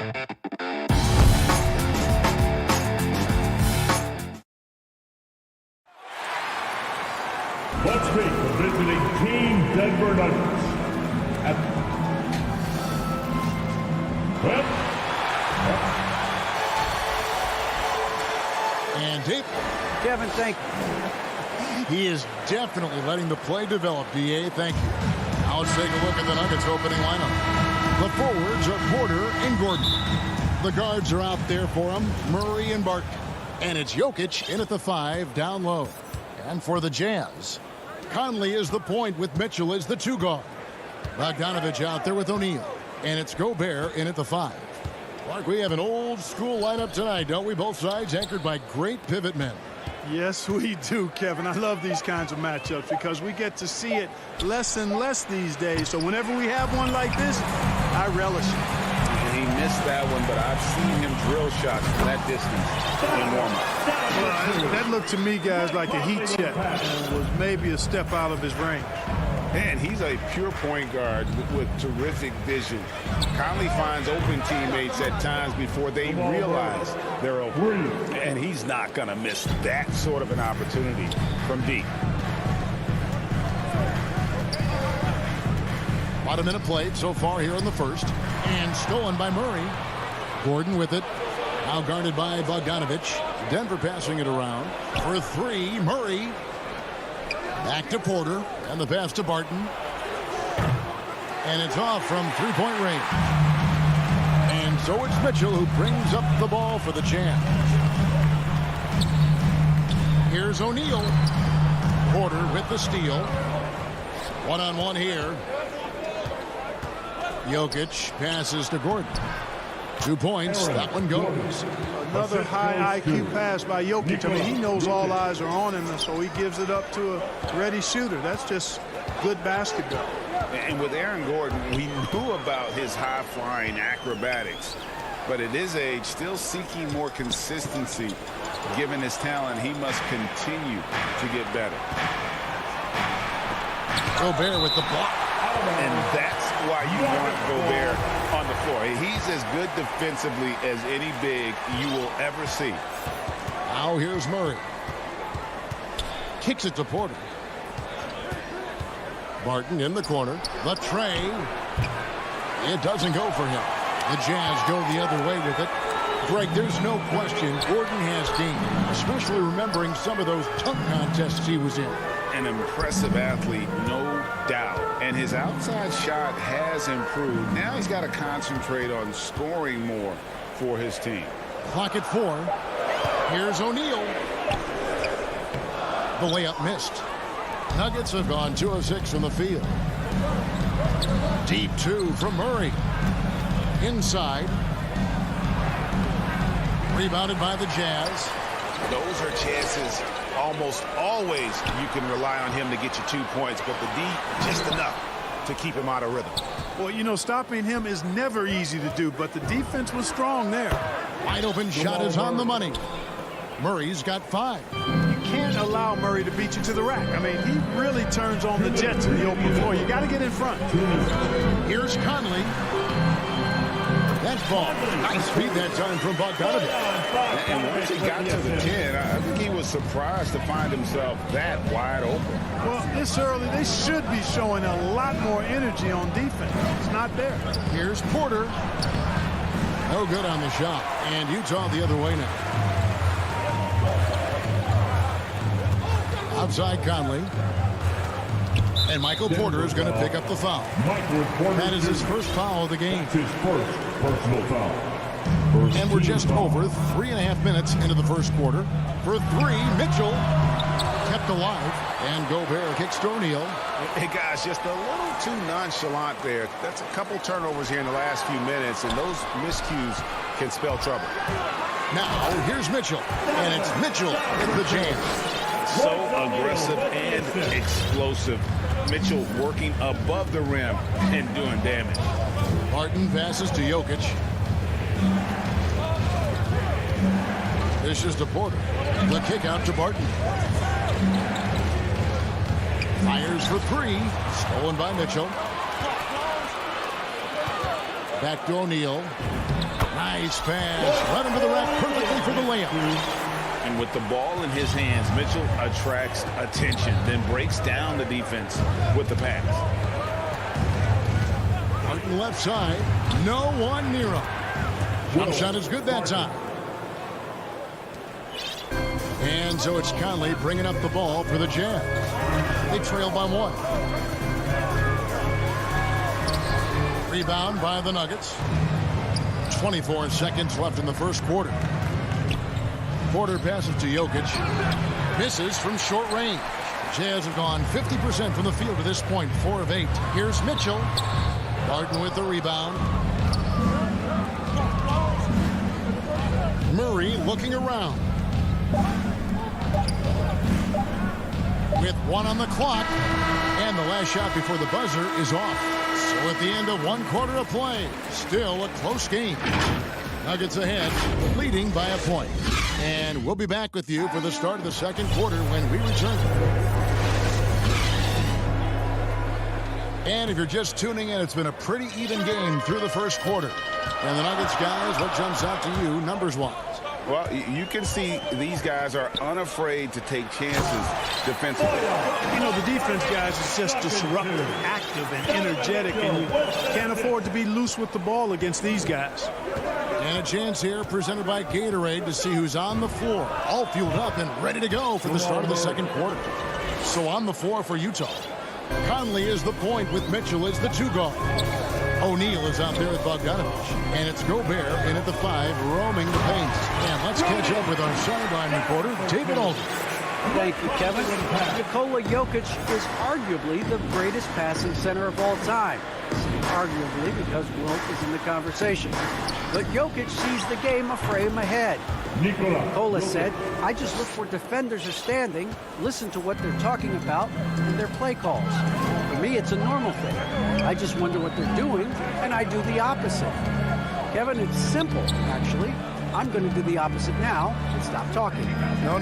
Let's meet the visiting Team Denver Nuggets. And deep. Kevin, thank you. He is definitely letting the play develop, D.A. Thank you. Now let's take a look at the Nuggets opening lineup. The forwards are Porter and Gordon. The guards are out there for him, Murray and Barton. And it's Jokic in at the 5 down low. And for the Jazz, Conley is the point with Mitchell as the 2 guard. Bogdanovich out there with O'Neal. And it's Gobert in at the 5. Mark, we have an old school lineup tonight, don't we? Both sides anchored by great pivot men. Yes, we do, Kevin. I love these kinds of matchups because we get to see it less and less these days. So whenever we have one like this, I relish it. And he missed that one, but I've seen him drill shots from that distance in warm-up. Well, that looked to me, guys, like a heat check and was maybe a step out of his range. And he's a pure point guard with terrific vision. Conley finds open teammates at times before they realize they're open. And he's not going to miss that sort of an opportunity from deep. About a minute played so far here in the first. And stolen by Murray. Gordon with it. Now guarded by Bogdanovich. Denver passing it around. For 3, Murray. Back to Porter. And the pass to Barton. And it's off from 3-point range. And so it's Mitchell who brings up the ball for the Jazz. Here's O'Neal. Porter with the steal. One-on-one here. Jokic passes to Gordon. 2 points. That one goes. Another high IQ pass by Jokic. I mean, he knows all eyes are on him, and so he gives it up to a ready shooter. That's just good basketball. And with Aaron Gordon, we knew about his high-flying acrobatics. But at his age, still seeking more consistency. Given his talent, he must continue to get better. Gobert with the block. And that's why you want Gobert on the floor. He's as good defensively as any big you will ever see. Now here's Murray. Kicks it to Porter. Barton in the corner. The tray. It doesn't go for him. The Jazz go the other way with it. Greg, there's no question Gordon has game, especially remembering some of those dunk contests he was in. An impressive athlete, no doubt. And his outside shot has improved. Now he's got to concentrate on scoring more for his team. Clock at 4. Here's O'Neal. The layup missed. Nuggets have gone 2 of 6 from the field. Deep 2 from Murray. Inside. Rebounded by the Jazz. Those are chances almost always you can rely on him to get you 2 points, but the D just enough to keep him out of rhythm. Well, you know, stopping him is never easy to do, but the defense was strong there. Wide open shot is on the money. Murray's got 5. You can't allow Murray to beat you to the rack. I mean, he really turns on the Jets in the open floor. You got to get in front. Here's Conley. That's ball. Nice speed that time from Bogdanovich. And once he got to the 10, I think he was surprised to find himself that wide open. Well, this early, they should be showing a lot more energy on defense. It's not there. Here's Porter. No good on the shot. And Utah the other way now. Outside Conley. And Michael Porter is going to pick up the foul. That is his first foul of the game. His first personal foul. And we're just over 3.5 minutes into the first quarter. For 3, Mitchell kept alive. And Gobert kicks to O'Neal. Hey, guys, just a little too nonchalant there. That's a couple turnovers here in the last few minutes, and those miscues can spell trouble. Now, here's Mitchell. And it's Mitchell with the jam. So aggressive and explosive. Mitchell working above the rim and doing damage. Barton passes to Jokic. This is to Porter. The kick out to Barton. Fires for 3. Stolen by Mitchell. Back to O'Neal. Nice pass. Led him to the rack perfectly for the layup. And with the ball in his hands, Mitchell attracts attention, then breaks down the defense with the pass. Martin left side. No one near him. Jump shot is good that time. And so it's Conley bringing up the ball for the Jazz. They trail by 1. Rebound by the Nuggets. 24 seconds left in the first quarter. Porter passes to Jokic. Misses from short range. Jazz have gone 50% from the field to this point. 4 of 8. Here's Mitchell. Barton with the rebound. Murray looking around. With 1 on the clock. And the last shot before the buzzer is off. So at the end of 1 quarter of play, still a close game. Nuggets ahead, leading by a point. And we'll be back with you for the start of the second quarter when we return. And if you're just tuning in, it's been a pretty even game through the first quarter. And the Nuggets guys, what jumps out to you numbers-wise? Well, you can see these guys are unafraid to take chances defensively. You know, the defense, guys, is just disruptive, active, and energetic, and you can't afford to be loose with the ball against these guys. And a chance here presented by Gatorade to see who's on the floor, all fueled up and ready to go for the start of the second quarter. So on the floor for Utah, Conley is the point with Mitchell as the 2 guard. O'Neal is out there with Bogdanovich. And it's Gobert in at the 5, roaming the paint. And let's catch up with our sideline reporter, David Aldridge. Thank you, Kevin. Nikola Jokic is arguably the greatest passing center of all time. Arguably because Wilt is in the conversation. But Jokic sees the game a frame ahead. Nikola said, I just look where defenders are standing, listen to what they're talking about, and their play calls. For me, it's a normal thing. I just wonder what they're doing, and I do the opposite. Kevin, it's simple, actually. I'm going to do the opposite now and stop talking. No.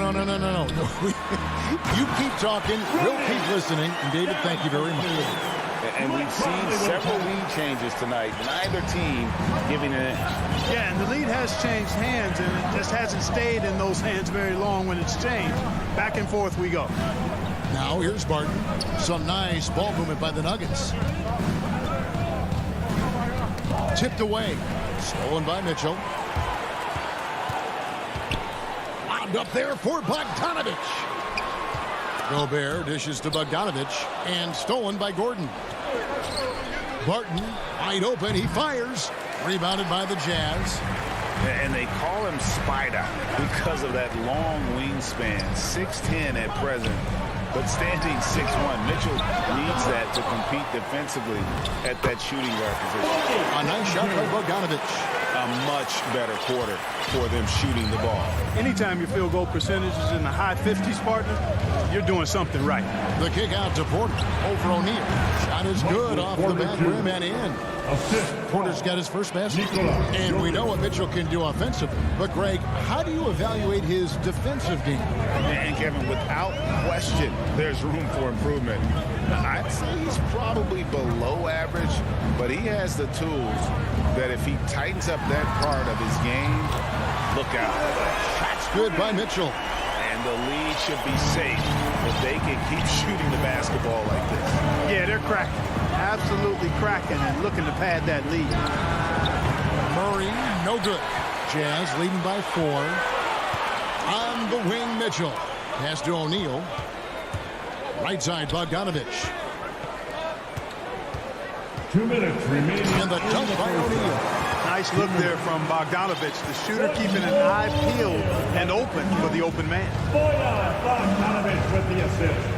You keep talking, we'll keep listening. And David, thank you very much. And we've seen several lead changes tonight. Neither team giving it. Yeah, and the lead has changed hands, and it just hasn't stayed in those hands very long when it's changed. Back and forth we go. Now here's Barton. Some nice ball movement by the Nuggets. Tipped away. Stolen by Mitchell. Wound up there for Bogdanovich. Gobert dishes to Bogdanovich and stolen by Gordon. Barton wide open. He fires. Rebounded by the Jazz. And they call him Spider because of that long wingspan. 6'10" at present, but standing 6'1". Mitchell needs that to compete defensively at that shooting guard position. A nice shot by Bogdanovich. A much better quarter for them shooting the ball. Anytime your field goal percentage is in the high 50s, partner, you're doing something right. The kick out to Porter over O'Neal. Shot is good off the back rim and in. Porter's got his first basket. And we know what Mitchell can do offensively. But, Greg, how do you evaluate his defensive game? And, Kevin, without question, there's room for improvement. I'd say he's probably below average, but he has the tools that if he tightens up that part of his game, look out. Shot's good by Mitchell. And the lead should be safe if they can keep shooting the basketball like this. Yeah, they're cracking. Absolutely cracking and looking to pad that lead. Murray, no good. Jazz leading by 4. On the wing, Mitchell. Pass to O'Neal. Right side, Bogdanovich. 2 minutes remaining. And the dunk by O'Neal. Nice look there from Bogdanovich. The shooter keeping an eye peeled and open for the open man. Bogdanovich with the assist.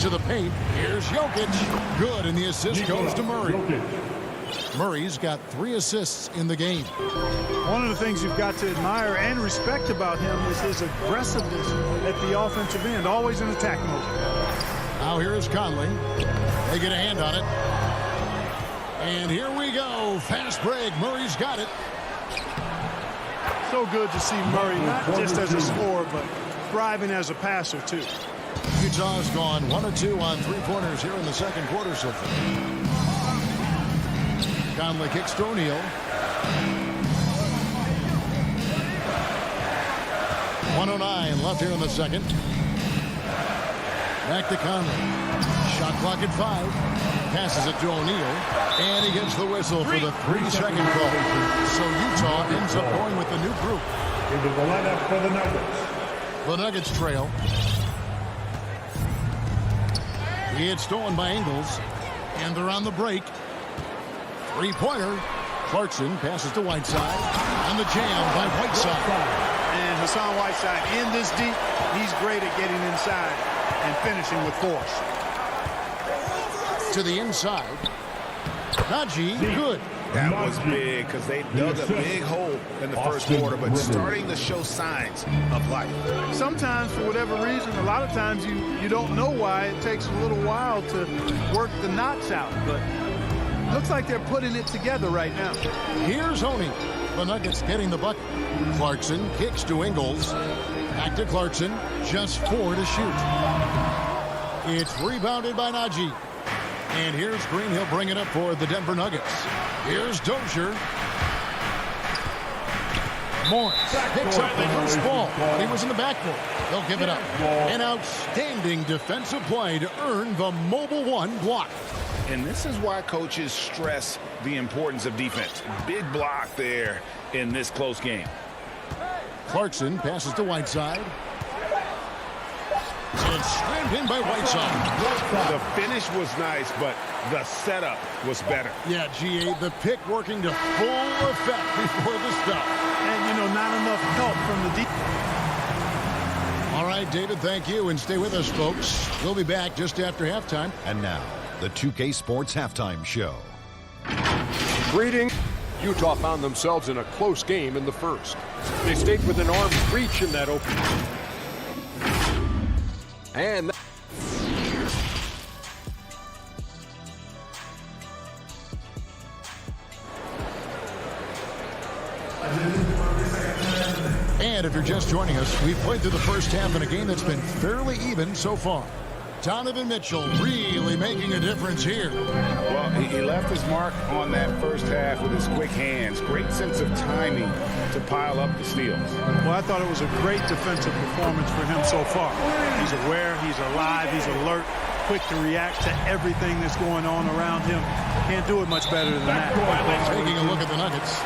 To the paint. Here's Jokic. Good, and the assist goes to Murray. Murray's got 3 assists in the game. One of the things you've got to admire and respect about him is his aggressiveness at the offensive end, always in attack mode. Now here is Conley. They get a hand on it. And here we go. Fast break. Murray's got it. So good to see Murray, not just as a scorer, but thriving as a passer, too. Utah's gone 1 of 2 on 3-pointers here in the second quarter so far. Conley kicks to O'Neal. 1:09 left here in the second. Back to Conley. Shot clock at 5. Passes it to O'Neal. And he gets the whistle for the 3-second call. So Utah ends up going with the new group. Into the lineup for the Nuggets. The Nuggets trail. He had stolen by Ingles. And they're on the break. Three-pointer. Clarkson passes to Whiteside. On the jam by Whiteside. And Hassan Whiteside in this deep. He's great at getting inside and finishing with force. To the inside. Najee, good. That was big because they dug a big hole in the first quarter, but starting to show signs of life. Sometimes, for whatever reason, a lot of times you don't know why. It takes a little while to work the knots out, but looks like they're putting it together right now. Here's Honey. The Nuggets getting the bucket. Clarkson kicks to Ingles. Back to Clarkson. Just 4 to shoot. It's rebounded by Najee. And here's Green. He'll bring it up for the Denver Nuggets. Here's Dozier. Morris picks up the loose ball, but he was in the backcourt. They'll give it up. An outstanding defensive play to earn the mobile 1 block. And this is why coaches stress the importance of defense. Big block there in this close game. Clarkson passes to Whiteside. It's slammed in by Whiteside. The finish was nice, but the setup was better. Yeah, GA, the pick working to full effect before the stop. And, you know, not enough help from the deep. All right, David, thank you. And stay with us, folks. We'll be back just after halftime. And now, the 2K Sports Halftime Show. Greetings. Utah found themselves in a close game in the first. They stayed within arm's reach in that opening. And if you're just joining us, we've played through the first half in a game that's been fairly even so far. Donovan Mitchell really making a difference here. Well, he left his mark on that first half with his quick hands. Great sense of timing to pile up the steals. Well, I thought it was a great defensive performance for him so far. He's aware, he's alive, he's alert, quick to react to everything that's going on around him. Can't do it much better than that. Taking a look at the Nuggets.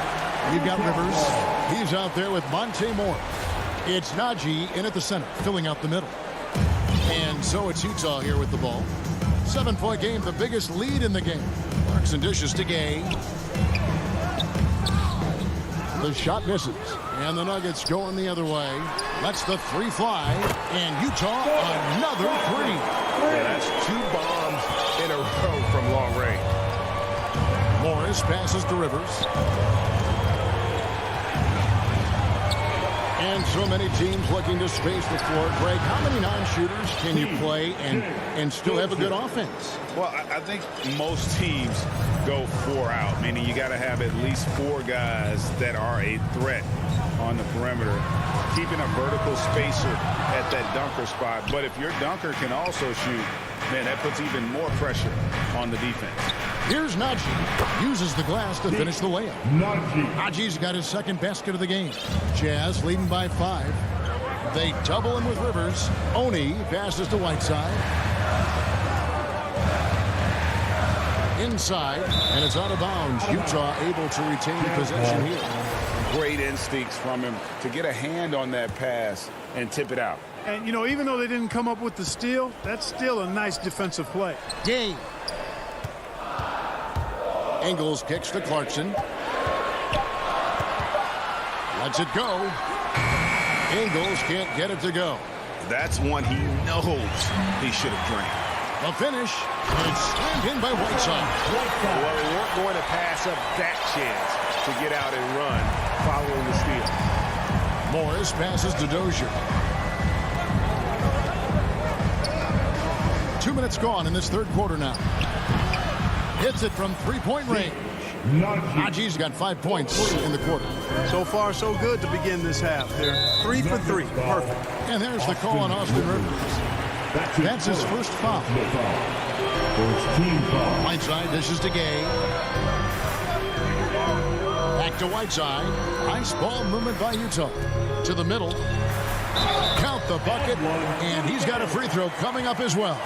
We've got Rivers. He's out there with Monte Moore. It's Najee in at the center, filling out the middle. And so it's Utah here with the ball. 7-point game, the biggest lead in the game. Clarkson dishes to Gay. The shot misses. And the Nuggets going the other way. Lets the 3 fly. And Utah, another 3. Yeah, that's 2 bombs in a row from long range. Morris passes to Rivers. And so many teams looking to space the floor. Greg, how many non-shooters can you play and still have a good offense? Well, I think most teams go 4 out, meaning you got to have at least 4 guys that are a threat on the perimeter, keeping a vertical spacer at that dunker spot. But if your dunker can also shoot, man, that puts even more pressure on the defense. Here's Najee. Uses the glass to finish the layup. Najee's got his second basket of the game. Jazz leading by 5. They double him with Rivers. Oni passes to Whiteside. Inside, and it's out of bounds. Utah able to retain possession here. Great instincts from him to get a hand on that pass and tip it out. And, you know, even though they didn't come up with the steal, that's still a nice defensive play. Game. Ingles kicks to Clarkson. Lets it go. Ingles can't get it to go. That's one he knows he should have drained. The finish, and it's slammed in by Whiteside. Well, they weren't going to pass up that chance to get out and run following the steal. Morris passes to Dozier. 2 minutes gone in this third quarter now. Hits it from 3-point range. Najee's got 5 points in the quarter. So far, so good to begin this half. They're 3 for 3. Perfect. And there's the call on Austin Rivers. That's his first foul. Whiteside dishes to Gay. Back to Whiteside. Nice ball movement by Utah. To the middle. Count the bucket, and he's got a free throw coming up as well.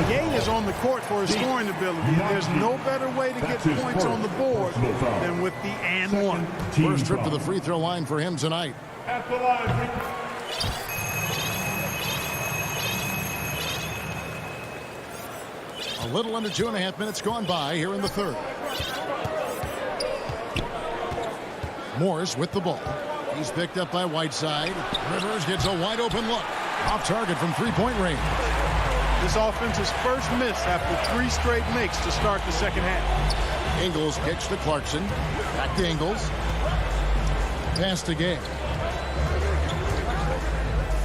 Gay is on the court for his scoring ability. There's no better way to get points on the board than with the and one. First trip to the free throw line for him tonight. At the line. A little under 2.5 minutes gone by here in the third. Morris with the ball. He's picked up by Whiteside. Rivers gets a wide open look. Off target from three-point range. This offense's first miss after 3 straight makes to start the second half. Ingles kicks to Clarkson. Back to Ingles. Pass to Gay.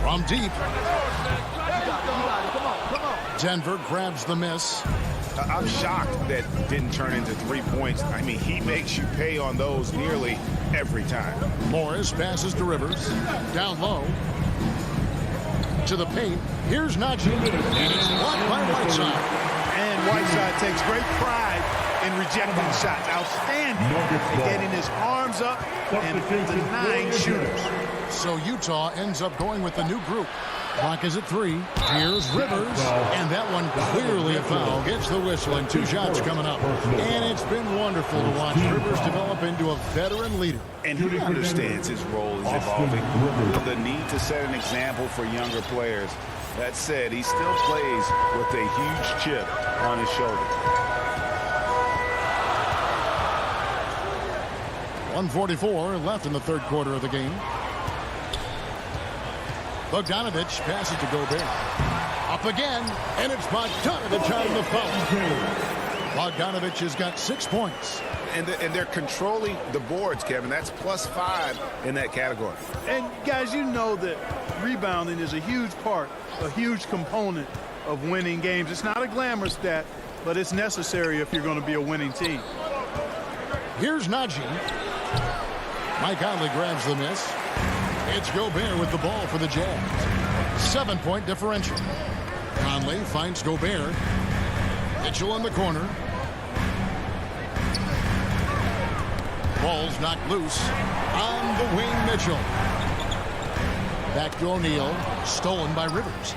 From deep. Denver grabs the miss. I'm shocked that didn't turn into 3 points. I mean, he makes you pay on those nearly every time. Morris passes to Rivers. Down low. To the paint. Here's Najee. And it's blocked by Whiteside. And Whiteside takes great pride in rejecting shots. Outstanding at getting his arms up and denying shooters. So Utah ends up going with the new group. Clock is at 3. Here's Rivers. And that one clearly a foul. Gets the whistle and 2 shots coming up. And it's been wonderful to watch Rivers develop into a veteran leader. And he understands his role is evolving. The need to set an example for younger players. That said, he still plays with a huge chip on his shoulder. 1:44 left in the third quarter of the game. Bogdanovich passes to Gobert. Up again, and it's Bogdanovich out of the foul. Bogdanovich has got 6 points. And they're controlling the boards, Kevin. That's +5 in that category. And, guys, you know that rebounding is a huge part, a huge component of winning games. It's not a glamour stat, but it's necessary if you're going to be a winning team. Here's Najee. Mike Conley grabs the miss. It's Gobert with the ball for the Jazz. 7-point differential. Conley finds Gobert. Mitchell in the corner. Ball's knocked loose. On the wing, Mitchell. Back to O'Neal. Stolen by Rivers.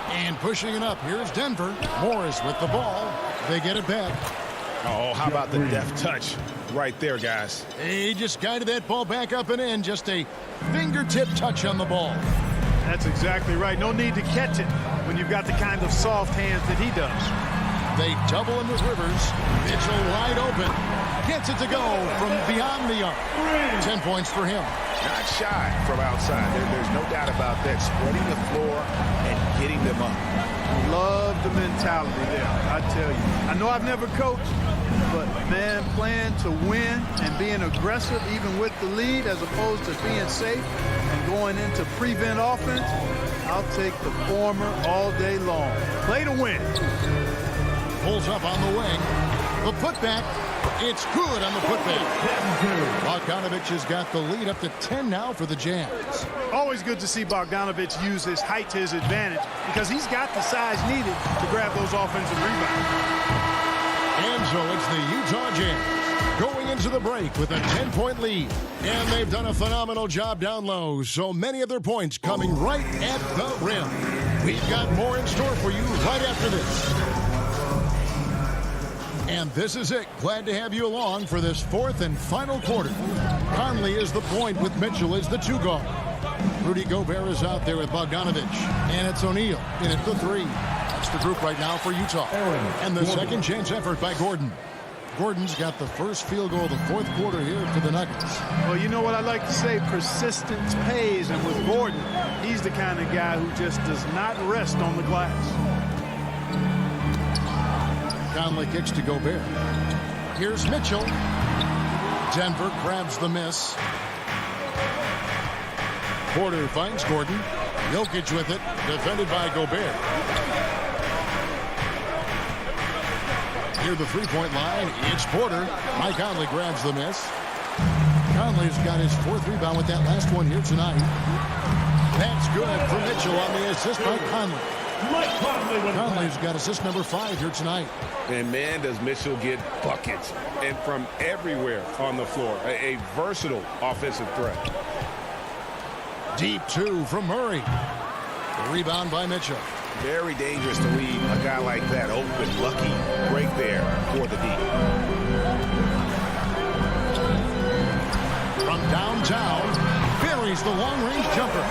And pushing it up. Here's Denver. Morris with the ball. They get it back. Oh, how about the deft touch right there, guys? He just guided that ball back up and in. Just a fingertip touch on the ball. That's exactly right. No need to catch it when you've got the kind of soft hands that he does. They double him with Rivers. Mitchell wide open. Gets it to go from beyond the arc. 10 points for him. Not shy from outside. There's no doubt about that. Spreading the floor and getting them up. Love the mentality there, I tell you. I know I've never coached, but, man, playing to win and being aggressive even with the lead as opposed to being safe and going into prevent offense, I'll take the former all day long. Play to win. Pulls up on the wing. The putback. It's good on the putback. Bogdanovich has got the lead up to 10 now for the Jazz. Always good to see Bogdanovich use his height to his advantage because he's got the size needed to grab those offensive rebounds. And so it's the Utah Jazz going into the break with a 10-point lead. And they've done a phenomenal job down low. So many of their points coming right at the rim. We've got more in store for you right after this. And this is it. Glad to have you along for this fourth and final quarter. Conley is the point with Mitchell as the 2 guard. Rudy Gobert is out there with Bogdanovich. And it's O'Neal in at the 3. That's the group right now for Utah. And the second chance effort by Gordon. Gordon's got the first field goal of the fourth quarter here for the Nuggets. Well, you know what I like to say? Persistence pays. And with Gordon, he's the kind of guy who just does not rest on the glass. Conley kicks to Gobert. Here's Mitchell. Denver grabs the miss. Porter finds Gordon. Jokic with it. Defended by Gobert. Near the three-point line, it's Porter. Mike Conley grabs the miss. Conley's got his 4th rebound with that last one here tonight. That's good for Mitchell on the assist by Conley. Conley's got assist number 5 here tonight. And, man, does Mitchell get buckets and from everywhere on the floor. A versatile offensive threat. Deep two from Murray. The rebound by Mitchell. Very dangerous to leave a guy like that open. Lucky break there for the D. From downtown, buries the long-range jumper.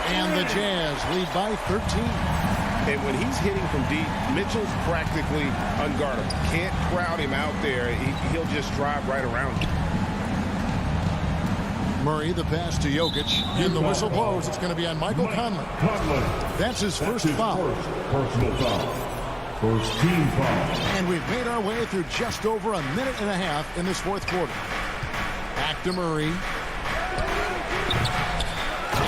And the Jazz lead by 13. And when he's hitting from deep, Mitchell's practically unguardable. Can't crowd him out there. He'll just drive right around you. Murray, the pass to Jokic. And the whistle blows. It's going to be on Michael Conley. That's his first foul. Personal foul. First team foul. And we've made our way through just over a minute and a half in this fourth quarter. Back to Murray.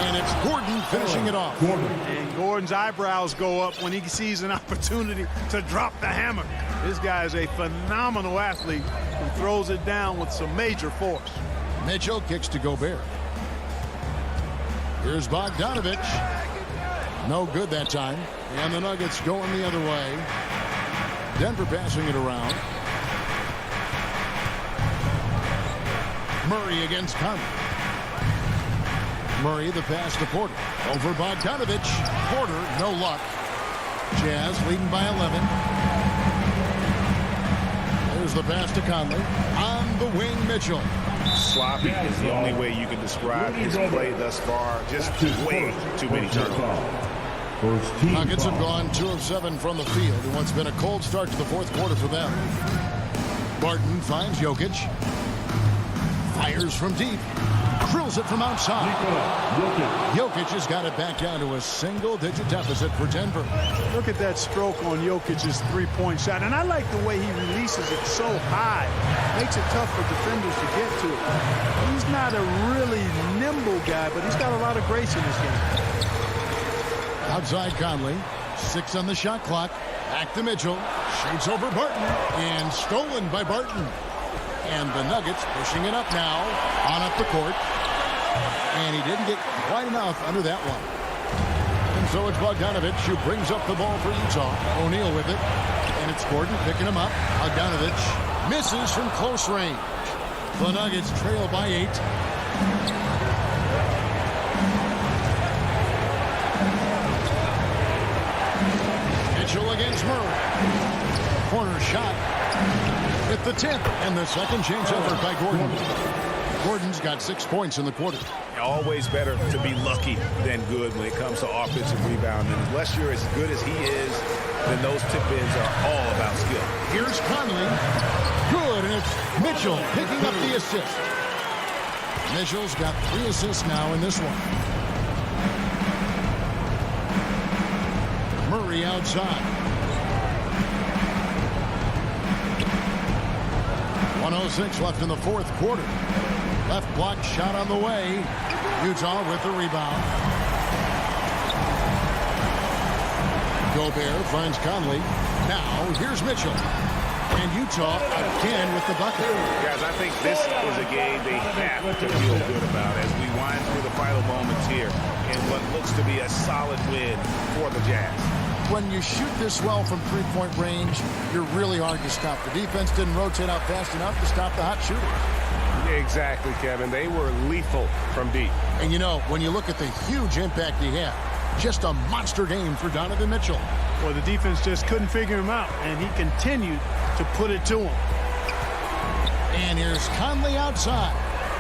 And it's Gordon finishing it off. And Gordon's eyebrows go up when he sees an opportunity to drop the hammer. This guy is a phenomenal athlete who throws it down with some major force. Mitchell kicks to Gobert. Here's Bogdanovich. No good that time. And the Nuggets going the other way. Denver passing it around. Murray against Conley. Murray, the pass to Porter. Over Bogdanovich. Porter, no luck. Jazz leading by 11. There's the pass to Conley. On the wing, Mitchell. Sloppy is the only way you can describe his play thus far. Just way too many turnovers. Nuggets have gone 2 of 7 from the field in what's been a cold start to the fourth quarter for them. Barton finds Jokic. Fires from deep. Drills it from outside. Jokic has got it back down to a single-digit deficit for Denver. Look at that stroke on Jokic's three-point shot. And I like the way he releases it so high. Makes it tough for defenders to get to it. He's not a really nimble guy, but he's got a lot of grace in his game. Outside Conley. 6 on the shot clock. Back to Mitchell. Shoots over Barton. And stolen by Barton. And the Nuggets pushing it up now. On up the court. And he didn't get quite enough under that one. And so it's Bogdanovich who brings up the ball for Utah. O'Neal with it. And it's Gordon picking him up. Bogdanovich misses from close range. The Nuggets trail by 8. Mitchell against Murray. Corner shot. At the tip. And the second chance effort by Gordon. Gordon's got 6 points in the quarter. Always better to be lucky than good when it comes to offensive rebounding. Unless you're as good as he is, then those tip-ins are all about skill. Here's Conley. Good, and it's Mitchell picking up the assist. Mitchell's got 3 assists now in this one. Murray outside. 1:06 left in the fourth quarter. Left block shot on the way. Utah with the rebound. Gobert finds Conley. Now here's Mitchell. And Utah again with the bucket. Guys, I think this is a game they have to feel good about as we wind through the final moments here in what looks to be a solid win for the Jazz. When you shoot this well from three-point range, you're really hard to stop. The defense didn't rotate out fast enough to stop the hot shooters. Exactly, Kevin. They were lethal from deep. And you know, when you look at the huge impact he had, just a monster game for Donovan Mitchell. Well, the defense just couldn't figure him out, and he continued to put it to him. And here's Conley outside.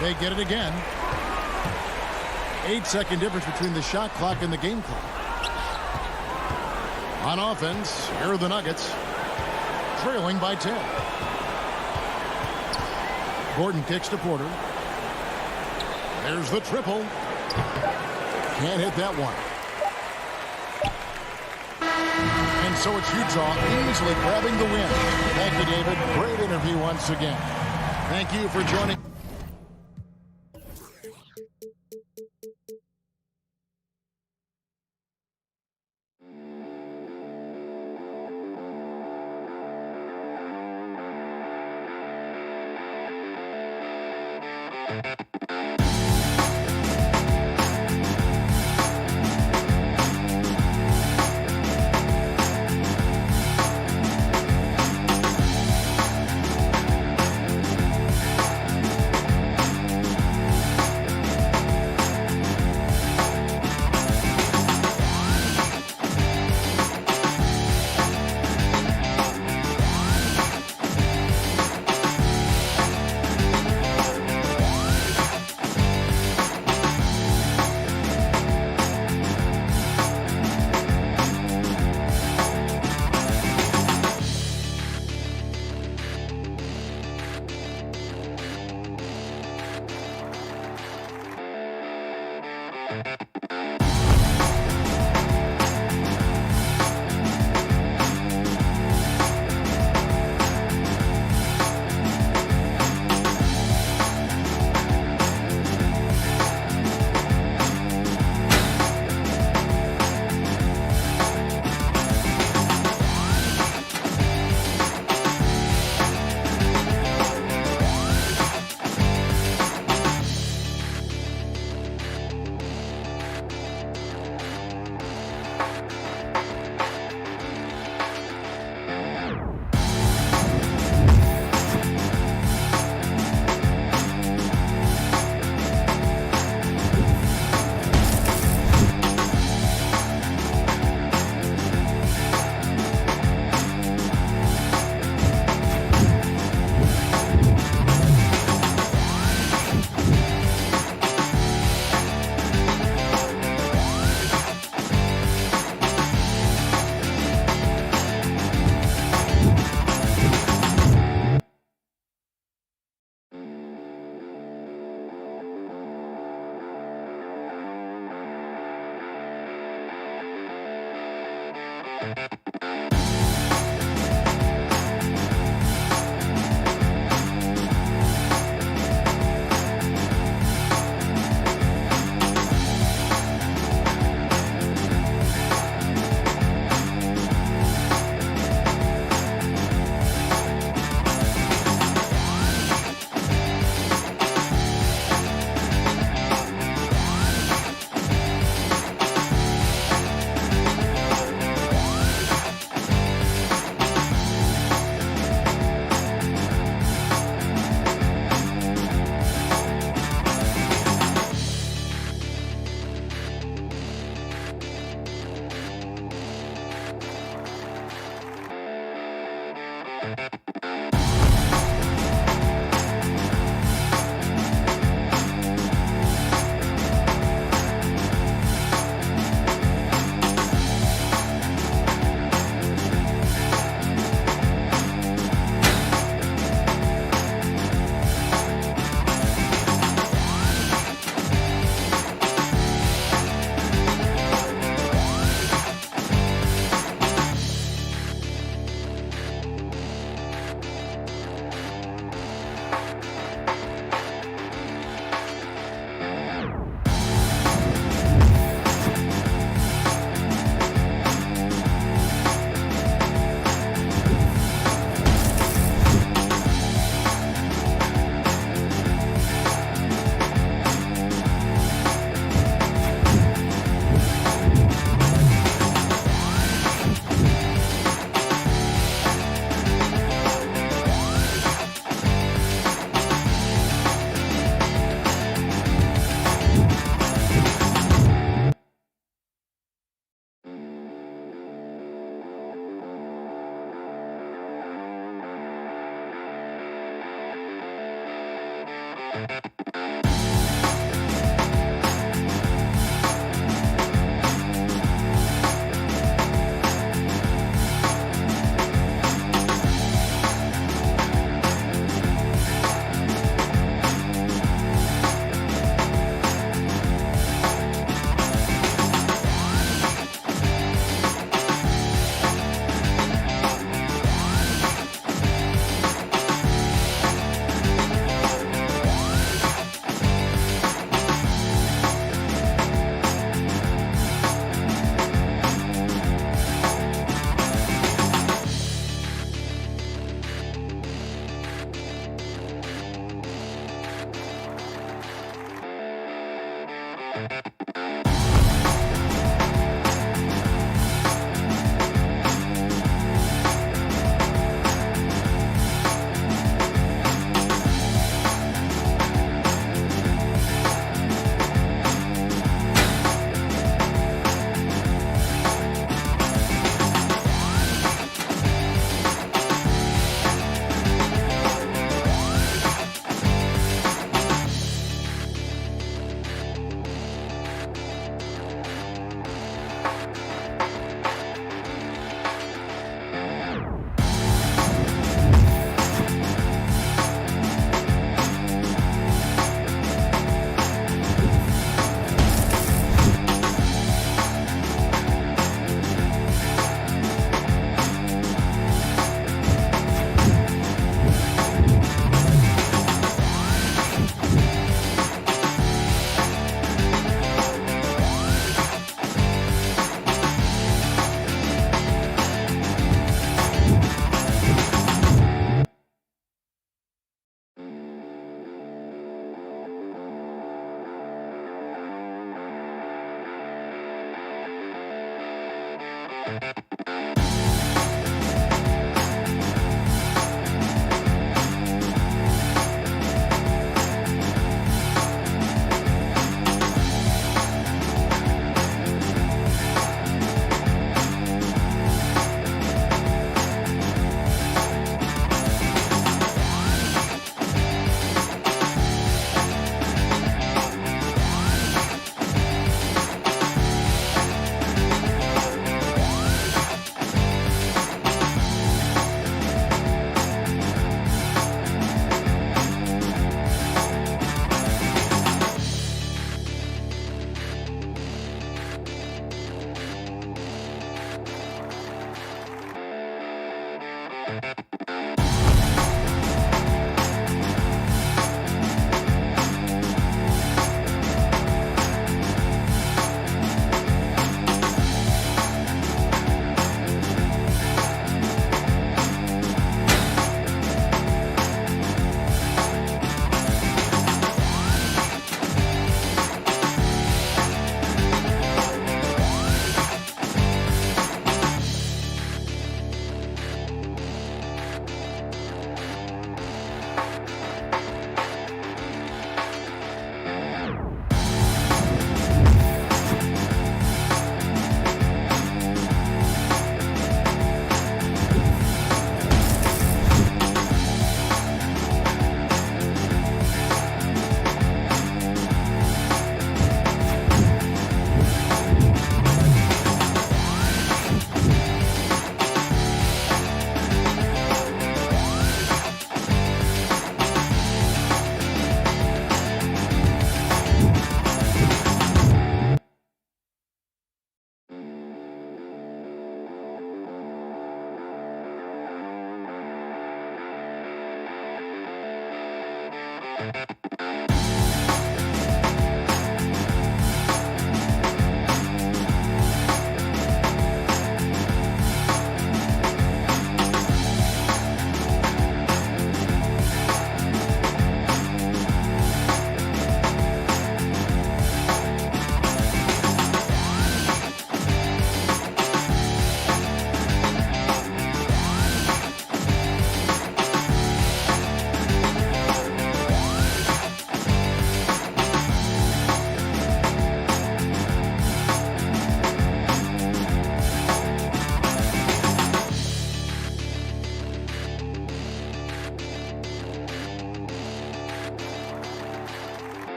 They get it again. 8-second difference between the shot clock and the game clock. On offense, here are the Nuggets, trailing by 10. Gordon kicks to Porter. There's the triple. Can't hit that one. And so it's Utah easily grabbing the win. Thank you, David. Great interview once again. Thank you for joining.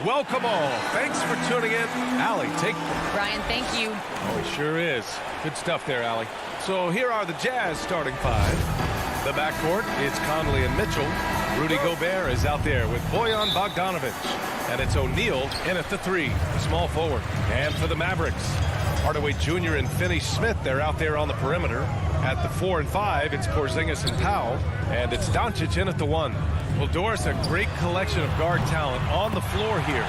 Welcome all. Thanks for tuning in. Allie, take them. Brian, thank you. Oh, it sure is. Good stuff there, Allie. So here are the Jazz starting five. The backcourt is Conley and Mitchell. Rudy Gobert is out there with Bojan Bogdanovic. And it's O'Neal in at the three, the small forward. And for the Mavericks, Hardaway Jr. and Finney-Smith, they're out there on the perimeter. At the 4 and 5, it's Porzingis and Powell. And it's Doncic in at the 1. Well, Doris, a great collection of guard talent on the floor here.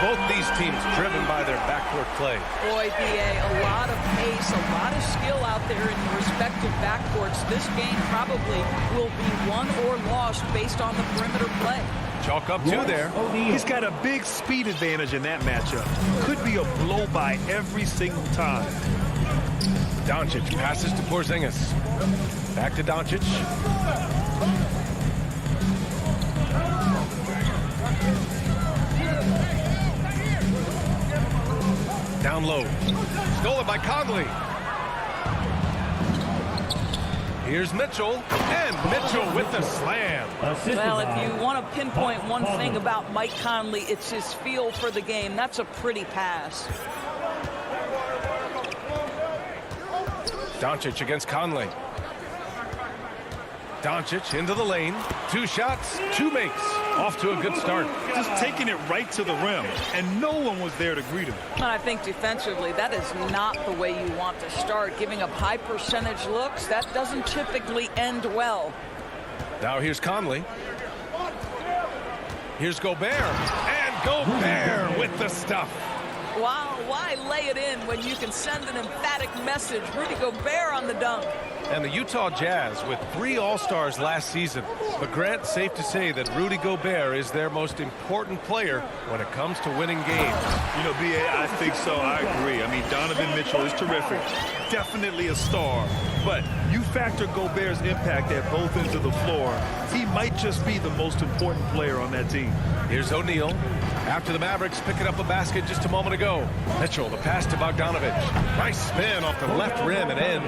Both these teams driven by their backcourt play. Boy, B.A., a lot of pace, a lot of skill out there in the respective backcourts. This game probably will be won or lost based on the perimeter play. Chalk up two there. He's got a big speed advantage in that matchup. Could be a blow-by every single time. Doncic passes to Porzingis. Back to Doncic. Down low. Stolen by Conley. Here's Mitchell. And Mitchell with the slam. Well, if you want to pinpoint one thing about Mike Conley, it's his feel for the game. That's a pretty pass. Doncic against Conley. Doncic into the lane. 2 shots, 2 makes. Off to a good start. Just taking it right to the rim, and no one was there to greet him. And I think defensively, that is not the way you want to start. Giving up high percentage looks, that doesn't typically end well. Now here's Conley. Here's Gobert. And Gobert with the stuff. Wow, why lay it in when you can send an emphatic message? Rudy Gobert on the dunk. And the Utah Jazz with 3 All-Stars last season. But Grant, safe to say that Rudy Gobert is their most important player when it comes to winning games. You know, B.A., I think so. I agree. I mean, Donovan Mitchell is terrific. definitely a star. But you factor Gobert's impact at both ends of the floor, he might just be the most important player on that team. Here's O'Neal. After the Mavericks picking up a basket just a moment ago. Mitchell, the pass to Bogdanovich. Nice spin off the left rim and in.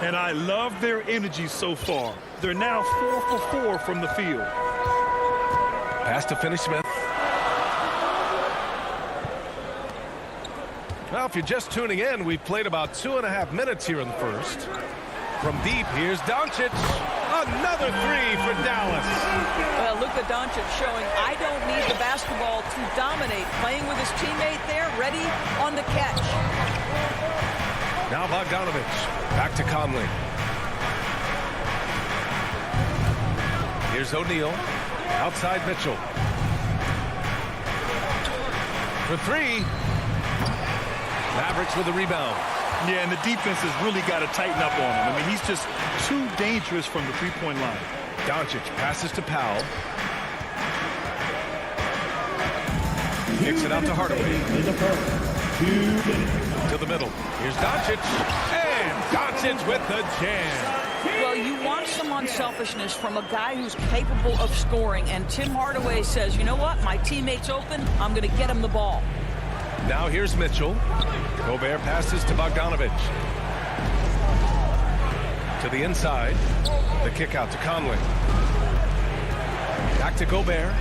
And I love their energy so far. They're now 4 for 4 from the field. Pass to Finney-Smith. Well, if you're just tuning in, we've played about 2.5 minutes here in the first. From deep, here's Doncic. Another three for Dallas. Well, Luka Doncic showing I don't need the basketball to dominate. Playing with his teammate there, ready on the catch. Now Bogdanovich. Back to Conley. Here's O'Neal. Outside Mitchell. For three. Mavericks with the rebound. Yeah, and the defense has really got to tighten up on him. I mean, he's just too dangerous from the three-point line. Doncic passes to Powell. Kicks it out to Hardaway. To the middle. Here's Doncic. And Doncic with the jam. Well, you want some unselfishness from a guy who's capable of scoring. And Tim Hardaway says, you know what? My teammate's open. I'm going to get him the ball. Now here's Mitchell. Gobert passes to Bogdanovich. To the inside. The kick out to Conley. Back to Gobert.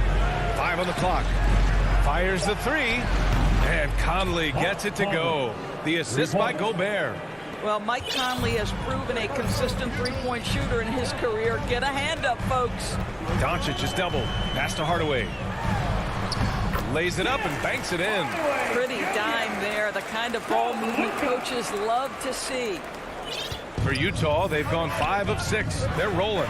5 on the clock. Fires the three. And Conley gets it to go. The assist by Gobert. Well, Mike Conley has proven a consistent three-point shooter in his career. Get a hand up, folks. Doncic is doubled. Pass to Hardaway. Lays it up and banks it in. Pretty dime there. The kind of ball movement coaches love to see. For Utah, they've gone 5 of 6. They're rolling.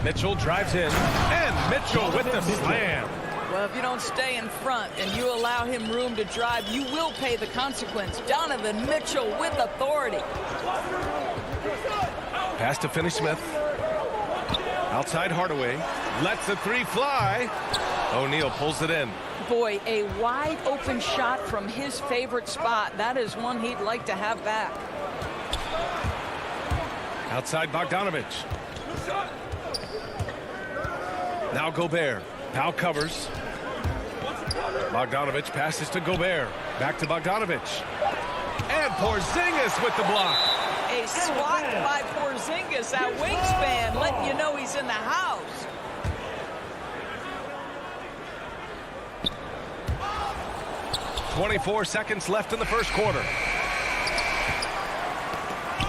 Mitchell drives in. And Mitchell with the slam. Well, if you don't stay in front and you allow him room to drive, you will pay the consequence. Donovan Mitchell with authority. Pass to Finney-Smith. Outside Hardaway. Lets the three fly. O'Neal pulls it in. Boy, a wide open shot from his favorite spot. That is one he'd like to have back. Outside Bogdanovich. Now Gobert. Powell covers. Bogdanovich passes to Gobert. Back to Bogdanovich. And Porzingis with the block. A swat by Porzingis. That wingspan letting you know he's in the house. .24 seconds left in the first quarter.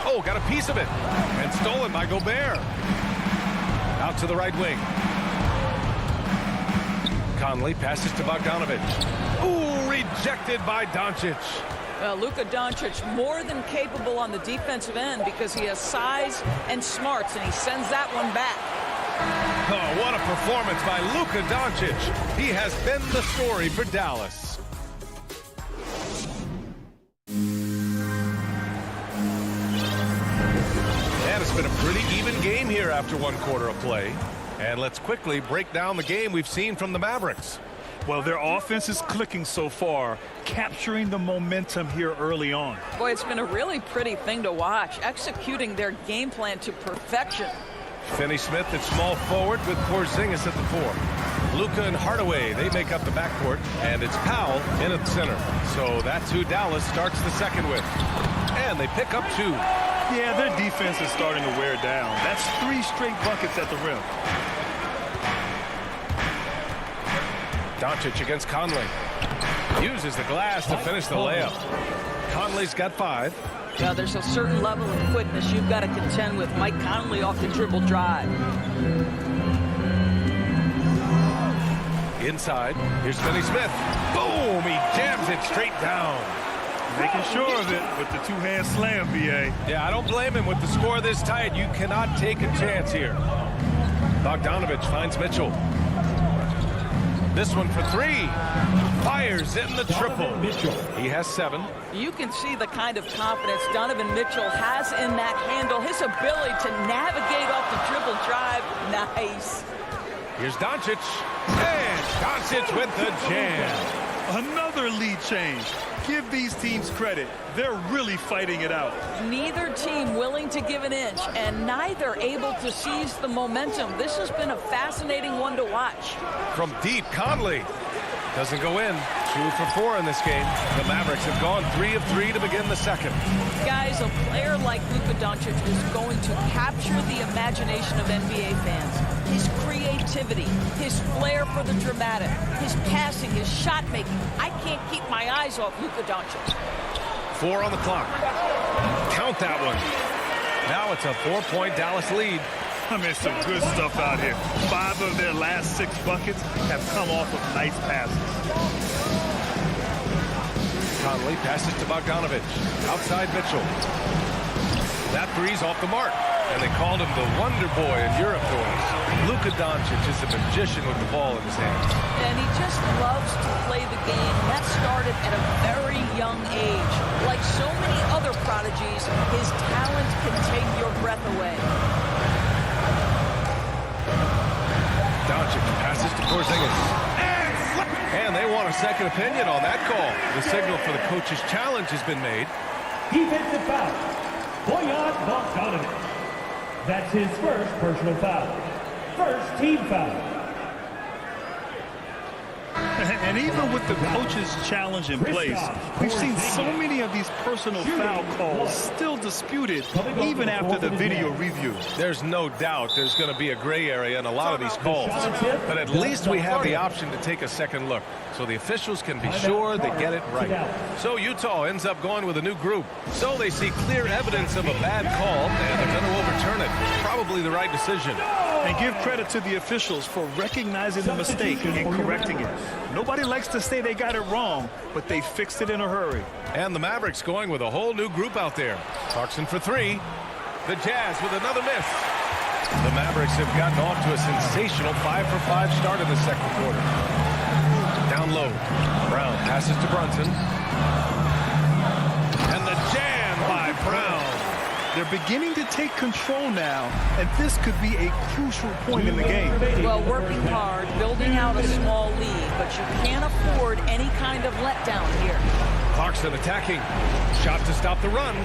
Oh, got a piece of it. And stolen by Gobert. Out to the right wing. Conley passes to Bogdanovich. Ooh, rejected by Doncic. Well, Luka Doncic more than capable on the defensive end because he has size and smarts, and he sends that one back. Oh, what a performance by Luka Doncic. He has been the story for Dallas. And it's been a pretty even game here after 1 quarter of play. And let's quickly break down the game we've seen from the Mavericks. Well, their offense is clicking so far, capturing the momentum here early on. Boy, it's been a really pretty thing to watch, executing their game plan to perfection. Finney-Smith at small forward with Porzingis at the 4. Luka and Hardaway, they make up the backcourt, and it's Powell in at the center. So that's who Dallas starts the second with. And they pick up 2. Yeah, their defense is starting to wear down. That's 3 straight buckets at the rim. Doncic against Conley. Uses the glass to finish the layup. Conley's got 5. Now, there's a certain level of quickness you've got to contend with. Mike Conley off the dribble drive. Inside, here's Finney-Smith. Boom! He jams it straight down. Making sure of it with the 2-hand slam, B.A. Yeah, I don't blame him. With the score this tight, you cannot take a chance here. Bogdanovich finds Mitchell. This one for 3. Fires in the triple. He has 7. You can see the kind of confidence Donovan Mitchell has in that handle. His ability to navigate off the dribble drive. Nice. Here's Doncic. And Doncic with the jam. Another lead change. Give these teams credit. They're really fighting it out. Neither team willing to give an inch, and neither able to seize the momentum. This has been a fascinating one to watch. From deep, Conley doesn't go in. 2 for 4 in this game. The Mavericks have gone 3 of 3 to begin the second. Guys, a player like Luka Doncic is going to capture the imagination of NBA fans. His creativity, his flair for the dramatic, his passing, his shot making. I can't keep my eyes off Luka Doncic. 4 on the clock. Count that one. Now it's a 4-point Dallas lead. I mean, some good stuff out here. 5 of their last 6 buckets have come off of nice passes. Conley passes to Bogdanovich. Outside Mitchell. That three's off the mark. And they called him the Wonder Boy in Europe, boys. Luka Doncic is a magician with the ball in his hands. And he just loves to play the game. That started at a very young age. Like so many other prodigies, his talent can take your breath away. Doncic passes to Porzingis. And they want a second opinion on that call. The signal for the coach's challenge has been made. Defensive foul. Bojan Bogdanovic. That's his first personal foul. First team foul. And even with the coach's challenge in place, we've seen so many of these personal foul calls still disputed even after the video review. There's no doubt there's going to be a gray area in a lot of these calls. But at least we have the option to take a second look, so the officials can be sure they get it right. So Utah ends up going with a new group. So they see clear evidence of a bad call, and they're going to overturn it. Probably the right decision. And give credit to the officials for recognizing the mistake and correcting it. Nobody likes to say they got it wrong, but they fixed it in a hurry. And the Mavericks going with a whole new group out there. Clarkson for 3. The Jazz with another miss. The Mavericks have gotten off to a sensational 5 for 5 start in the second quarter. Down low. Brown passes to Brunson. And the jam by Brown. They're beginning to take control now, and this could be a crucial point in the game. Well, working hard, building out a small lead, but you can't afford any kind of letdown here. Clarkson attacking. Shot to stop the run.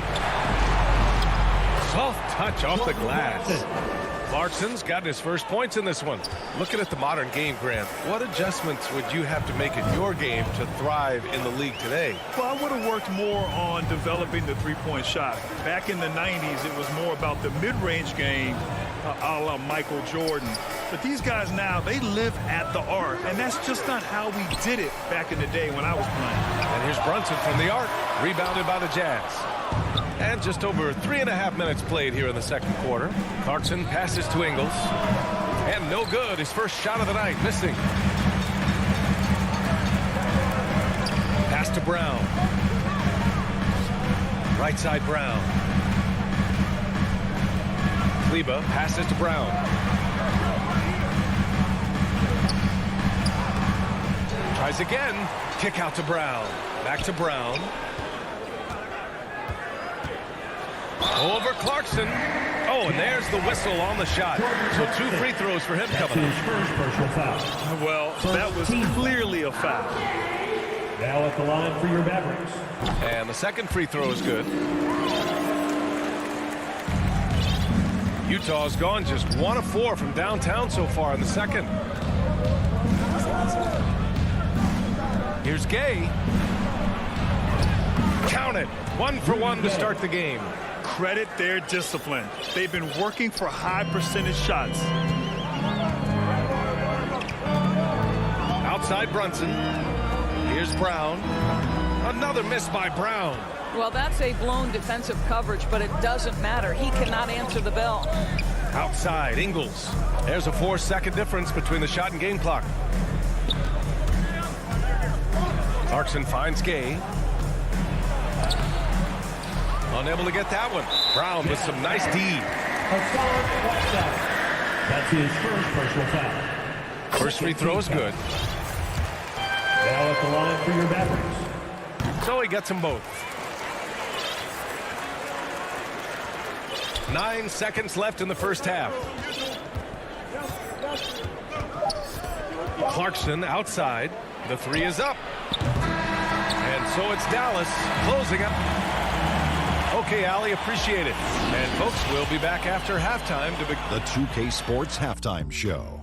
Soft touch off the glass. Clarkson's got his first points in this one. Looking at the modern game, Grant, what adjustments would you have to make in your game to thrive in the league today? Well, I would have worked more on developing the three-point shot. Back in the 90s, it was more about the mid-range game, a la Michael Jordan. But these guys now, they live at the arc, and that's just not how we did it back in the day when I was playing. And here's Brunson from the arc, rebounded by the Jazz. And just over 3.5 minutes played here in the second quarter. Clarkson passes to Ingles. And no good. His first shot of the night, missing. Pass to Brown. Right side Brown. Kleba passes to Brown. Tries again. Kick out to Brown. Back to Brown. Over Clarkson. Oh, and there's the whistle on the shot. So 2 free throws for him coming up. His first personal foul. Well, that was clearly a foul. Now at the line for your Mavericks. And the second free throw is good. Utah's gone just 1 of 4 from downtown so far in the second. Here's Gay. Count it. 1 for 1 to start the game. Credit their discipline. They've been working for high percentage shots. Outside Brunson. Here's Brown. Another miss by Brown. Well, that's a blown defensive coverage, but it doesn't matter. He cannot answer the bell. Outside Ingles. There's a 4-second difference between the shot and game clock. Clarkson finds Gay. Unable to get that one. Brown with some nice D. That's his first personal foul. First free throw is good. Now at the line for your Mavericks. So he gets them both. 9 seconds left in the first half. Clarkson outside. The 3 is up. And so it's Dallas closing up. Okay, Allie, appreciate it. And folks, we'll be back after halftime to begin the 2K Sports Halftime Show.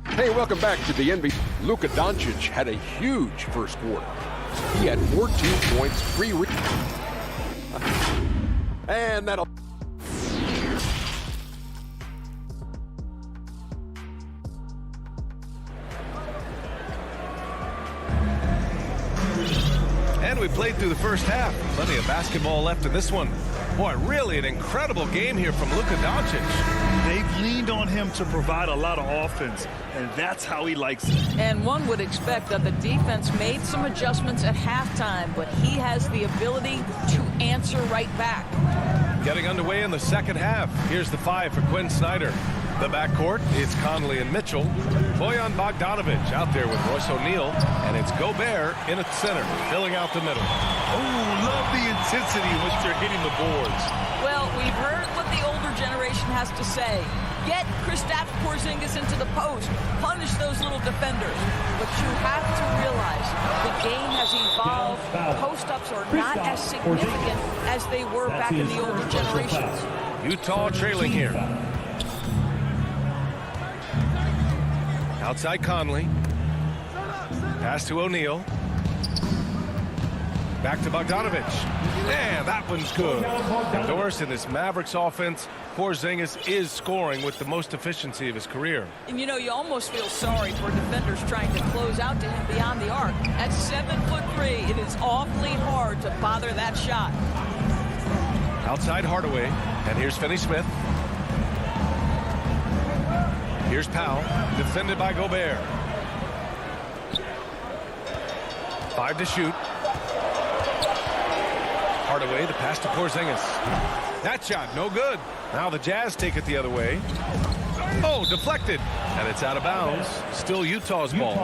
Hey, welcome back to the NBA. Luka Doncic had a huge first quarter. He had 14 points, 3 and that'll... And we played through the first half. Plenty of basketball left in this one. Boy, really an incredible game here from Luka Doncic. They've leaned on him to provide a lot of offense, and that's how he likes it. And one would expect that the defense made some adjustments at halftime, but he has the ability to answer right back. Getting underway in the second half. Here's the 5 for Quinn Snyder. The backcourt, it's Conley and Mitchell. Bojan Bogdanovic out there with Royce O'Neal. And it's Gobert in at center, filling out the middle. Oh, love the intensity in which they're hitting the boards. Well, we've heard what the older generation has to say. Get Kristaps Porzingis into the post. Punish those little defenders. But you have to realize the game has evolved. Post-ups are not as significant as they were back in the older generations. Utah trailing here. Outside Conley. Pass to O'Neal. Back to Bogdanovic. And that one's good. And Doris, in this Mavericks offense, Porzingis is scoring with the most efficiency of his career. And you know, you almost feel sorry for defenders trying to close out to him beyond the arc. At 7'3", it is awfully hard to bother that shot. Outside Hardaway. And here's Finney-Smith. Here's Powell, defended by Gobert. 5 to shoot. Hardaway, the pass to Porzingis. That shot, no good. Now the Jazz take it the other way. Oh, deflected. And it's out of bounds. Still Utah's ball.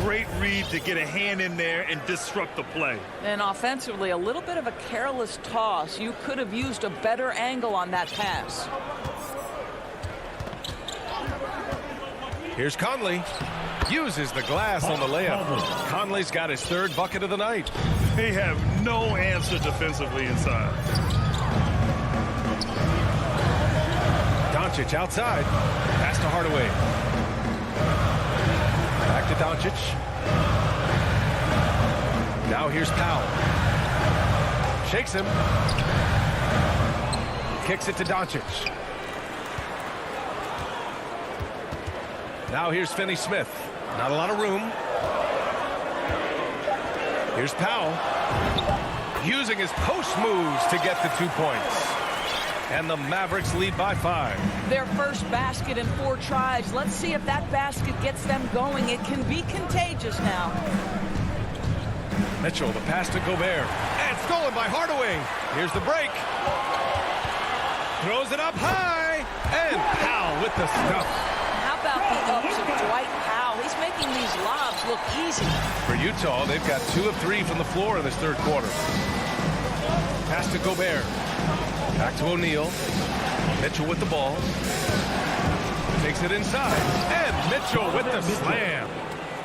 Great read to get a hand in there and disrupt the play. And offensively, a little bit of a careless toss. You could have used a better angle on that pass. Here's Conley. Uses the glass on the layup. Conley's got his 3rd bucket of the night. They have no answer defensively inside. Doncic outside. Pass to Hardaway. Back to Doncic. Now here's Powell. Shakes him. Kicks it to Doncic. Now here's Finney-Smith. Not a lot of room. Here's Powell. Using his post moves to get the 2 points. And the Mavericks lead by 5. Their first basket in 4 tries. Let's see if that basket gets them going. It can be contagious now. Mitchell, the pass to Gobert. And stolen by Hardaway. Here's the break. Throws it up high. And Powell with the stuff. How about the ups of Dwight Powell? He's making these lobs look easy. For Utah, they've got 2 of 3 from the floor in this 3rd quarter. Pass to Gobert. Back to O'Neal. Mitchell with the ball. Takes it inside. And Mitchell with the slam.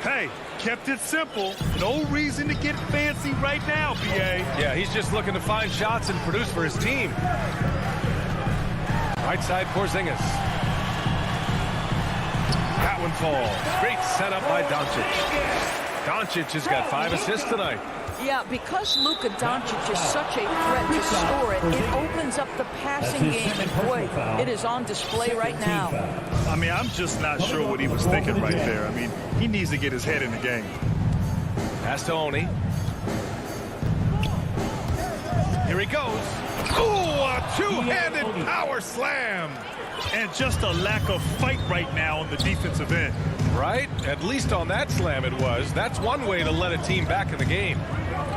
Hey, kept it simple. No reason to get fancy right now, B.A. Yeah, he's just looking to find shots and produce for his team. Right side, Porzingis. That one falls. Great setup by Doncic. Doncic has got 5 assists tonight. Yeah, because Luka Doncic is such a threat to score it, it opens up the passing game, and boy, it is on display right now. I mean, I'm just not sure what he was thinking right there. I mean, he needs to get his head in the game. Pass to Oni. Here he goes. Ooh, a two-handed power slam. And just a lack of fight right now on the defensive end. Right? At least on that slam it was. That's one way to let a team back in the game.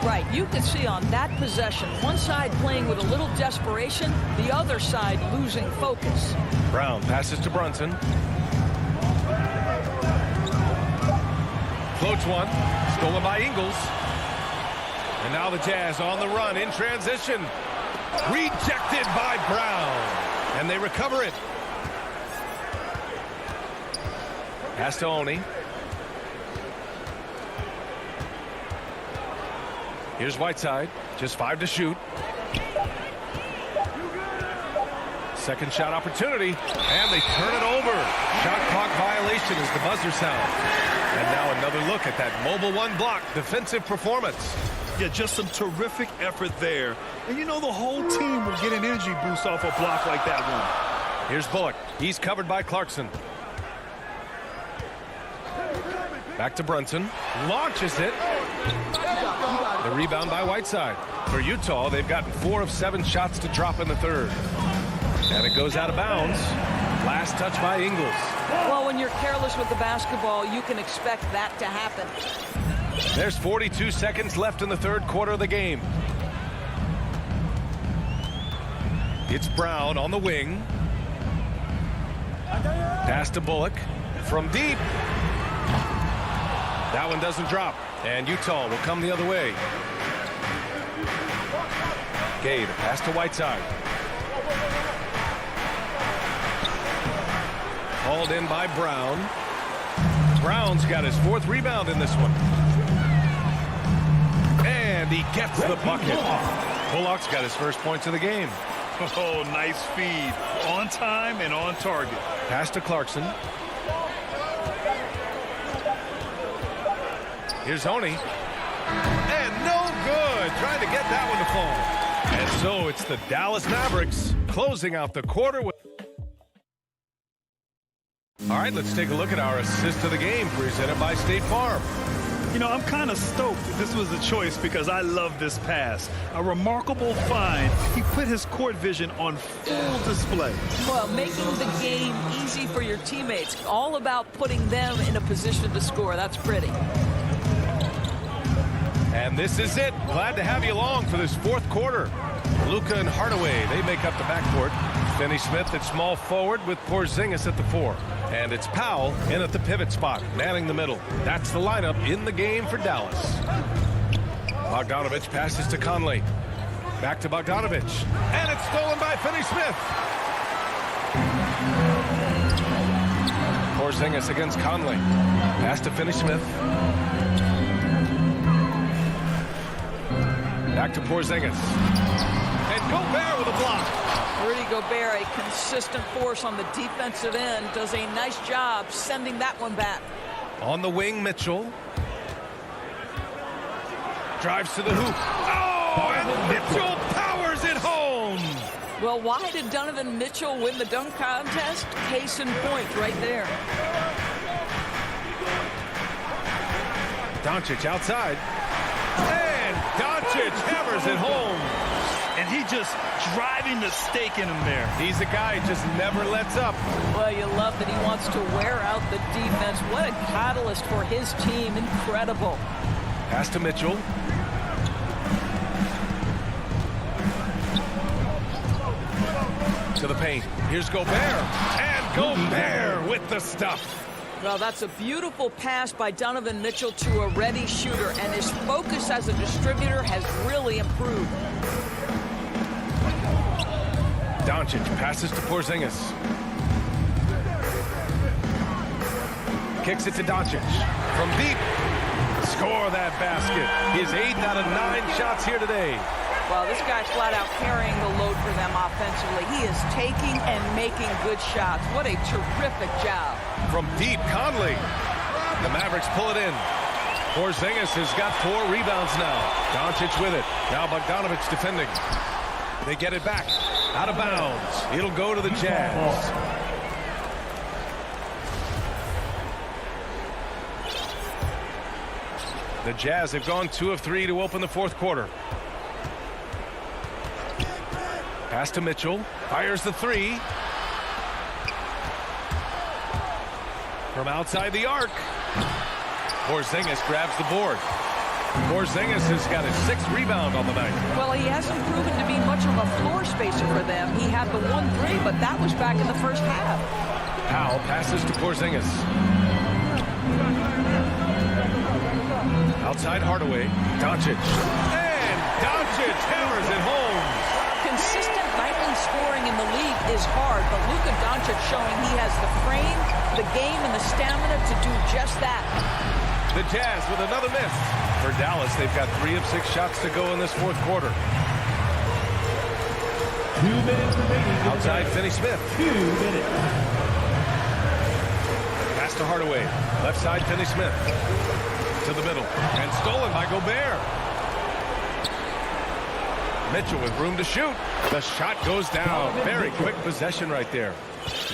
Right. You can see on that possession, one side playing with a little desperation, the other side losing focus. Brown passes to Brunson. Floats one. Stolen by Ingles. And now the Jazz on the run in transition. Rejected by Brown. And they recover it. Pass to Oni. Here's Whiteside. Just 5 to shoot. Second shot opportunity. And they turn it over. Shot clock violation as the buzzer sounds. And now another look at that mobile one block defensive performance. Yeah, just some terrific effort there. And you know the whole team will get an energy boost off a block like that one. Here's Bullock. He's covered by Clarkson. Back to Brunson. Launches it. The rebound by Whiteside. For Utah, they've gotten 4 of 7 shots to drop in the third. And it goes out of bounds. Last touch by Ingles. Well, when you're careless with the basketball, you can expect that to happen. There's 42 seconds left in the third quarter of the game. It's Brown on the wing. Pass to Bullock. From deep. That one doesn't drop. And Utah will come the other way. Gay, the pass to Whiteside. Hauled in by Brown. Brown's got his 4th rebound in this one. And he gets the bucket. Bullock's got his first points of the game. Oh, nice feed. On time and on target. Pass to Clarkson. Here's Honey. And no good. Trying to get that one to fall. And so it's the Dallas Mavericks closing out the quarter with... All right, let's take a look at our assist of the game presented by State Farm. You know, I'm kind of stoked that this was a choice because I love this pass. A remarkable find. He put his court vision on full display. Well, making the game easy for your teammates. All about putting them in a position to score. That's pretty. And this is it. Glad to have you along for this fourth quarter. Luka and Hardaway, they make up the backcourt. Finney-Smith at small forward with Porzingis at the 4. And it's Powell in at the pivot spot, manning the middle. That's the lineup in the game for Dallas. Bogdanovich passes to Conley. Back to Bogdanovich. And it's stolen by Finney-Smith. Porzingis against Conley. Pass to Finney-Smith. Back to Porzingis. And Gobert with a block. Rudy Gobert, a consistent force on the defensive end, does a nice job sending that one back. On the wing, Mitchell. Drives to the hoop. Oh, and Mitchell powers it home. Well, why did Donovan Mitchell win the dunk contest? Case in point right there. Doncic outside. And Doncic hammers it home. And he just driving the stake in him there. He's a guy who just never lets up. Well, you love that he wants to wear out the defense. What a catalyst for his team. Incredible. Pass to Mitchell. To the paint. Here's Gobert. And Gobert with the stuff. Well, that's a beautiful pass by Donovan Mitchell to a ready shooter, and his focus as a distributor has really improved. Doncic passes to Porzingis. Kicks it to Doncic. From deep. Score that basket. His 8th out of 9 shots here today. Well, this guy's flat out carrying the load for them offensively. He is taking and making good shots. What a terrific job. From deep, Conley. The Mavericks pull it in. Porzingis has got 4 rebounds now. Doncic with it. Now Bogdanovich defending. They get it back. Out of bounds. It'll go to the Jazz. The Jazz have gone 2 of 3 to open the fourth quarter. Pass to Mitchell. Fires the 3. From outside the arc. Porzingis grabs the board. Porzingis has got his 6th rebound on the night. Well, he hasn't proven to be much of a floor spacer for them. He had the 1-3, but that was back in the first half. Powell passes to Porzingis. Outside Hardaway. Doncic. And Doncic hammers it home. Consistent nightly scoring in the league is hard, but Luka Doncic showing he has the frame, the game, and the stamina to do just that. The Jazz with another miss. For Dallas, they've got 3 of 6 shots to go in this fourth quarter. 2 minutes remaining. Outside, Finney-Smith. 2 minutes. Pass to Hardaway. Left side, Finney-Smith. To the middle. And stolen by Gobert. Mitchell with room to shoot. The shot goes down. Very quick possession right there.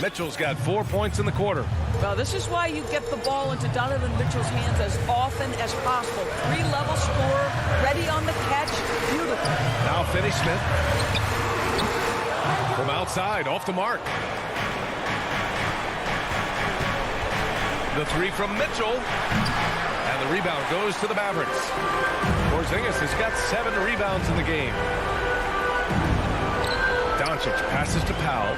Mitchell's got 4 points in the quarter. Well, this is why you get the ball into Donovan Mitchell's hands as often as possible. 3-level scorer, ready on the catch. Beautiful. Now Finney-Smith. From outside, off the mark. The 3 from Mitchell. And the rebound goes to the Mavericks. Porzingis has got 7 rebounds in the game. Doncic passes to Powell.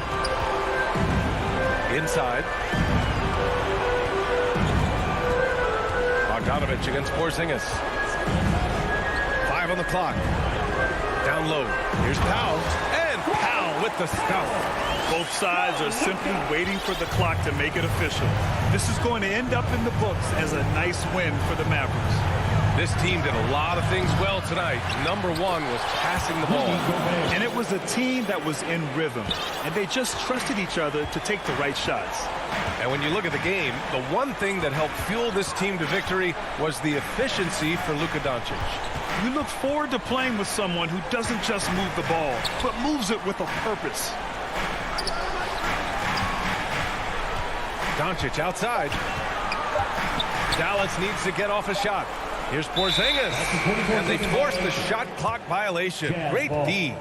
Inside. Bogdanovich against Porzingis. 5 on the clock. Down low. Here's Powell. And Powell with the stuff. Both sides are simply waiting for the clock to make it official. This is going to end up in the books as a nice win for the Mavericks. This team did a lot of things well tonight. Number 1 was passing the ball. And it was a team that was in rhythm. And they just trusted each other to take the right shots. And when you look at the game, the one thing that helped fuel this team to victory was the efficiency for Luka Doncic. You look forward to playing with someone who doesn't just move the ball, but moves it with a purpose. Doncic outside. Dallas needs to get off a shot. Here's Porzingis. And they force the shot clock violation. Great D.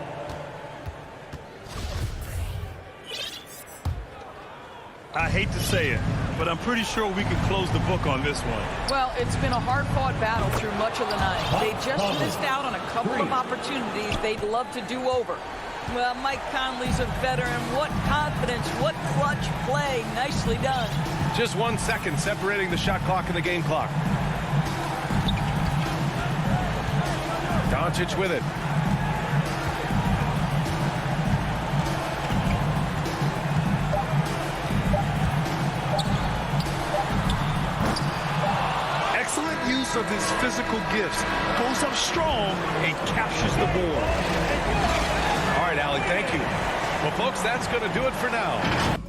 I hate to say it, but I'm pretty sure we can close the book on this one. Well, it's been a hard-fought battle through much of the night. They just missed out on a couple of opportunities they'd love to do over. Well, Mike Conley's a veteran. What confidence, what clutch play. Nicely done. Just 1 second separating the shot clock and the game clock. Doncic with it. Excellent use of his physical gifts. Goes up strong and captures the board. All right, Allie, thank you. Well, folks, that's going to do it for now.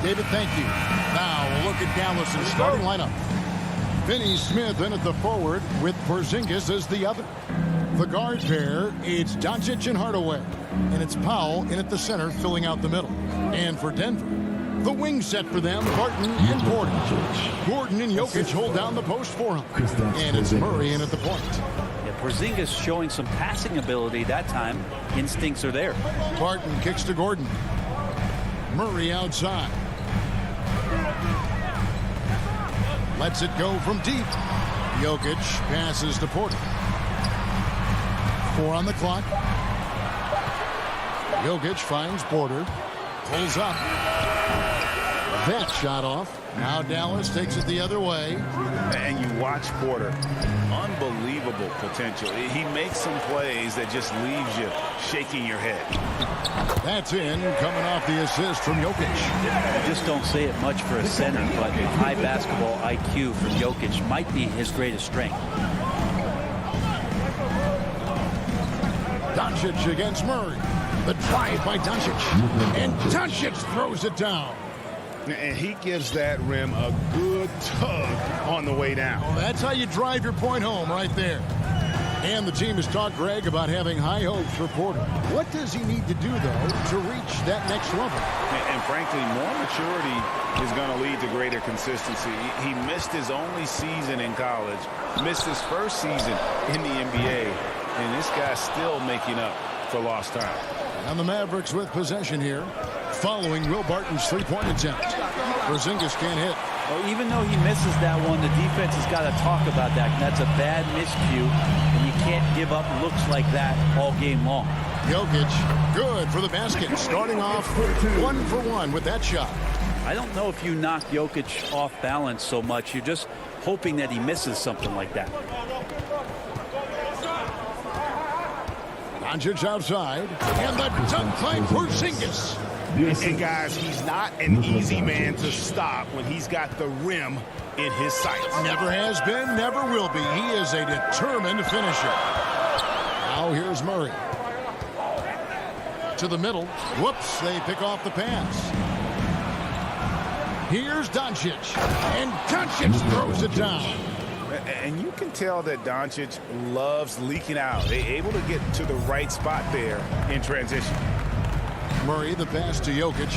David, thank you. Now we'll look at Gallison's starting lineup. Finney Smith in at the forward with Porzingis as the other. The guard pair, it's Doncic and Hardaway. And it's Powell in at the center filling out the middle. And for Denver, the wing set for them, Barton and Porter. Gordon and Jokic hold down the post for him. And it's Murray in at the point. Yeah, Porzingis showing some passing ability that time. Instincts are there. Barton kicks to Gordon. Murray outside. Lets it go from deep. Jokic passes to Porter. 4 on the clock. Jokic finds Porter. Pulls up. That shot off. Now Dallas takes it the other way. And you watch Porter. Unbelievable potential. He makes some plays that just leaves you shaking your head. That's in, coming off the assist from Jokic. I just don't say it much for a center, but high basketball IQ from Jokic might be his greatest strength. Doncic against Murray. The drive by Doncic. And Doncic throws it down. And he gives that rim a good tug on the way down. Well, that's how you drive your point home right there. And the team has talked, Greg, about having high hopes for Porter. What does he need to do, though, to reach that next level? And frankly, more maturity is going to lead to greater consistency. He missed his only season in college, missed his first season in the NBA, and this guy's still making up for lost time. And the Mavericks with possession here, following Will Barton's three-point attempt. Porzingis can't hit. Well, even though he misses that one, the defense has got to talk about that. That's a bad miscue, and you can't give up looks like that all game long. Jokic, good for the basket, starting off 1 for 1 with that shot. I don't know if you knock Jokic off balance so much. You're just hoping that he misses something like that. Doncic outside, and the dunk by Porzingis. And guys, he's not an easy man to stop when he's got the rim in his sights. Never has been, never will be. He is a determined finisher. Now here's Murray. To the middle. Whoops, they pick off the pass. Here's Doncic. And Doncic throws it down. And you can tell that Doncic loves leaking out. They're able to get to the right spot there in transition. Murray, the pass to Jokic.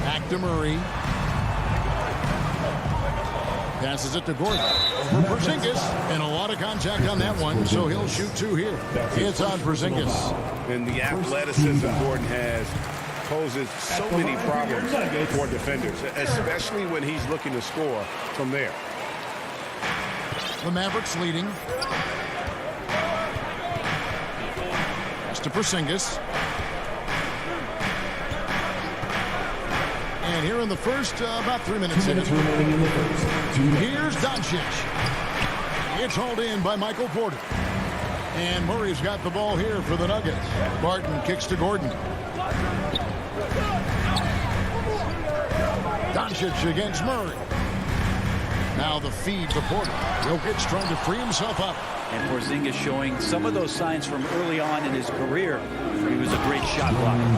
Back to Murray. Passes it to Gordon. Over Porzingis. And a lot of contact on that one, so he'll shoot 2 here. It's on Porzingis. And the athleticism Gordon has poses so many problems for defenders, especially when he's looking to score from there. The Mavericks leading. to Porzingis. And here in the first, about 3 minutes in. remaining in the first. Here's Doncic. It's hauled in by Michael Porter. And Murray's got the ball here for the Nuggets. Barton kicks to Gordon. Doncic against Murray. Now the feed to Porter. Jokic trying to free himself up. And Porzingis showing some of those signs from early on in his career. He was a great shot blocker.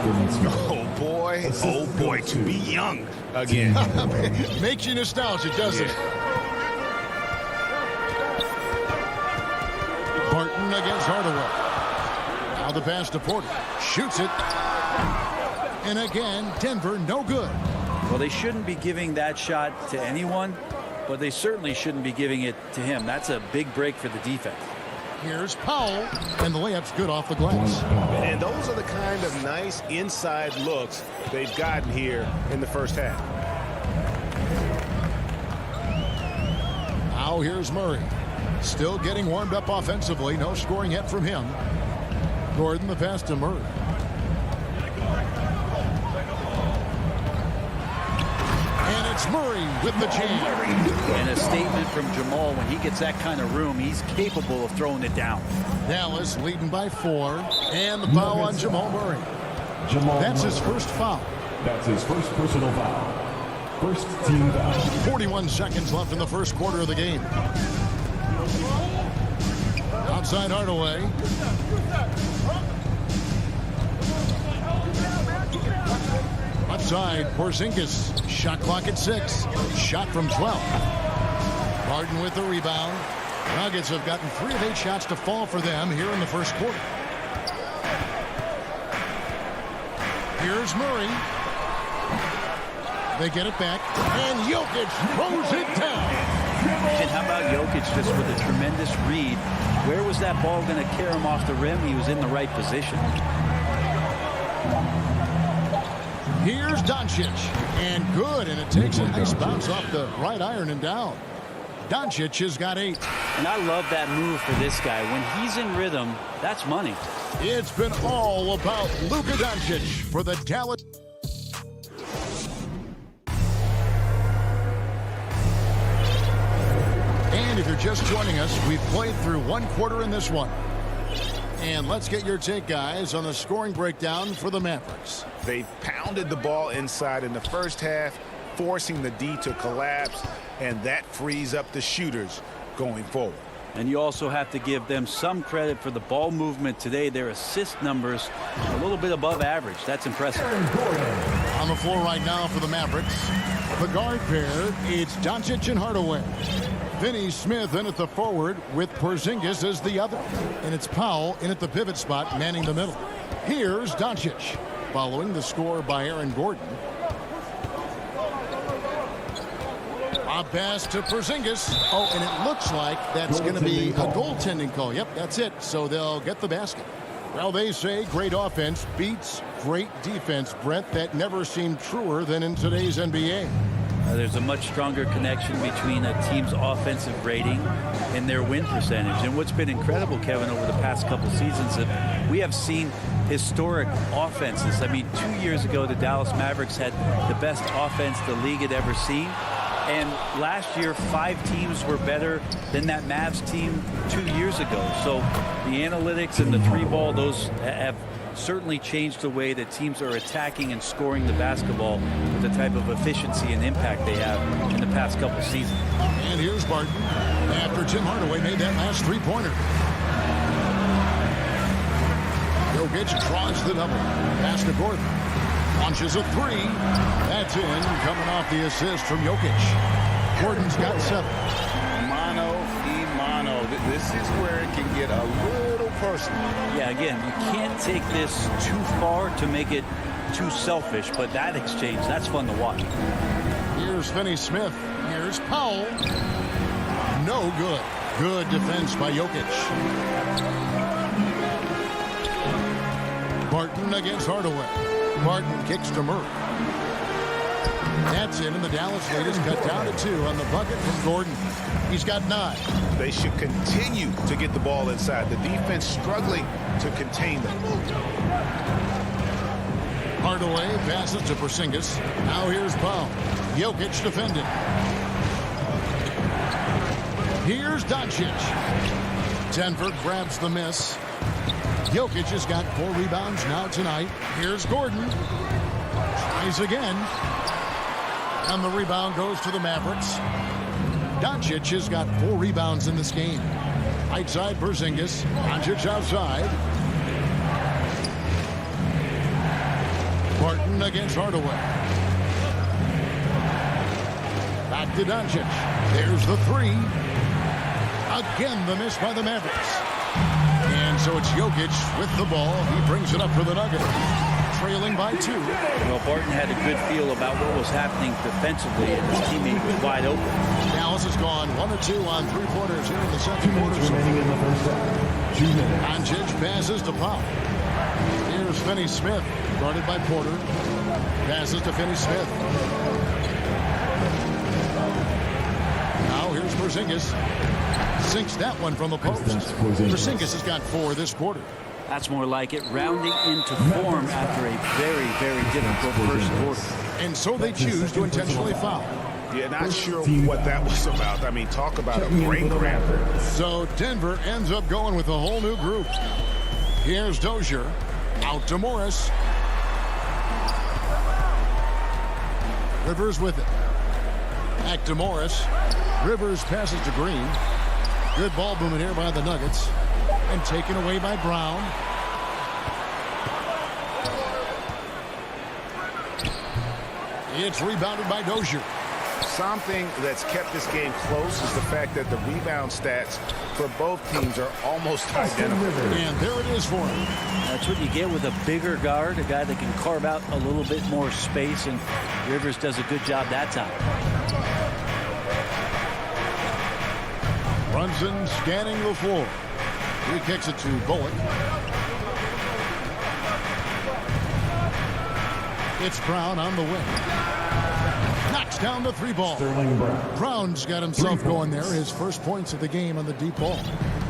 Oh boy, to be young again. Makes you nostalgic, doesn't it? Barton against Hardaway. Now the pass to Porter. Shoots it. And again, Denver, no good. Well, they shouldn't be giving that shot to anyone, but they certainly shouldn't be giving it to him. That's a big break for the defense. Here's Powell, and the layup's good off the glass. And those are the kind of nice inside looks they've gotten here in the first half. Now here's Murray. Still getting warmed up offensively. No scoring yet from him. Gordon, the pass to Murray. And it's Murray with the jam. And a statement from Jamal, when he gets that kind of room, he's capable of throwing it down. Dallas leading by 4. And the foul on Jamal Murray. That's his first foul. That's his first personal foul. First team foul. 41 seconds left in the first quarter of the game. Outside Hardaway. Outside Porzingis. Shot clock at 6. Shot from 12. Barton with the rebound. Nuggets have gotten 3 of 8 shots to fall for them here in the first quarter. Here's Murray. They get it back. And Jokic throws it down. And how about Jokic just with a tremendous read? Where was that ball going to carry him off the rim? He was in the right position. Here's Doncic. And good. And it takes a nice bounce off the right iron and down. Doncic has got 8. And I love that move for this guy. When he's in rhythm, that's money. It's been all about Luka Doncic for the Dallas. And if you're just joining us, we've played through 1 quarter in this one. And let's get your take, guys, on the scoring breakdown for the Mavericks. They pounded the ball inside in the first half, forcing the D to collapse, and that frees up the shooters going forward. And you also have to give them some credit for the ball movement today. Their assist numbers a little bit above average. That's impressive. On the floor right now for the Mavericks, the guard pair, it's Doncic and Hardaway. Finney Smith in at the forward with Porzingis as the other. And it's Powell in at the pivot spot, manning the middle. Here's Doncic, following the score by Aaron Gordon. A pass to Porzingis. Oh, and it looks like that's going to be a goaltending call. Yep, that's it. So they'll get the basket. Well, they say great offense beats great defense, Brent. That never seemed truer than in today's NBA. There's a much stronger connection between a team's offensive rating and their win percentage. And what's been incredible, Kevin, over the past couple seasons, we have seen historic offenses. I mean, 2 years ago, the Dallas Mavericks had the best offense the league had ever seen. And last year, 5 teams were better than that Mavs team 2 years ago. So the analytics and the 3-ball, those have certainly changed the way that teams are attacking and scoring the basketball with the type of efficiency and impact they have in the past couple seasons. And here's Barton after Tim Hardaway made that last 3-pointer. Jokic draws the double. Pass to Gordon. Launches a 3. That's in, coming off the assist from Jokic. Gordon's got 7. Mano y mano. This is where it can get a little personal. Yeah, again, you can't take this too far to make it too selfish, but that exchange, that's fun to watch. Here's Finney Smith. Here's Powell. No good. Good defense by Jokic. Barton against Hardaway. Barton kicks to Murray. That's in, and the Dallas lead is cut down to 2 on the bucket from Gordon. He's got 9. They should continue to get the ball inside. The defense struggling to contain them. Hardaway passes to Porzingis. Now here's Powell. Jokic defending. Here's Doncic. Denver grabs the miss. Jokic has got 4 rebounds now tonight. Here's Gordon. Tries again. And the rebound goes to the Mavericks. Doncic has got 4 rebounds in this game. Right side, Porzingis. Doncic outside. Barton against Hardaway. Back to Doncic. There's the 3. Again, the miss by the Mavericks. And so it's Jokic with the ball. He brings it up for the Nuggets. Trailing by 2. Well, Barton had a good feel about what was happening defensively, and his teammate was wide open. Dallas has gone 1 of 2 on 3 quarters here in the second 2 quarter. minutes remaining in the first half. 2 minutes. Doncic passes to Powell. Here's Finney-Smith, guarded by Porter. Passes to Finney-Smith. Now here's Porzingis. Sinks that one from the post. Porzingis has got 4 this quarter. That's more like it, rounding into form after a very, very difficult first quarter. And so they choose to intentionally foul. Yeah, not sure what that was about. I mean, talk about a brain cramp. So Denver ends up going with a whole new group. Here's Dozier. Out to Morris. Rivers with it. Back to Morris. Rivers passes to Green. Good ball movement here by the Nuggets. And taken away by Brown. It's rebounded by Dozier. Something that's kept this game close is the fact that the rebound stats for both teams are almost identical. And there it is for him. That's what you get with a bigger guard, a guy that can carve out a little bit more space, and Rivers does a good job that time. Brunson scanning the floor. He kicks it to Bullock. It's Brown on the wing. Knocks down the 3 ball. Brown's got himself going there. His first points of the game on the deep ball.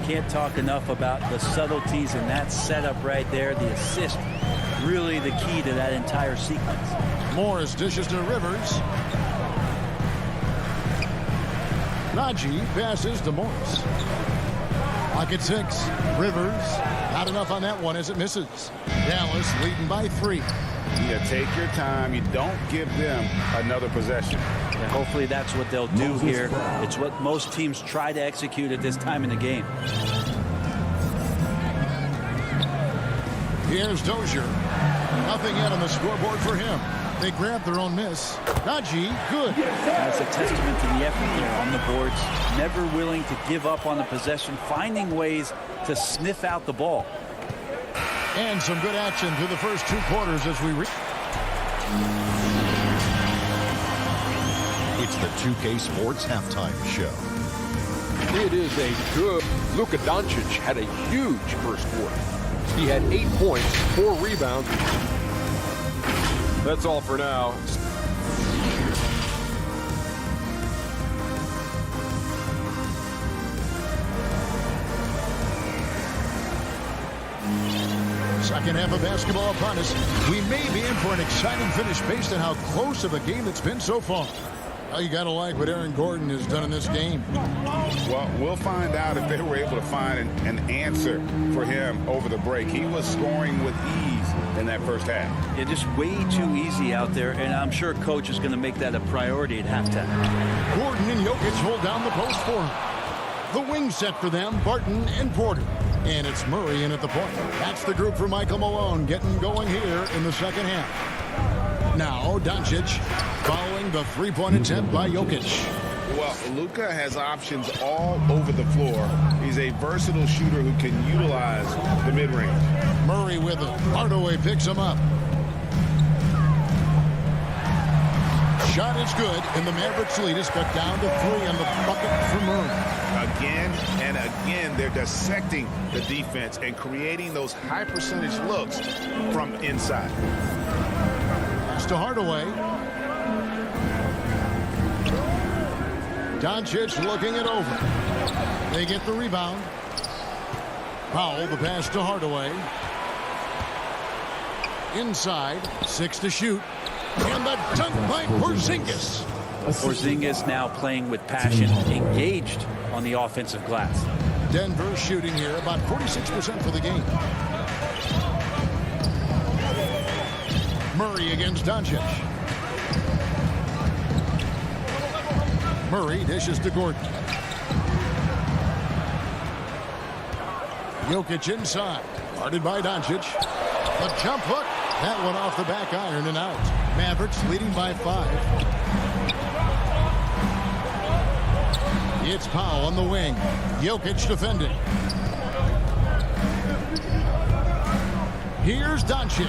Can't talk enough about the subtleties in that setup right there. The assist, really the key to that entire sequence. Morris dishes to Rivers. Najee passes to Morris. Clock at 6. Rivers not enough on that one as it misses. Dallas leading by 3. You take your time. You don't give them another possession. And hopefully that's what they'll do here. It's what most teams try to execute at this time in the game. Here's Dozier. Nothing yet on the scoreboard for him. They grab their own miss. Najee, good. That's a testament to the effort there on the boards. Never willing to give up on the possession, finding ways to sniff out the ball. And some good action through the first 2 quarters as we reach. It's the 2K Sports Halftime Show. It is a good. Luka Doncic had a huge first quarter. He had 8 points, 4 rebounds. That's all for now. Second half of basketball upon us. We may be in for an exciting finish based on how close of a game it's been so far. Well, you got to like what Aaron Gordon has done in this game. Well, we'll find out if they were able to find an answer for him over the break. He was scoring with ease in that first half. Yeah, just way too easy out there, and I'm sure coach is going to make that a priority at halftime. Gordon and Jokic hold down the post for him. The wing set for them, Barton and Porter. And it's Murray in at the point. That's the group for Michael Malone getting going here in the second half. Now Doncic following the 3-point attempt by Jokic. Well, Luka has options all over the floor. He's a versatile shooter who can utilize the mid-range. Murray with it. Hardaway picks him up. Shot is good, and the Mavericks lead is cut down to 3 on the bucket for Murray. Again and again, they're dissecting the defense and creating those high percentage looks from inside. Pass to Hardaway. Doncic looking it over. They get the rebound. Powell, the pass to Hardaway. Inside, 6 to shoot. And the dunk by Porzingis. Porzingis now playing with passion, engaged on the offensive glass. Denver shooting here about 46% for the game. Murray against Doncic. Murray dishes to Gordon. Jokic inside. Guarded by Doncic. The jump hook. That one off the back iron and out. Mavericks leading by 5. It's Powell on the wing. Jokic defending. Here's Doncic.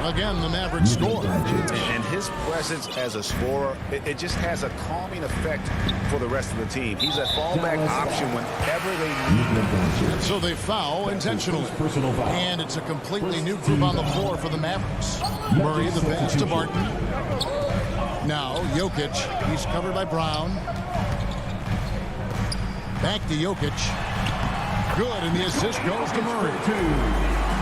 Again, the Mavericks score. And his presence as a scorer, it just has a calming effect for the rest of the team. He's a fallback option whenever they need him. And so they foul intentionally. And it's a completely new group on the floor for the Mavericks. Murray, the pass to Barton. Now, Jokic. He's covered by Brown. Back to Jokic. Good, and the assist goes to Murray.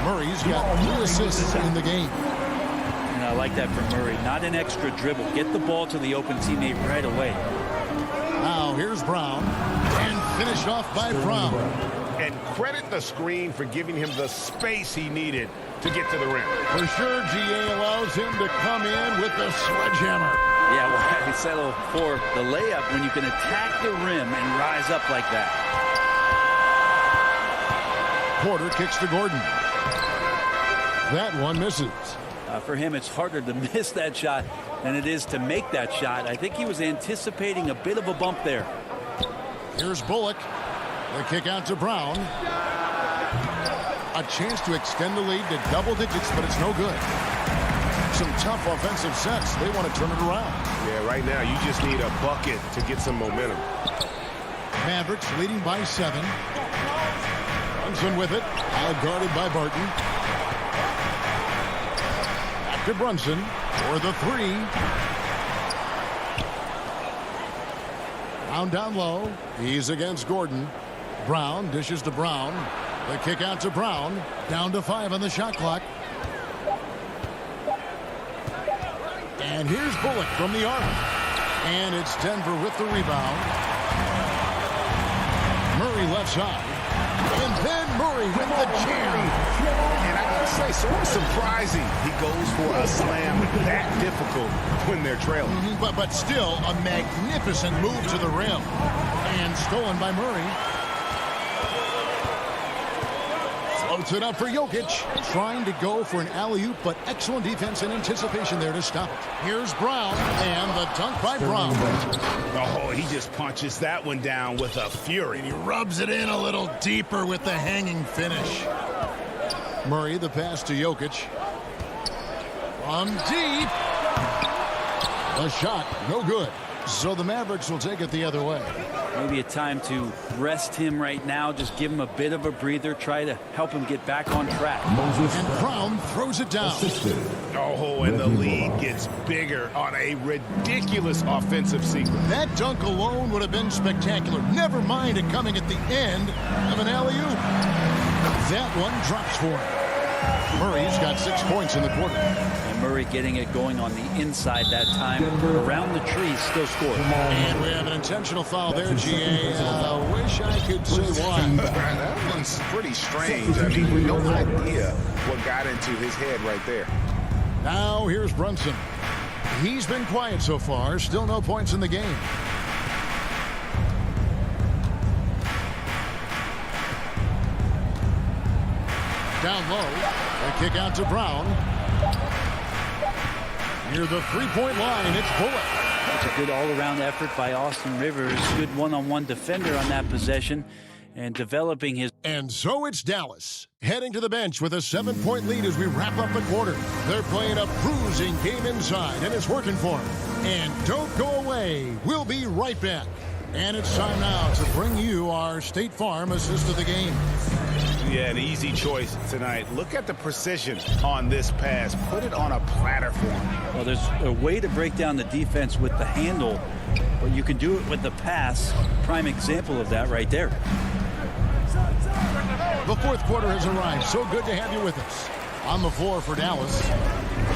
Murray's got 3 assists in the game. And I like that from Murray. Not an extra dribble. Get the ball to the open teammate right away. Now here's Brown. And finished off by Brown. And credit the screen for giving him the space he needed to get to the rim. For sure, GA allows him to come in with the sledgehammer. Yeah, well, I settle for the layup when you can attack the rim and rise up like that. Porter kicks to Gordon. That one misses. For him, it's harder to miss that shot than it is to make that shot. I think he was anticipating a bit of a bump there. Here's Bullock. The kick out to Brown. A chance to extend the lead to double digits, but it's no good. Some tough offensive sets. They want to turn it around. Yeah, right now you just need a bucket to get some momentum. Mavericks leading by 7. Brunson with it. Out guarded by Barton. Back to Brunson for the 3. Brown down low. He's against Gordon. Brown dishes to Brown. The kick out to Brown. Down to 5 on the shot clock. And here's Bullock from the arc. And it's Denver with the rebound. Murray left side. And then Murray with the jam. And I gotta say, sort of surprising he goes for a slam that difficult when they're trailing. But still a magnificent move to the rim. And stolen by Murray. Floats it up for Jokic. Trying to go for an alley-oop, but excellent defense and anticipation there to stop it. Here's Brown, and the dunk by Brown. Oh, he just punches that one down with a fury. And he rubs it in a little deeper with the hanging finish. Murray, the pass to Jokic. From deep. The shot, no good. So the Mavericks will take it the other way. Maybe a time to rest him right now. Just give him a bit of a breather. Try to help him get back on track. And Brown throws it down. Oh, and the lead gets bigger on a ridiculous offensive sequence. That dunk alone would have been spectacular. Never mind it coming at the end of an alley-oop. That one drops for him. Murray's got 6 points in the quarter. And Murray getting it going on the inside that time. Around the tree, still scored. And we have an intentional foul there, GA. Wish I could say why. That one's pretty strange. I mean, no idea what got into his head right there. Now here's Brunson. He's been quiet so far. Still no points in the game. Down low. The kick out to Brown. Near the three-point line, it's Bullock. That's a good all-around effort by Austin Rivers. Good one-on-one defender on that possession and developing his... And so it's Dallas heading to the bench with a 7-point lead as we wrap up the quarter. They're playing a bruising game inside, and it's working for them. And don't go away. We'll be right back. And it's time now to bring you our State Farm assist of the game. Yeah, an easy choice tonight. Look at the precision on this pass. Put it on a platter for him. Well, there's a way to break down the defense with the handle, But you can do it with the pass. Prime example of that right there. The fourth quarter has arrived. So good to have you with us. On the floor for Dallas,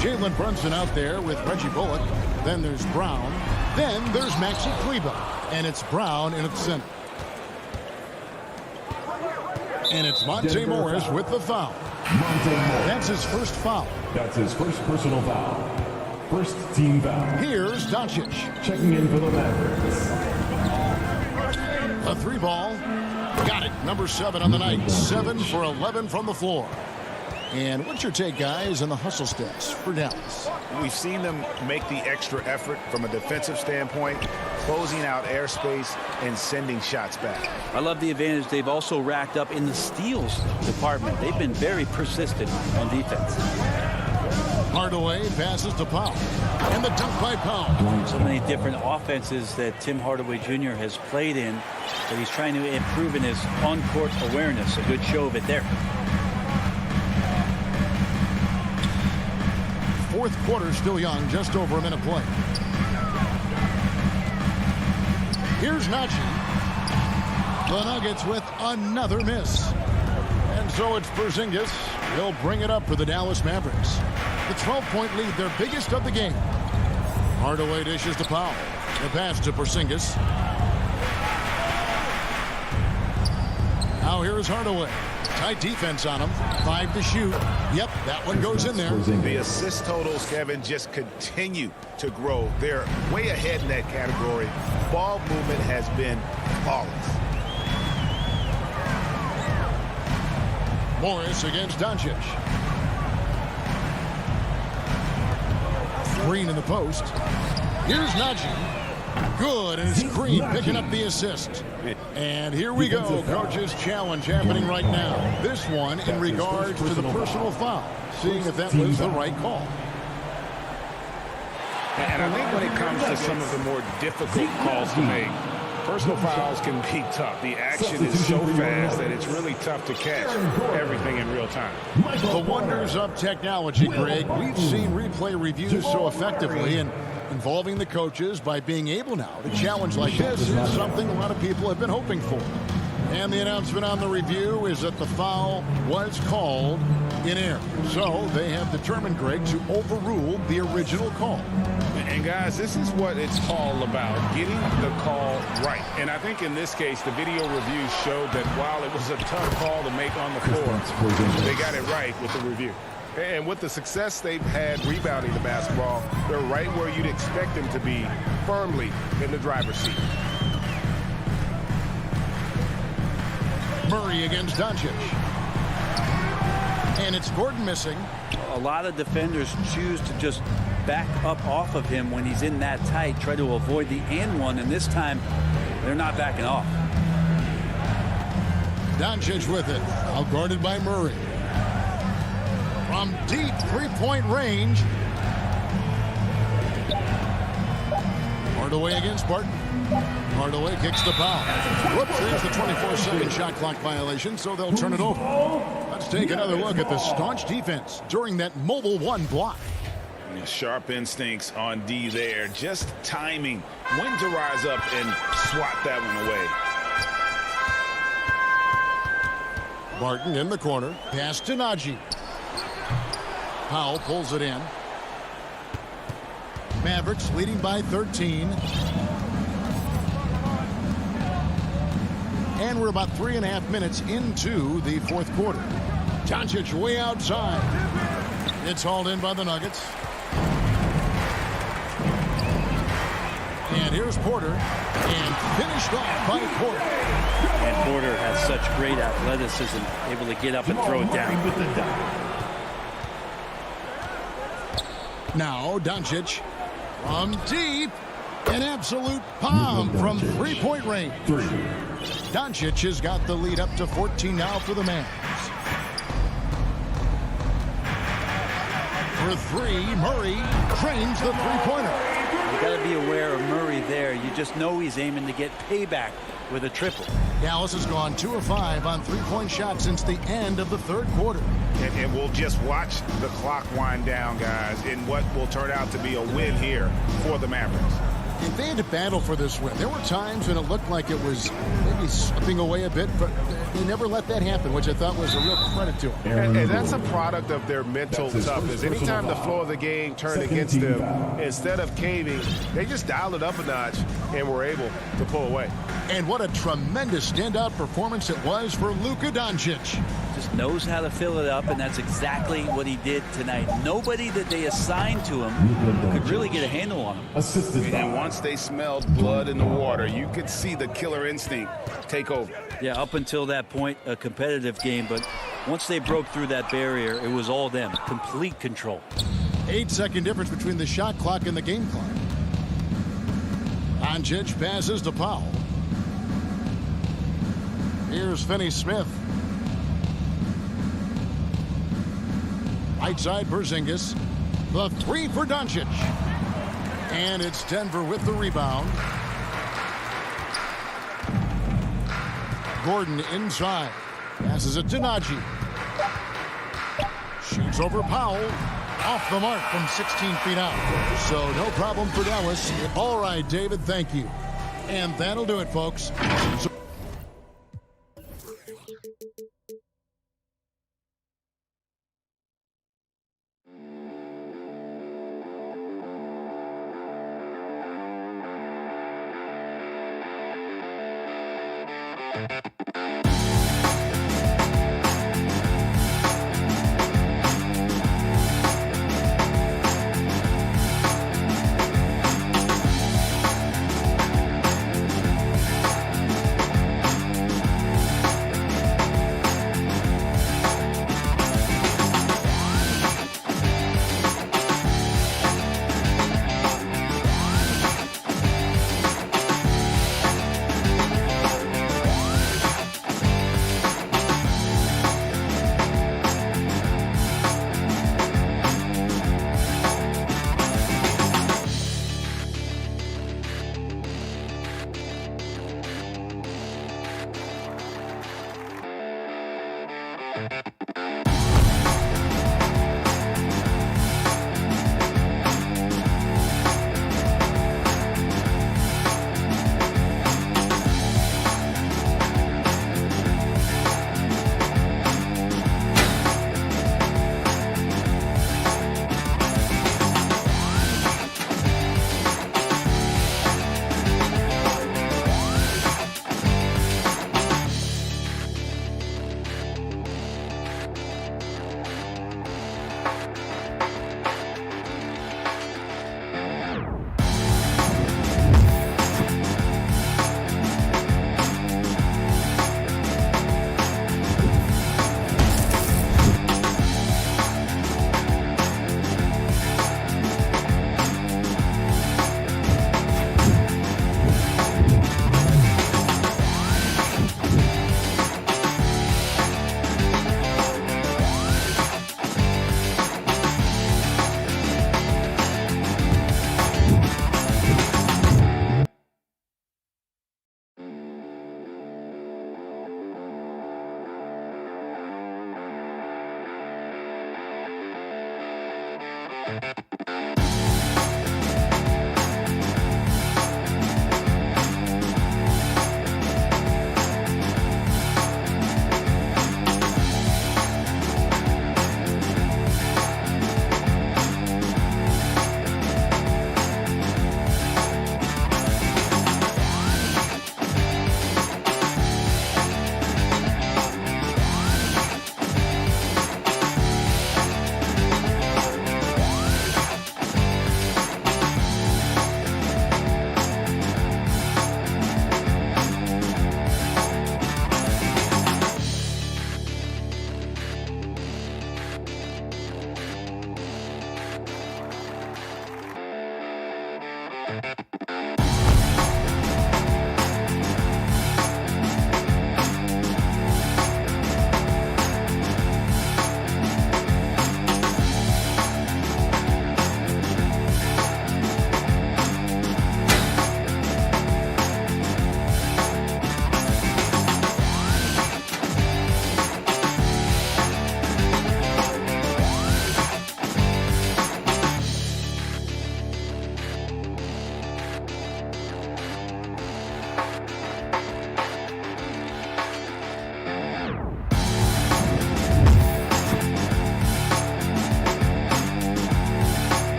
Jalen Brunson out there with Reggie Bullock. Then there's Brown. Then there's Maxi Kleber. And it's Brown in at the center. And it's Monte Morris with the foul. That's his first foul. That's his first personal foul. First team foul. Here's Doncic. Checking in for the Mavericks. A three ball. Got it. Number 7 on the night. 7 for 11 from the floor. And what's your take, guys, on the hustle stats for Dallas? We've seen them make the extra effort from a defensive standpoint, closing out airspace and sending shots back. I love the advantage they've also racked up in the steals department. They've been very persistent on defense. Hardaway passes to Powell. And the dunk by Powell. So many different offenses that Tim Hardaway Jr. has played in that he's trying to improve in his on-court awareness. A good show of it there. Fourth quarter still young, just over a minute play. Here's Najee. The Nuggets with another miss. And so it's Porzingis. He'll bring it up for the Dallas Mavericks. The 12-point lead, their biggest of the game. Hardaway dishes to Powell. The pass to Porzingis. Now here's Hardaway. Tight defense on him. 5 to shoot. Yep, that one goes in there. The assist totals, Kevin, just continue to grow. They're way ahead in that category. Ball movement has been flawless. Morris against Doncic. Green in the post. Here's Najee. Good, and it's Green picking up the assist. And here we go. Coach's challenge happening right now. This one in regards to the personal foul. Seeing if that was the right call. And I think when it comes to some of the more difficult calls to make, personal fouls can be tough. The action is so fast that it's really tough to catch everything in real time. The wonders of technology, Greg. We've seen replay reviews so effectively, and involving the coaches by being able now to challenge like this is something a lot of people have been hoping for. And the announcement on the review is that the foul was called in error. So they have determined, Greg, to overrule the original call. And guys, this is what it's all about, getting the call right. And I think in this case, the video review showed that while it was a tough call to make on the floor, they got it right with the review. And with the success they've had rebounding the basketball, they're right where you'd expect them to be, firmly in the driver's seat. Murray against Doncic. And it's Gordon missing. A lot of defenders choose to just back up off of him when he's in that tight, try to avoid the and one, and this time they're not backing off. Doncic with it, outguarded by Murray. From deep three-point range. Hardaway against Barton. Hardaway kicks the foul. Whoops, there's the 24-second shot clock violation, so they'll turn it over. Let's take another look at the staunch defense during that mobile one block. Sharp instincts on D there. Just timing when to rise up and swat that one away. Barton in the corner. Pass to Najee. Powell pulls it in. Mavericks leading by 13. And we're about 3.5 minutes into the fourth quarter. Doncic way outside. It's hauled in by the Nuggets. And here's Porter. And finished off by Porter. And Porter has such great athleticism, able to get up and throw it down. Now Doncic from deep. An absolute bomb from three-point range. Doncic has got the lead up to 14 now for the Mavs. For three, Murray trains the three-pointer. You got to be aware of Murray there. You just know he's aiming to get payback with a triple. Dallas has gone 2 of 5 on three-point shots since the end of the third quarter. And we'll just watch the clock wind down, guys, in what will turn out to be a win here for the Mavericks. If they had to battle for this win, there were times when it looked like it was maybe slipping away a bit, but they never let that happen, which I thought was a real credit to them. And that's a product of their mental toughness. Anytime the flow of the game turned against them, instead of caving, they just dialed it up a notch and were able to pull away. And what a tremendous standout performance it was for Luka Doncic. Just knows how to fill it up, and that's exactly what he did tonight. Nobody that they assigned to him could really get a handle on him. And once they smelled blood in the water, you could see the killer instinct take over. Yeah, up until that point, a competitive game, but once they broke through that barrier, it was all them. Complete control. 8-second difference between the shot clock and the game clock. Doncic passes to Powell. Here's Finney-Smith. Right side, Porzingis. The three for Doncic. And it's Denver with the rebound. Gordon inside. Passes it to Najee. Shoots over Powell. Off the mark from 16 feet out. So no problem for Dallas. All right, David, thank you. And that'll do it, folks.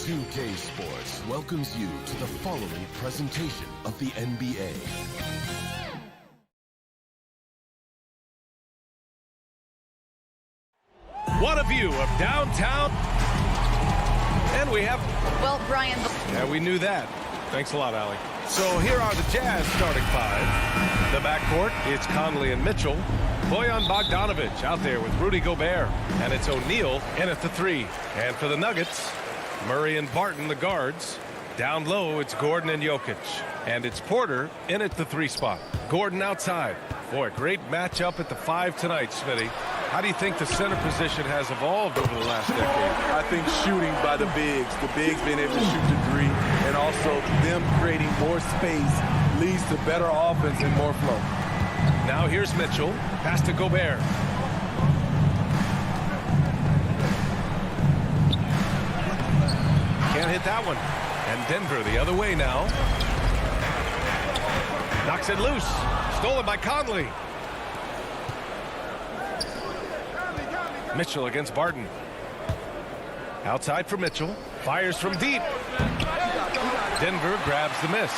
2K Sports welcomes you to the following presentation of the NBA. What a view of downtown. And we have... Well, Brian... Yeah, we knew that. Thanks a lot, Allie. So here are the Jazz starting five. The backcourt, it's Conley and Mitchell. Bojan Bogdanovic out there with Rudy Gobert. And it's O'Neal in at the three. And for the Nuggets, Murray and Barton, the guards. Down low, it's Gordon and Jokic. And it's Porter in at the three spot. Gordon outside. Boy, great matchup at the five tonight, Smitty. How do you think the center position has evolved over the last decade? I think shooting by the bigs being able to shoot the three, and also them creating more space leads to better offense and more flow. Now here's Mitchell, pass to Gobert. Can't hit that one. And Denver the other way now. Knocks it loose. Stolen by Conley. Mitchell against Barton. Outside for Mitchell. Fires from deep. Denver grabs the miss.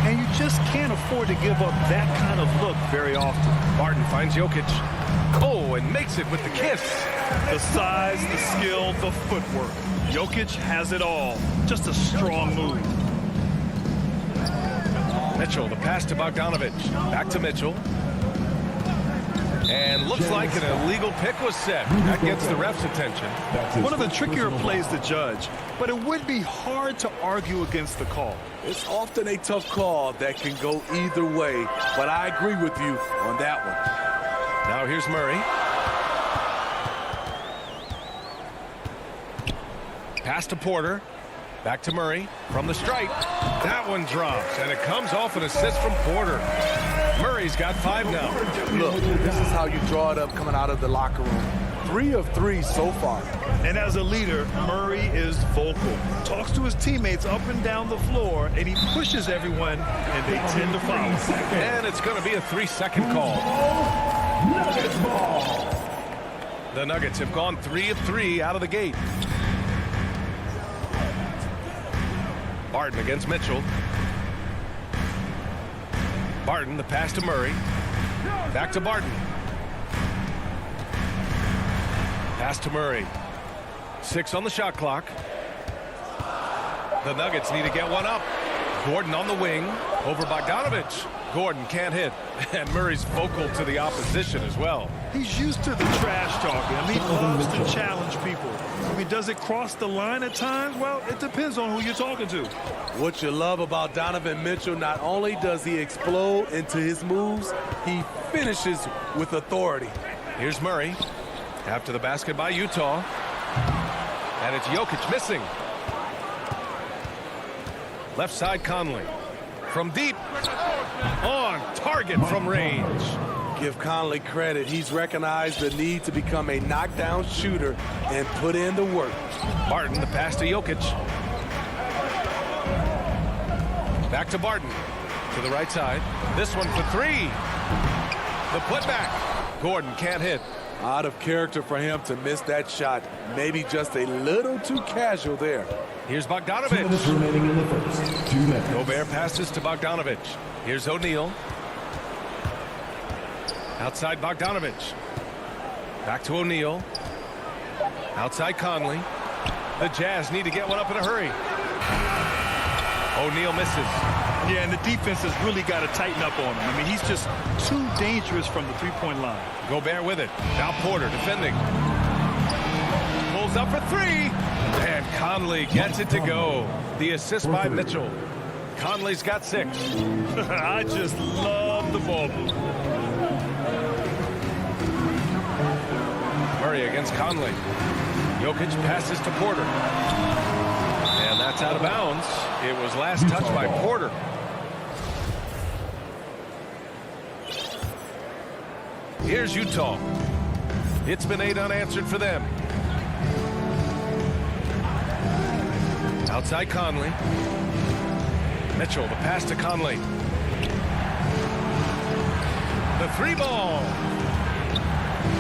And you just can't afford to give up that kind of look very often. Barton finds Jokic. Oh, and makes it with the kiss. The size, the skill, the footwork. Jokic has it all. Just a strong move. Mitchell, the pass to Bogdanovic. Back to Mitchell. And looks like an illegal pick was set. That gets the ref's attention. One of the trickier plays to judge, but it would be hard to argue against the call. It's often a tough call that can go either way, but I agree with you on that one. Now here's Murray. Pass to Porter. Back to Murray from the stripe. That one drops, and it comes off an assist from Porter. Murray's got 5 now. Look, this is how you draw it up coming out of the locker room. 3 of 3 so far. And as a leader, Murray is vocal. Talks to his teammates up and down the floor, and he pushes everyone, and they tend to follow. And it's going to be a 3-second call. The Nuggets have gone 3 of 3 out of the gate. Barton against Mitchell. Barton, the pass to Murray. Back to Barton. Pass to Murray. 6 on the shot clock. The Nuggets need to get one up. Gordon on the wing over Bogdanovich. Gordon can't hit, and Murray's vocal to the opposition as well. He's used to the trash talking. I mean, he loves to challenge people. I mean, does it cross the line at times? Well, it depends on who you're talking to. What you love about Donovan Mitchell, not only does he explode into his moves, he finishes with authority. Here's Murray after the basket by Utah. And it's Jokic missing. Left side Conley. From deep. On target from range. Give Conley credit. He's recognized the need to become a knockdown shooter and put in the work. Barton, the pass to Jokic. Back to Barton. To the right side. This one for three. The putback. Gordon can't hit. Out of character for him to miss that shot. Maybe just a little too casual there. Here's Bogdanovich. 2 minutes remaining in the first. 2 minutes. Gobert passes to Bogdanovich. Here's O'Neal. Outside Bogdanovich. Back to O'Neal. Outside Conley. The Jazz need to get one up in a hurry. O'Neal misses. Yeah, and the defense has really got to tighten up on him. I mean, he's just too dangerous from the three-point line. Gobert with it. Now Porter defending. Pulls up for three. And Conley gets it to go. The assist by Mitchell. Conley's got 6. I just love the ball move. Murray against Conley. Jokic passes to Porter. And that's out of bounds. It was last touched by Porter. Here's Utah. It's been 8 unanswered for them. Outside Conley. Mitchell, the pass to Conley. The 3 ball.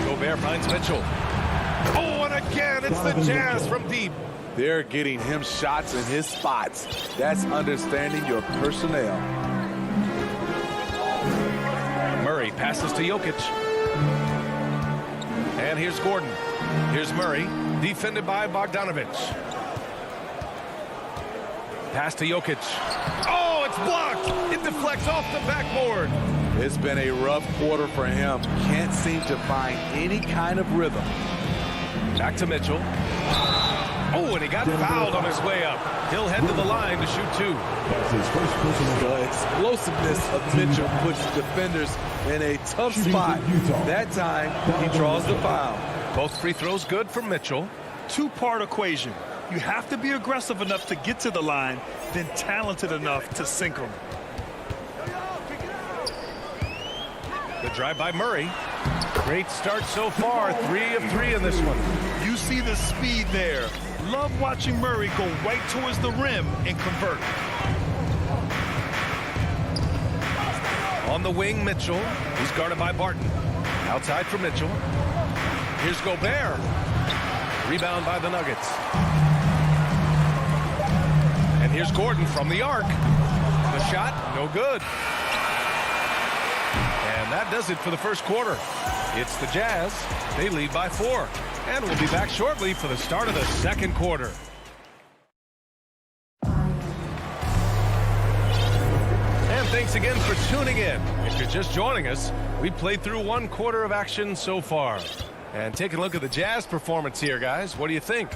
Gobert finds Mitchell. Oh, and again, it's the Jazz from deep. They're getting him shots in his spots. That's understanding your personnel. Murray passes to Jokic. And here's Gordon. Here's Murray, defended by Bogdanovich. Pass to Jokic. Oh, it's blocked. It deflects off the backboard. It's been a rough quarter for him. Can't seem to find any kind of rhythm. Back to Mitchell. Oh, and he got fouled on his way up. He'll head to the line to shoot 2. That's his first personal. The explosiveness of Mitchell puts defenders in a tough spot. That time, he draws the foul. Both free throws good for Mitchell. 2-part equation. You have to be aggressive enough to get to the line, then talented enough to sink them. The drive by Murray. Great start so far. 3 of 3 in this one. You see the speed there. Love watching Murray go right towards the rim and convert. On the wing, Mitchell. He's guarded by Barton. Outside for Mitchell. Here's Gobert. Rebound by the Nuggets. And here's Gordon from the arc. The shot, no good. And that does it for the first quarter. It's the Jazz. They lead by 4. And we'll be back shortly for the start of the second quarter. And thanks again for tuning in. If you're just joining us, we played through 1 quarter of action so far. And take a look at the Jazz performance here, guys. What do you think?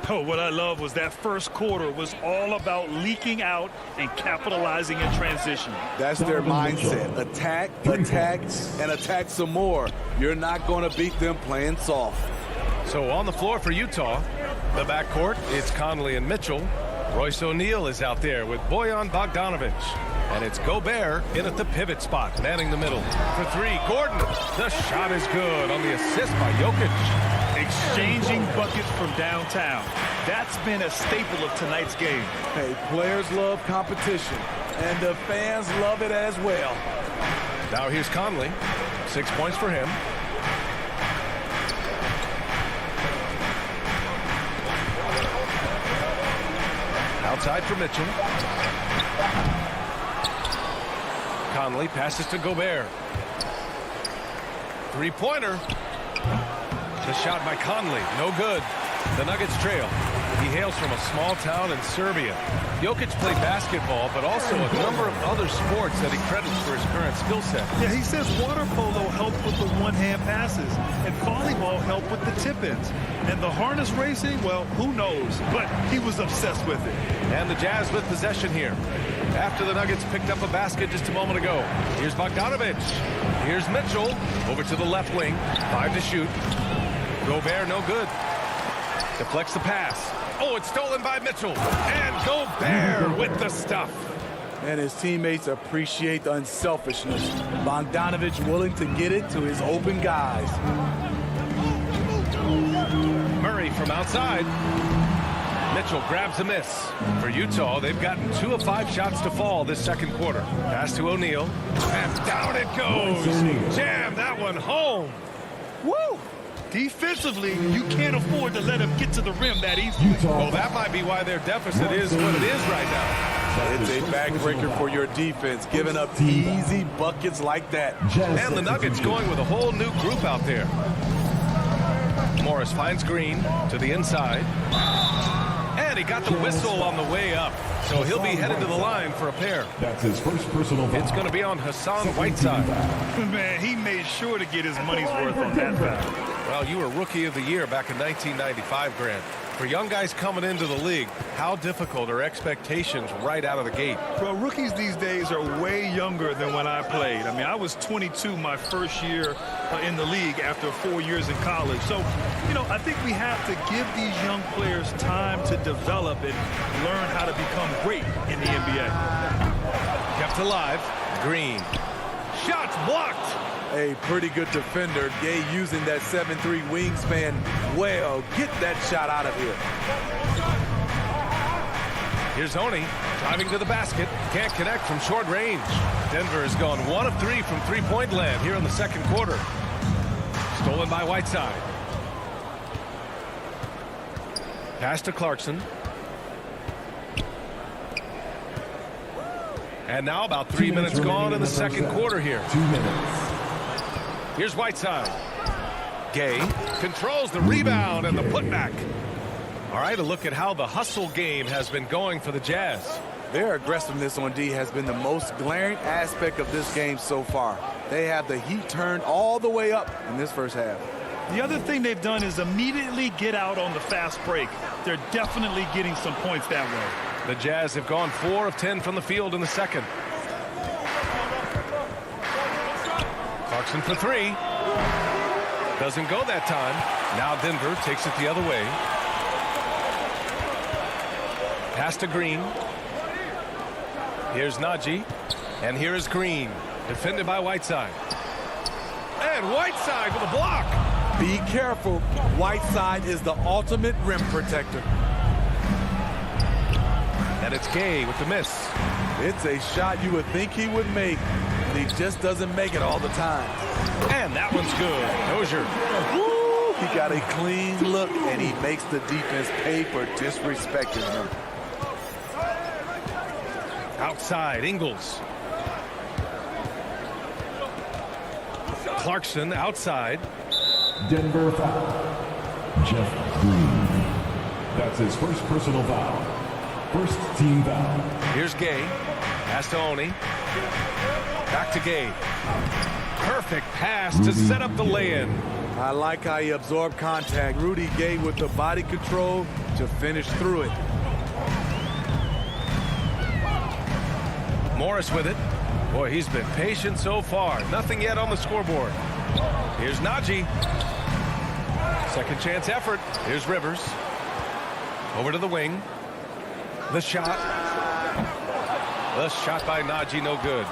Oh, what I love was that first quarter was all about leaking out and capitalizing in transition. That's their mindset. Attack, attack, and attack some more. You're not going to beat them playing soft. So on the floor for Utah, the backcourt, it's Conley and Mitchell. Royce O'Neal is out there with Bojan Bogdanovich. And it's Gobert in at the pivot spot, manning the middle. For 3, Gordon. The shot is good on the assist by Jokic. Exchanging buckets from downtown. That's been a staple of tonight's game. Hey, players love competition, and the fans love it as well. Now here's Conley. 6 points for him. Outside for Mitchell. Conley passes to Gobert. 3-pointer. The shot by Conley, no good. The Nuggets trail. He hails from a small town in Serbia. Jokic played basketball, but also a number of other sports that he credits for his current skill set. Yeah, he says water polo helped with the one-hand passes, and volleyball helped with the tip-ins. And the harness racing, well, who knows? But he was obsessed with it. And the Jazz with possession here. After the Nuggets picked up a basket just a moment ago. Here's Bogdanovic. Here's Mitchell. Over to the left wing. 5 to shoot. Gobert, no good. Deflects the pass. Oh, it's stolen by Mitchell. And Gobert with the stuff. And his teammates appreciate the unselfishness. Bogdanovic willing to get it to his open guys. Murray from outside. Mitchell grabs a miss. For Utah, they've gotten 2 of 5 shots to fall this second quarter. Pass to O'Neal. And down it goes. Jam that one home. Woo! Defensively, you can't afford to let him get to the rim that easily. Well, that might be why their deficit is what it is right now. It's a backbreaker for your defense, giving up easy buckets like that. And the Nuggets going with a whole new group out there. Morris finds Green to the inside. And he got the whistle on the way up. So he'll be headed to the line for a pair. That's his first personal foul. It's going to be on Hassan Whiteside. Man, he made sure to get his money's worth on that foul. Well, you were Rookie of the Year back in 1995, Grant. For young guys coming into the league, how difficult are expectations right out of the gate? Well, rookies these days are way younger than when I played. I mean, I was 22 my first year in the league after 4 years in college. So, you know, I think we have to give these young players time to develop and learn how to become great in the NBA. Kept alive. Green. Shots blocked. A pretty good defender. Gay using that 7'3" wingspan well. Get that shot out of here. Here's Oni driving to the basket. Can't connect from short range. Denver has gone 1 of 3 from three-point land here in the second quarter. Stolen by Whiteside. Pass to Clarkson. And now about 3 minutes gone in the second quarter here. 2 minutes. Here's Whiteside. Gay controls the rebound and the putback. All right, a look at how the hustle game has been going for the Jazz. Their aggressiveness on D has been the most glaring aspect of this game so far. They have the heat turned all the way up in this first half. The other thing they've done is immediately get out on the fast break. They're definitely getting some points that way. The Jazz have gone 4 of 10 from the field in the second. Clarkson for 3. Doesn't go that time. Now Denver takes it the other way. Pass to Green. Here's Najee. And here is Green. Defended by Whiteside. And Whiteside with a block. Be careful. Whiteside is the ultimate rim protector. And it's Gay with the miss. It's a shot you would think he would make. He just doesn't make it all the time. And that one's good. Dozier. Woo, he got a clean look, and he makes the defense pay for disrespecting him. Outside, Ingles. Clarkson outside. Denver foul. Jeff Green. That's his first personal foul. First team foul. Here's Gay. Pass to Oni. Back to Gay. Perfect pass to set up the lay-in. I like how he absorbed contact. Rudy Gay with the body control to finish through it. Morris with it. Boy, he's been patient so far. Nothing yet on the scoreboard. Here's Najee. Second chance effort. Here's Rivers. Over to the wing. The shot. The shot by Najee, no good.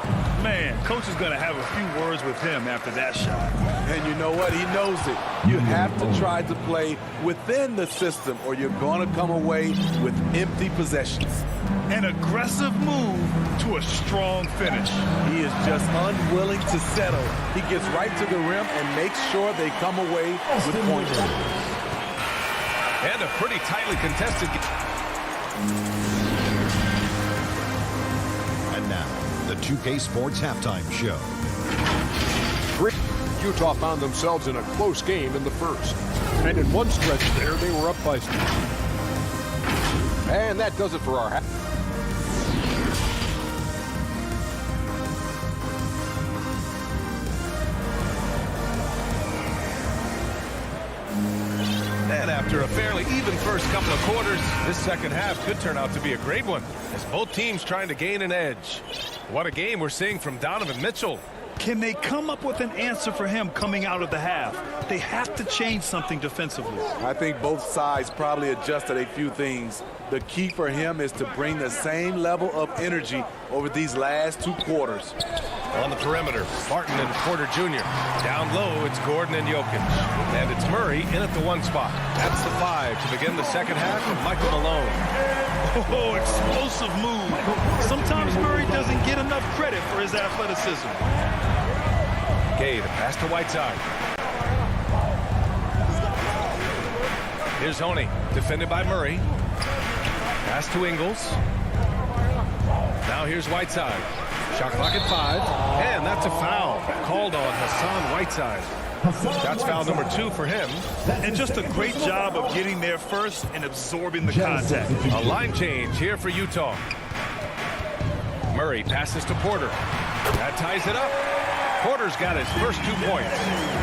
Man, coach is going to have a few words with him after that shot. And you know what? He knows it. You have to try to play within the system or you're going to come away with empty possessions. An aggressive move to a strong finish. He is just unwilling to settle. He gets right to the rim and makes sure they come away with points. And a pretty tightly contested game. And now, the 2K Sports Halftime Show. Utah found themselves in a close game in the first. And in one stretch there, they were up by And that does it for our half. And after a fairly even first couple of quarters, this second half could turn out to be a great one, as both teams trying to gain an edge. What a game we're seeing from Donovan Mitchell. Can they come up with an answer for him coming out of the half? They have to change something defensively. I think both sides probably adjusted a few things. The key for him is to bring the same level of energy over these last 2 quarters. On the perimeter, Martin and Porter Jr. Down low, it's Gordon and Jokic. And it's Murray in at the 1 spot. That's the 5 to begin the second half with Michael Malone. Oh, explosive move. Sometimes Murray doesn't get enough credit for his athleticism. Gay, the pass to Whiteside. Here's Honey, defended by Murray. Pass to Ingles. Now here's Whiteside. Shot clock at 5, and that's a foul called on Hassan Whiteside. That's foul number 2 for him. And just a great job of getting there first and absorbing the contact. A line change here for Utah. Murray passes to Porter. That ties it up. Porter's got his first 2 points.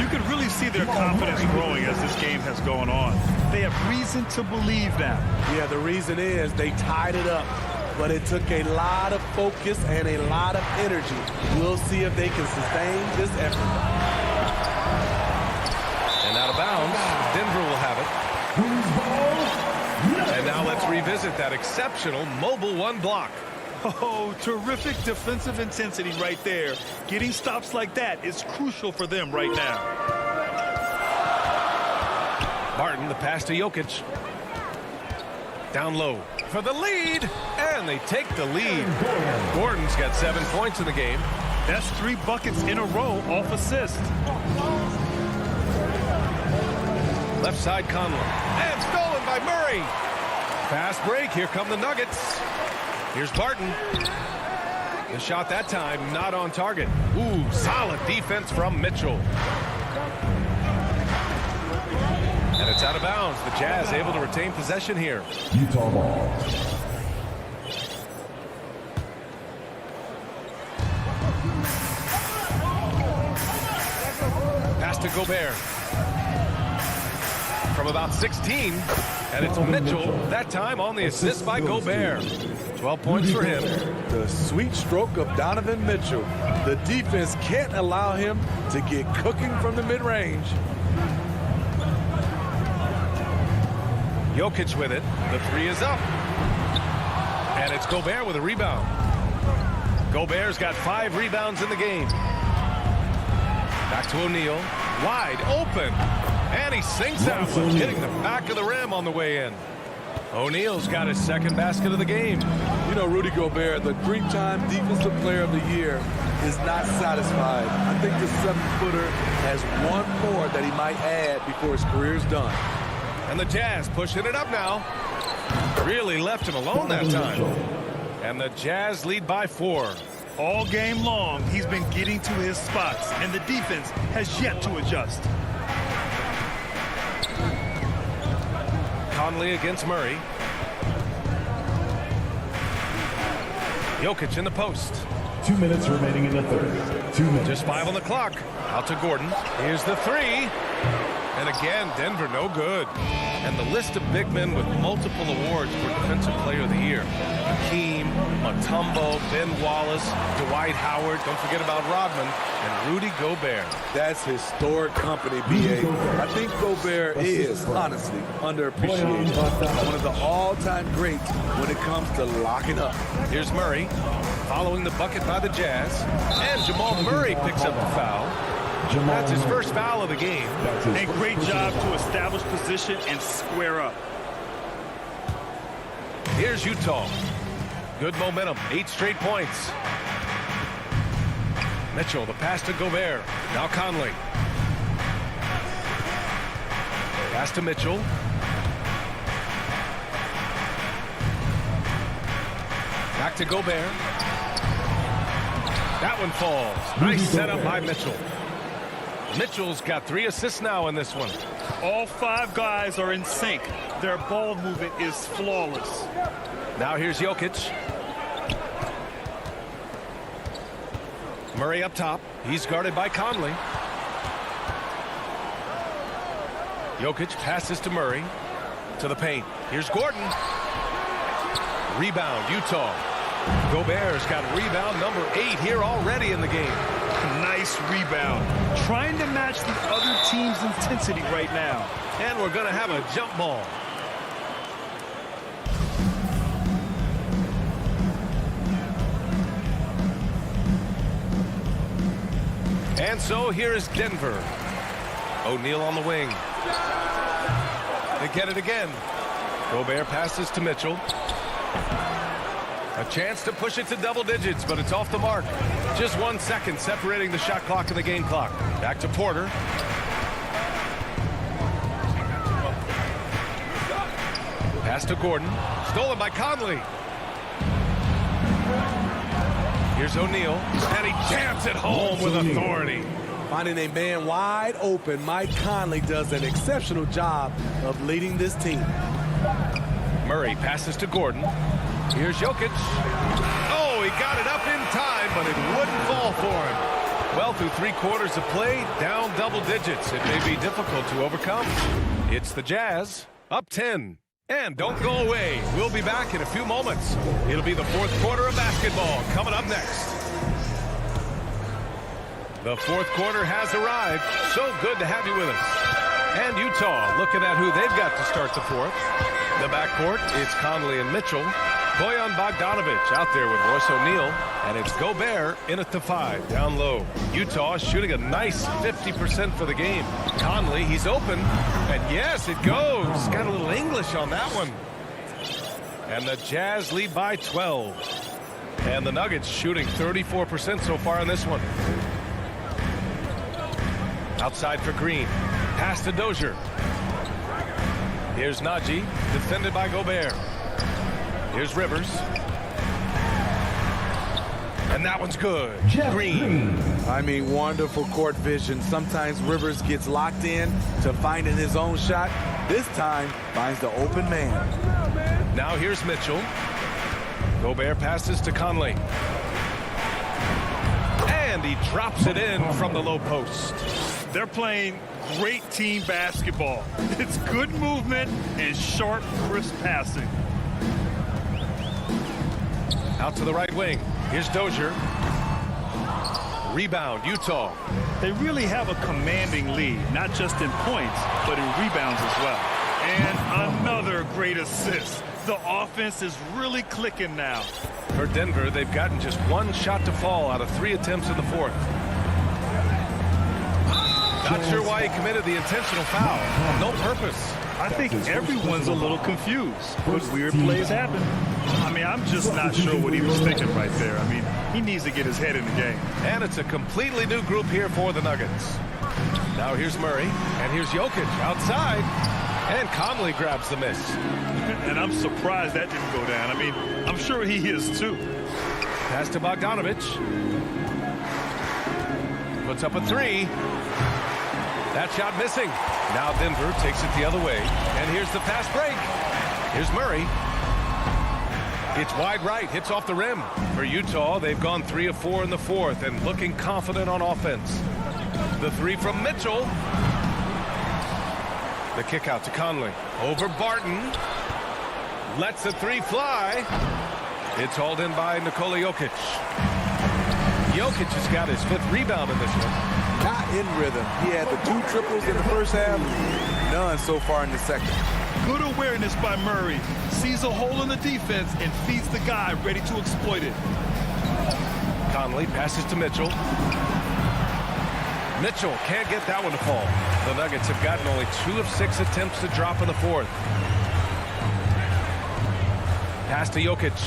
You could really see their confidence growing as this game has gone on. They have reason to believe now. Yeah, the reason is they tied it up, but it took a lot of focus and a lot of energy. We'll see if they can sustain this effort. And out of bounds, Denver will have it. And now let's revisit that exceptional mobile 1 block. Oh, terrific defensive intensity right there. Getting stops like that is crucial for them right now. Martin, the pass to Jokic. Down low for the lead, and they take the lead. Gordon's got 7 points in the game. That's 3 buckets in a row off assist. Left side Conley, and stolen by Murray. Fast break, here come the Nuggets. Here's Barton. The shot that time not on target. Ooh, solid defense from Mitchell. And it's out of bounds. The Jazz able to retain possession here. Utah ball. Pass to Gobert. From about 16, and it's Mitchell, that time on the assist by Gobert. 12 points for him. The sweet stroke of Donovan Mitchell. The defense can't allow him to get cooking from the mid-range. Jokic with it. The 3 is up. And it's Gobert with a rebound. Gobert's got 5 rebounds in the game. Back to O'Neal. Wide open. And he sinks that one, hitting the back of the rim on the way in. O'Neal's got his 2nd basket of the game. You know, Rudy Gobert, the 3-time Defensive Player of the Year, is not satisfied. I think the 7-footer has 1 more that he might add before his career's done. And the Jazz pushing it up now. Really left him alone that time. And the Jazz lead by 4. All game long, he's been getting to his spots, and the defense has yet to adjust. Conley against Murray. Jokic in the post. 2 minutes remaining in the third. 2 minutes. Just 5 on the clock. Out to Gordon. Here's the 3. And again, Denver no good. And the list of big men with multiple awards for Defensive Player of the Year. Hakeem, Mutombo, Ben Wallace, Dwight Howard. Don't forget about Rodman and Rudy Gobert. That's historic company, B.A. I think Gobert is, honestly, underappreciated. One of the all-time greats when it comes to locking up. Here's Murray, following the bucket by the Jazz. And Jamal Murray picks up the foul. That's his first foul of the game. A great job to establish position and square up. Here's Utah. Good momentum, 8 straight points. Mitchell, the pass to Gobert. Now Conley. Pass to Mitchell. Back to Gobert. That one falls. Nice setup by Mitchell. Mitchell's got 3 assists now in this one. All 5 guys are in sync. Their ball movement is flawless. Now here's Jokic. Murray up top. He's guarded by Conley. Jokic passes to Murray. To the paint. Here's Gordon. Rebound, Utah. Gobert's got rebound number 8 here already in the game. Nice rebound. Trying to match the other team's intensity right now. And we're going to have a jump ball. And so here is Denver. O'Neal on the wing. They get it again. Gobert passes to Mitchell. A chance to push it to double digits, but it's off the mark. Just 1 second separating the shot clock and the game clock. Back to Porter. Pass to Gordon. Stolen by Conley. Here's O'Neal. And he jams it home with authority. Finding a man wide open, Mike Conley does an exceptional job of leading this team. Murray passes to Gordon. Here's Jokic. Oh, he got it up in time, but it wouldn't fall for him. Well, through 3 quarters of play, down double digits. It may be difficult to overcome. It's the Jazz, up 10. And don't go away. We'll be back in a few moments. It'll be the 4th quarter of basketball coming up next. The 4th quarter has arrived. So good to have you with us. And Utah looking at who they've got to start the 4th. The backcourt, it's Conley and Mitchell. Bojan Bogdanovic out there with Royce O'Neal. And it's Gobert in at the 5, down low. Utah shooting a nice 50% for the game. Conley, he's open. And yes, it goes. Got a little English on that one. And the Jazz lead by 12. And the Nuggets shooting 34% so far in this one. Outside for Green. Pass to Dozier. Here's Najee, defended by Gobert. Here's Rivers. And that one's good. Green. I mean, wonderful court vision. Sometimes Rivers gets locked in to finding his own shot. This time, finds the open man. Now here's Mitchell. Gobert passes to Conley. And he drops it in from the low post. They're playing great team basketball. It's good movement and sharp, crisp passing. Out to the right wing. Here's Dozier. Rebound, Utah. They really have a commanding lead, not just in points, but in rebounds as well. And another great assist. The offense is really clicking now. For Denver, they've gotten just 1 shot to fall out of 3 attempts in the 4th. Not sure why he committed the intentional foul. No purpose. I think everyone's a little confused. But weird plays happen. I mean, I'm just not sure what he was thinking right there. I mean, he needs to get his head in the game. And it's a completely new group here for the Nuggets. Now here's Murray, and here's Jokic outside. And Conley grabs the miss. And I'm surprised that didn't go down. I mean, I'm sure he is too. Pass to Bogdanovic. Puts up a 3. That shot missing. Now Denver takes it the other way. And here's the fast break. Here's Murray. It's wide right. Hits off the rim. For Utah, they've gone 3 of 4 in the 4th and looking confident on offense. The 3 from Mitchell. The kick out to Conley. Over Barton. Lets the 3 fly. It's hauled in by Nikola Jokic. Jokic has got his 5th rebound in this one. Not in rhythm. He had the 2 triples in the first half. None so far in the second. Good awareness by Murray. Sees a hole in the defense and feeds the guy ready to exploit it. Conley passes to Mitchell. Mitchell can't get that one to fall. The Nuggets have gotten only 2 of 6 attempts to drop in the 4th. Pass to Jokic.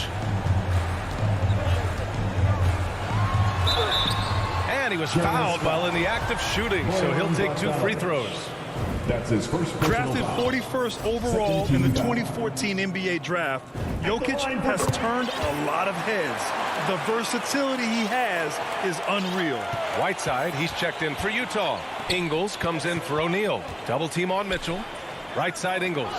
And he was fouled while in the act of shooting, so he'll take 2 free throws. That's his first. Drafted 41st overall in the 2014 NBA draft, Jokic has turned a lot of heads. The versatility he has is unreal. Whiteside, he's checked in for Utah. Ingles comes in for O'Neal. Double team on Mitchell. Right side Ingles.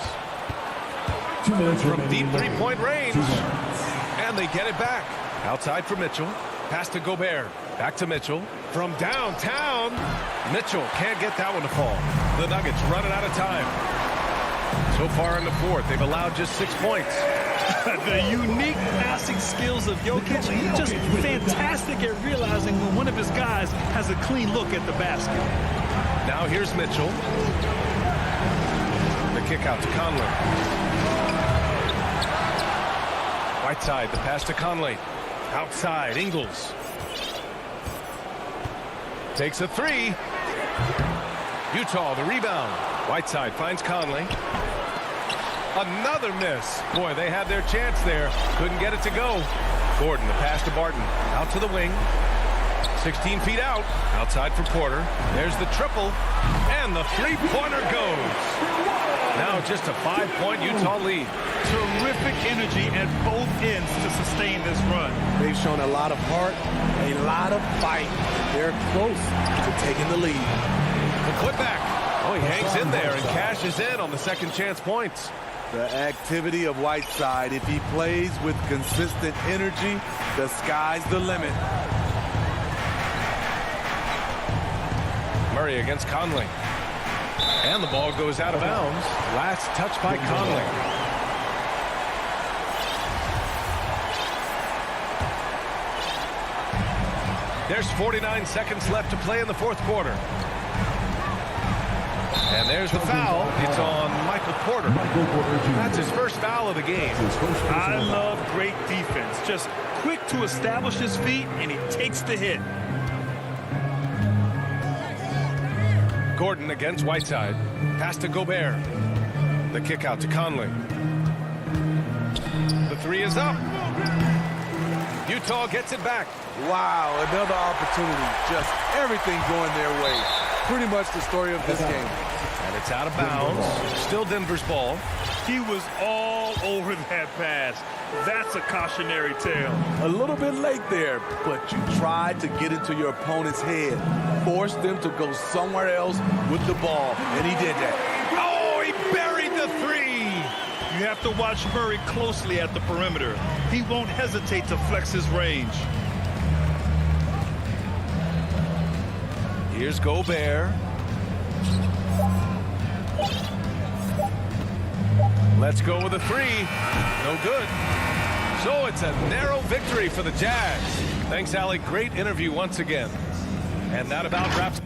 from deep three-point range. And they get it back. Outside for Mitchell. Pass to Gobert. Back to Mitchell. From downtown. Mitchell can't get that one to fall. The Nuggets running out of time. So far in the fourth, they've allowed just 6 points. The unique passing skills of Jokic, just fantastic at realizing when one of his guys has a clean look at the basket. Now here's Mitchell. The kick out to Conley. Whiteside, the pass to Conley. Outside, Ingles. Takes a three. Utah, the rebound. Whiteside finds Conley. Another miss. Boy, they had their chance there. Couldn't get it to go. Gordon, the pass to Barton. Out to the wing. 16 feet out. Outside for Porter. There's the triple. And the three-pointer goes. Now just a 5-point Utah lead. Terrific energy at both ends to sustain this run. They've shown a lot of heart, a lot of fight. They're close to taking the lead. The putback. Oh, he hangs in there and cashes in on the second chance points. The activity of Whiteside, if he plays with consistent energy, the sky's the limit. Murray against Conley. And the ball goes out of bounds. Last touch by Conley. There's 49 seconds left to play in the fourth quarter. And there's the foul. It's on Michael Porter. That's his first foul of the game. I love great defense. Just quick to establish his feet, and he takes the hit. Gordon against Whiteside. Pass to Gobert. The kick out to Conley. The three is up. Utah gets it back. Wow, another opportunity. Just everything going their way. Pretty much the story of this game. And it's out of bounds. Still Denver's ball. He was all over that pass. That's a cautionary tale. A little bit late there, but you tried to get into your opponent's head. Force them to go somewhere else with the ball, and he did that. Oh, he buried the three. You have to watch Murray closely at the perimeter. He won't hesitate to flex his range. Here's Gobert. Let's go with a three. No good. So it's a narrow victory for the Jazz. Thanks, Allie. Great interview once again. And that about wraps.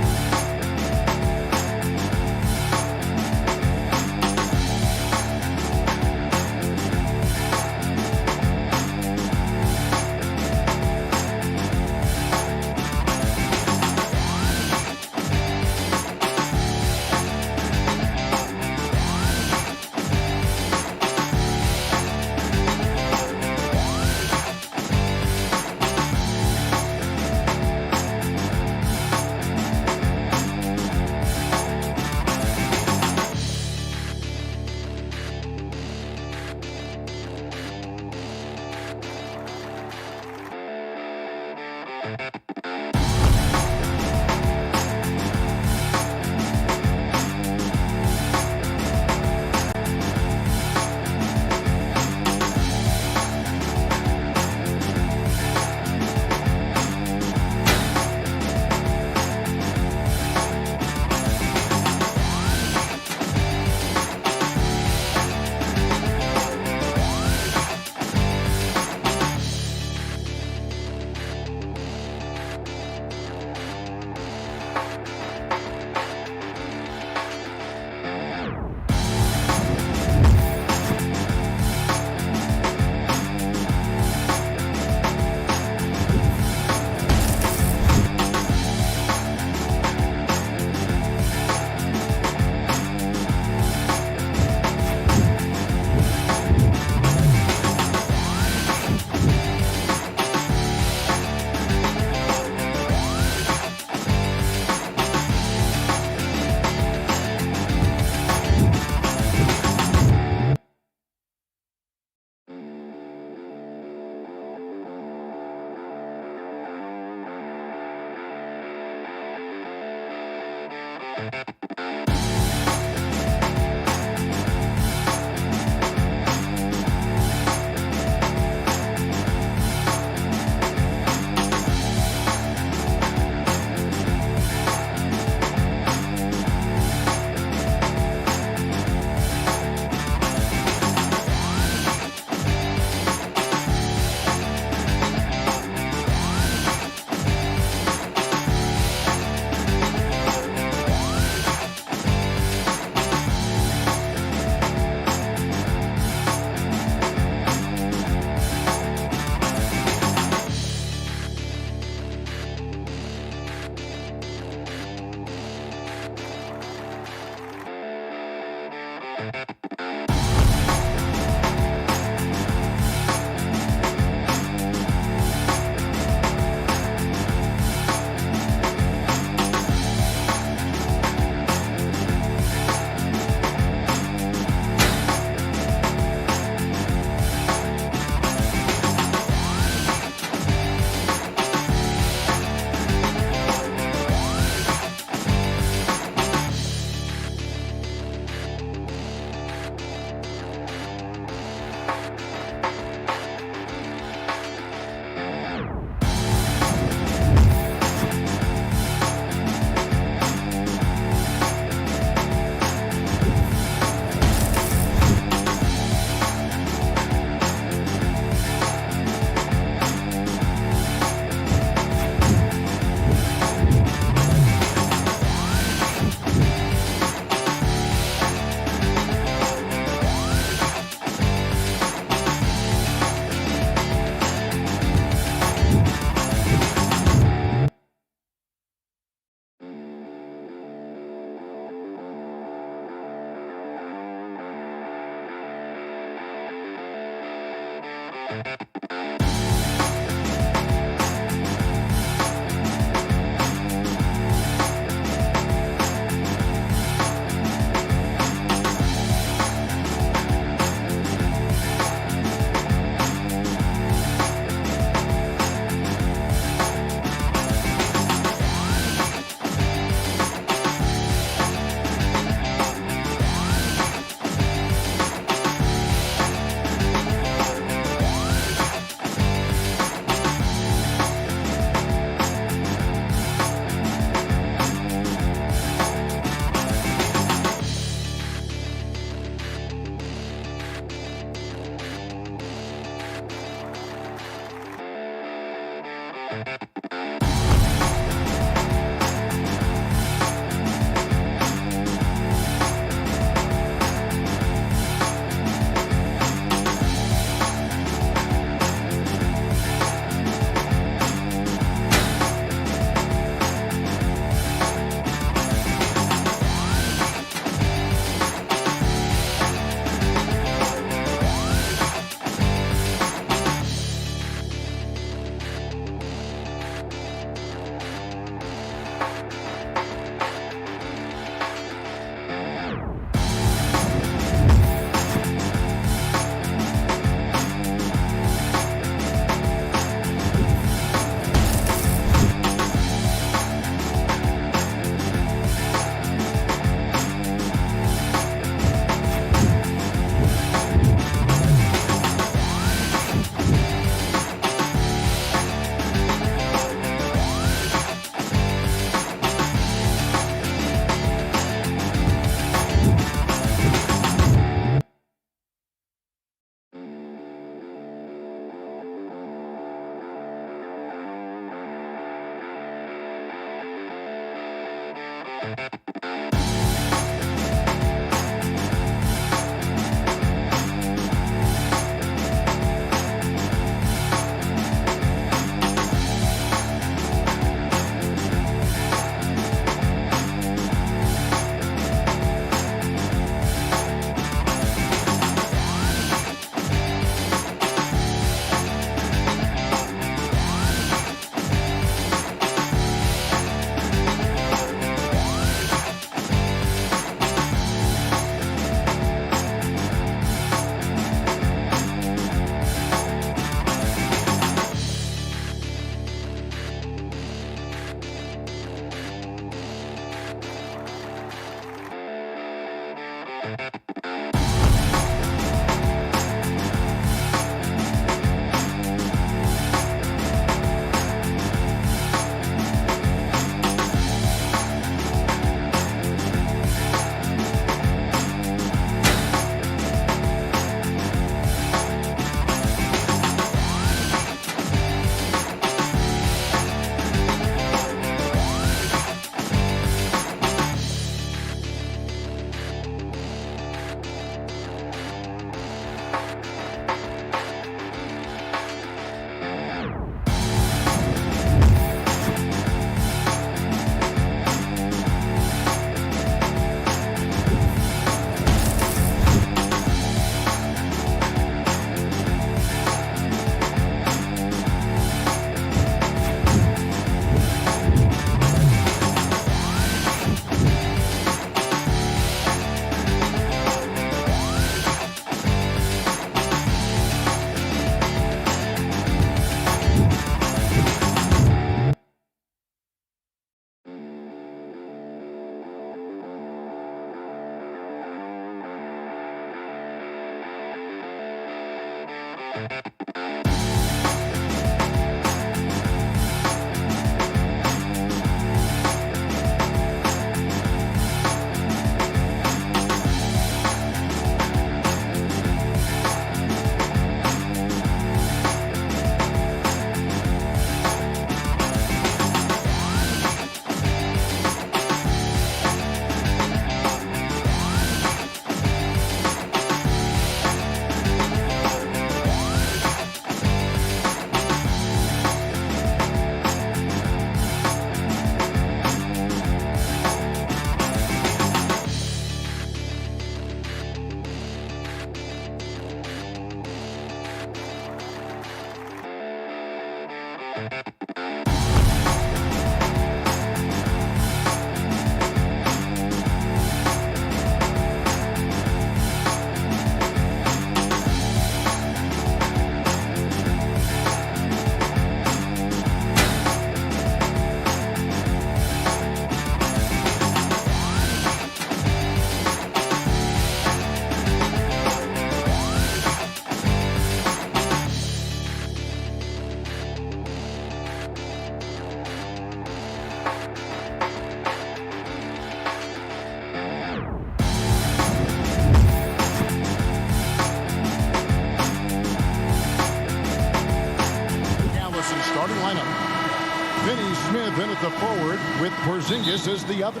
Smith in at the forward with Porzingis as the other.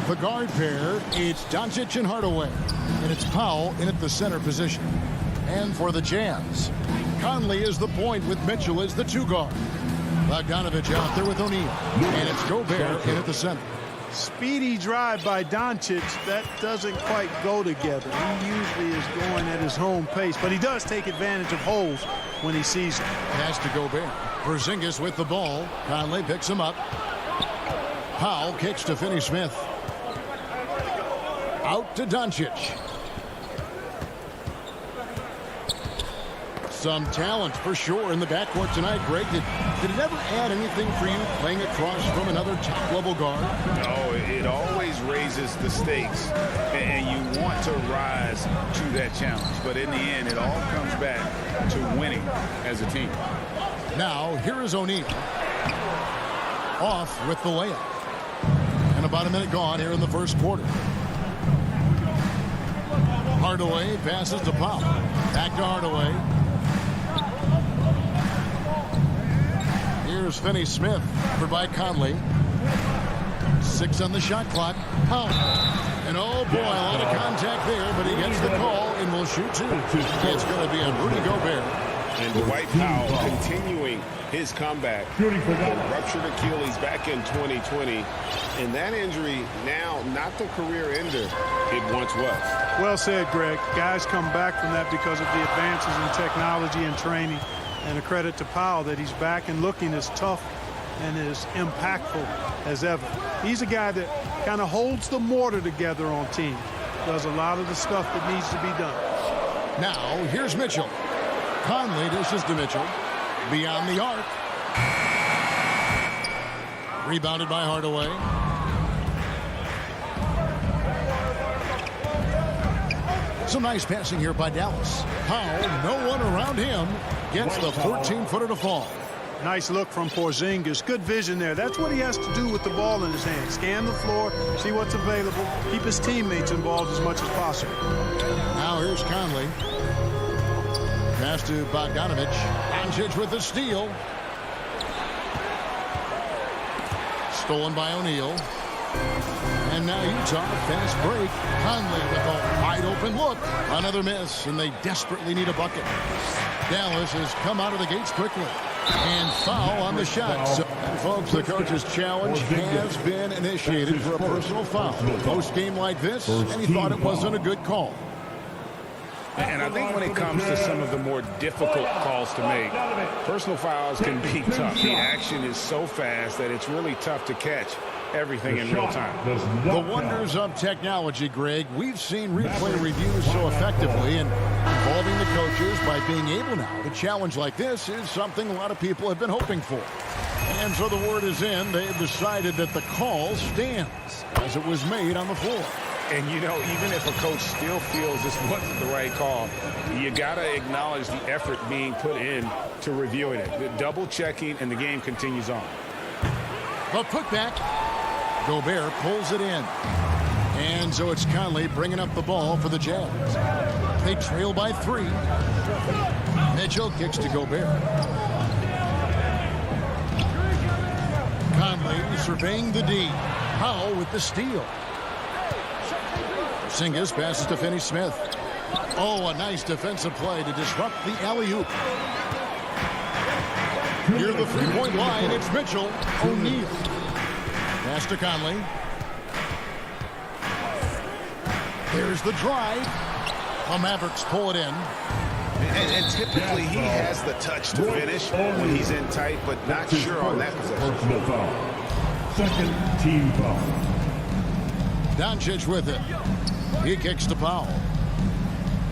The guard pair, it's Doncic and Hardaway. And it's Powell in at the center position. And for the Jazz, Conley is the point with Mitchell as the two guard. Bogdanovich out there with O'Neal. And it's Gobert in at the center. Speedy drive by Doncic. That doesn't quite go together. He usually is going at his own pace, but he does take advantage of holes when he sees them. Pass to Gobert. Porzingis with the ball. Conley picks him up. Powell kicks to Finney-Smith. Out to Doncic. Some talent for sure in the backcourt tonight, Greg. Did it ever add anything for you playing across from another top-level guard? No, it always raises the stakes, and you want to rise to that challenge. But in the end, it all comes back to winning as a team. Now, here is O'Neal. Off with the layup. And about a minute gone here in the first quarter. Hardaway passes to Powell. Back to Hardaway. Here's Finney-Smith, covered by Conley. 6 on the shot clock. Powell. And oh boy, a lot of contact there, but he gets the call and will shoot two. It's going to be on Rudy Gobert. And Dwight Powell continuing his comeback. A ruptured Achilles back in 2020. And that injury now not the career ender it once was. Well said, Greg. Guys come back from that because of the advances in technology and training. And a credit to Powell that he's back and looking as tough and as impactful as ever. He's a guy that kind of holds the mortar together on team. Does a lot of the stuff that needs to be done. Now, here's Mitchell. Conley dishes to Mitchell. Beyond the arc. Rebounded by Hardaway. Some nice passing here by Dallas. Powell, no one around him, gets the 14-footer to fall. Nice look from Porzingis. Good vision there. That's what he has to do with the ball in his hand. Scan the floor, see what's available, keep his teammates involved as much as possible. Now here's Conley. Pass to Bogdanovich. Doncic with the steal. Stolen by O'Neal. And now Utah, fast break. Conley with a wide open look. Another miss, and they desperately need a bucket. Dallas has come out of the gates quickly. And foul on the shot. So, folks, the coach's challenge has been initiated for a personal foul. Post-game like this, and he thought it wasn't a good call. And I think when it comes to some of the more difficult calls to make, personal fouls can be tough. The action is so fast that it's really tough to catch everything in real time. The wonders of technology, Greg. We've seen replay reviews so effectively, and involving the coaches by being able now to challenge like this is something a lot of people have been hoping for. And so the word is in. They've decided that the call stands as it was made on the floor. And, you know, even if a coach still feels this wasn't the right call, you got to acknowledge the effort being put in to reviewing it. The double checking, and the game continues on. The putback. Gobert pulls it in. And so it's Conley bringing up the ball for the Jazz. They trail by 3. Mitchell kicks to Gobert. Conley surveying the D. Powell with the steal. Porzingis passes to Finney-Smith. Oh, a nice defensive play to disrupt the alley-oop. Near the three-point line, it's Mitchell. O'Neal. Pass to Conley. There's the drive. The Mavericks pull it in. And typically he has the touch to finish when he's in tight, but not sure on that possession. Second team foul. Doncic with it. He kicks to Powell.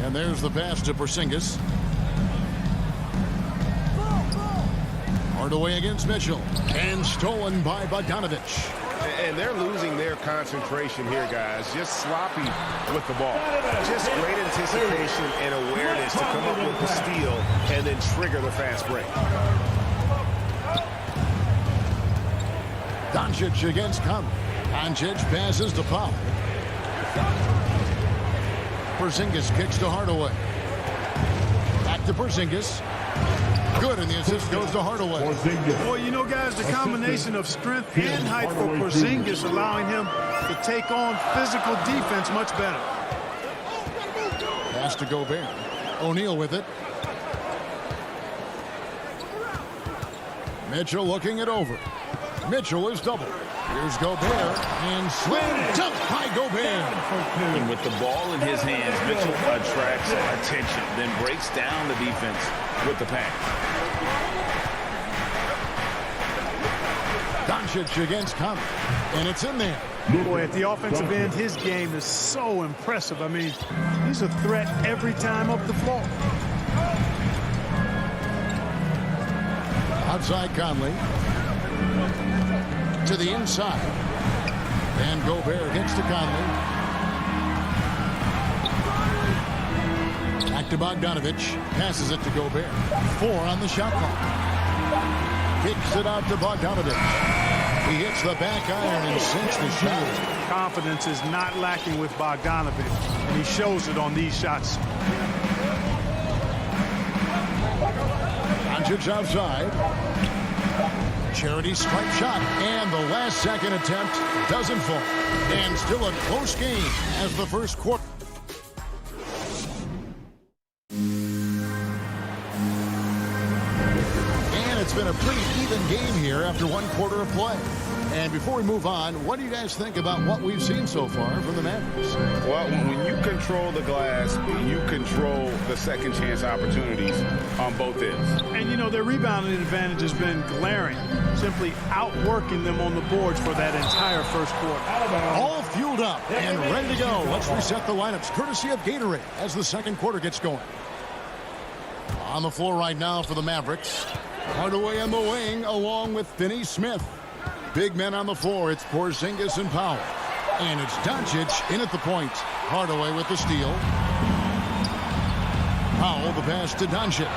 And there's the pass to Porzingis. Hardaway against Mitchell. And stolen by Bogdanovich. And they're losing their concentration here, guys. Just sloppy with the ball. Just great anticipation and awareness to come up with the steal and then trigger the fast break. Doncic against Conley. Doncic passes to Powell. Porzingis kicks to Hardaway. Back to Porzingis. Good, and the assist goes to Hardaway. Boy, you know, guys, the combination of strength and height for Porzingis allowing him to take on physical defense much better. Pass to Gobert. O'Neal with it. Mitchell looking it over. Mitchell is double. Here's Gobert, and slam dunk by Gobert. And with the ball in his hands, Mitchell attracts attention, then breaks down the defense with the pass. Doncic against Conley, and it's in there. Boy, at the offensive end, his game is so impressive. I mean, he's a threat every time up the floor. Outside Conley. To the inside. And Gobert gets to Conley. Back to Bogdanovich. Passes it to Gobert. 4 on the shot clock. Kicks it out to Bogdanovich. He hits the back iron and sinks the shot. Confidence is not lacking with Bogdanovich, and he shows it on these shots. Doncic outside. Charity stripe shot, and the last second attempt doesn't fall. And still a close game as the first quarter. And it's been a pretty even game here after one quarter of play. And before we move on, what do you guys think about what we've seen so far from the Mavericks? Well, when you control the glass, you control the second chance opportunities on both ends. And, you know, their rebounding advantage has been glaring, simply outworking them on the boards for that entire first quarter. All fueled up and ready to go. Let's reset the lineups, courtesy of Gatorade, as the second quarter gets going. On the floor right now for the Mavericks. Hardaway on the wing, along with Finney-Smith. Big men on the floor. It's Porzingis and Powell. And it's Doncic in at the point. Hardaway with the steal. Powell the pass to Doncic.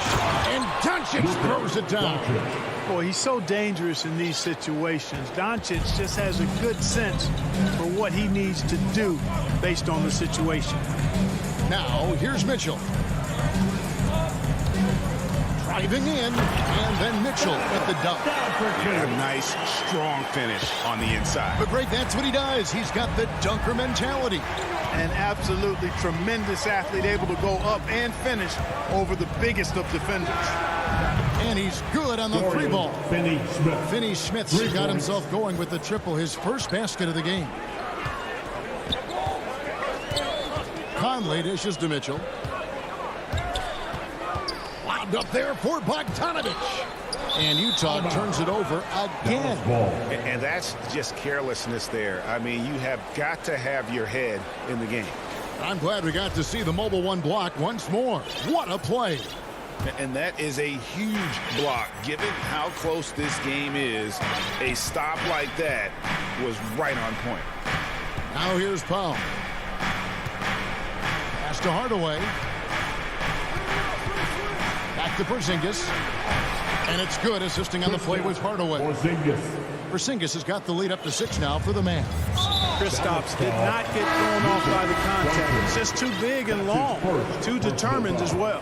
And Doncic throws it down. Boy, he's so dangerous in these situations. Doncic just has a good sense for what he needs to do based on the situation. Now, here's Mitchell. Driving in, and then Mitchell with the dunk. A nice, strong finish on the inside. But Greg, that's what he does. He's got the dunker mentality. An absolutely tremendous athlete, able to go up and finish over the biggest of defenders. And he's good on the three ball. Finney-Smith's got himself going with the triple, his first basket of the game. Conley dishes to Mitchell. Lobbed up there for Bogdanovich. And Utah turns it over again. And that's just carelessness there. I mean, you have got to have your head in the game. I'm glad we got to see the mobile one block once more. What a play. And that is a huge block. Given how close this game is, a stop like that was right on point. Now here's Powell. Pass to Hardaway. Back to Porzingis. And it's good, assisting on the play with Hardaway. Porzingis has got the lead up to 6 now for the man. Kristaps did not get thrown off by the contact. He's just too big and long, too determined as well.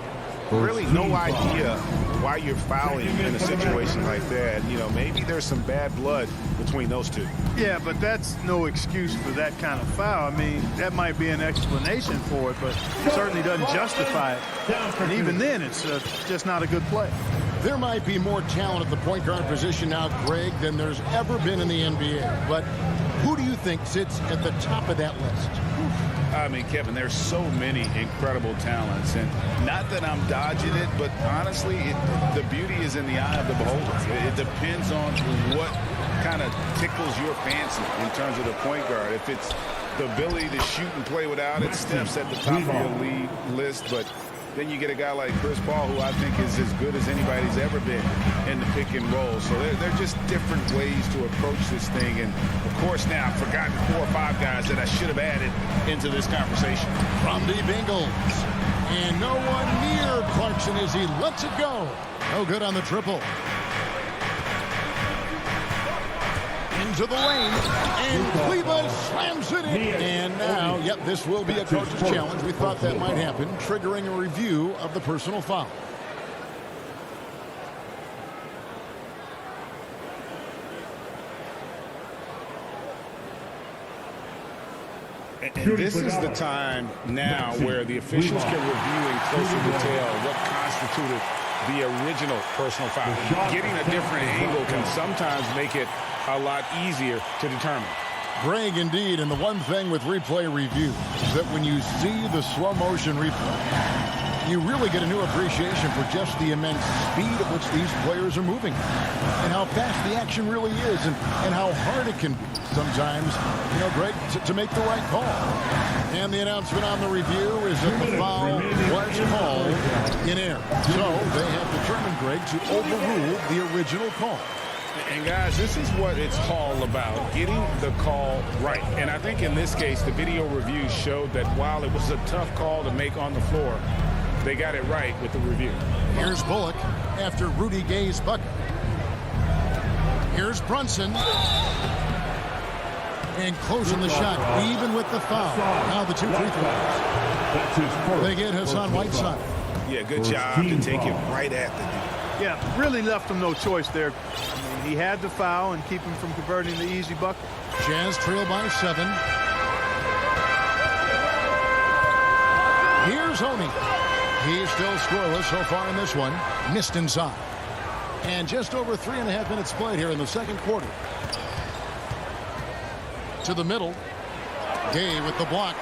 Really no idea why you're fouling in a situation like that. You know, maybe there's some bad blood between those two. Yeah, but that's no excuse for that kind of foul. I mean, that might be an explanation for it, but it certainly doesn't justify it. And even then, it's just not a good play. There might be more talent at the point guard position now, Greg, than there's ever been in the NBA. But who do you think sits at the top of that list? I mean, Kevin, there's so many incredible talents. And not that I'm dodging it, but honestly, the beauty is in the eye of the beholder. It depends on what kind of tickles your fancy in terms of the point guard. If it's the ability to shoot and play without it, Steph's at the top of your league list. But then you get a guy like Chris Paul, who I think is as good as anybody's ever been in the pick and roll. So they're just different ways to approach this thing. And, of course, now I've forgotten 4 or 5 guys that I should have added into this conversation. From the Bengals. And no one near Clarkson as he lets it go. No good on the triple. Into the lane, and Cleveland slams it in. And now, yep, this will be a coach's challenge. We thought that might happen, triggering a review of the personal foul. And this is the time now where the officials can review in closer detail what constituted the original personal foul. Getting a different angle can sometimes make it a lot easier to determine. Greg, indeed, and the one thing with replay review is that when you see the slow motion replay, you really get a new appreciation for just the immense speed at which these players are moving and how fast the action really is and how hard it can be sometimes, you know, Greg, to make the right call. And the announcement on the review is that the foul was called in error. So they have determined, Greg, to overrule the original call. And, guys, this is what it's all about, getting the call right. And I think in this case, the video review showed that while it was a tough call to make on the floor, they got it right with the review. Here's Bullock after Rudy Gay's bucket. Here's Brunson. And closing the shot, even with the foul. Now the 2 free throws. They get Hassan Whiteside. Yeah, good job to take it right at the dude. Yeah, really left him no choice there. He had to foul and keep him from converting the easy bucket. Jazz trail by 7. Here's Honey. He's still scoreless so far in this one. Missed inside. And just over 3.5 minutes played here in the second quarter. To the middle. Gay with the block.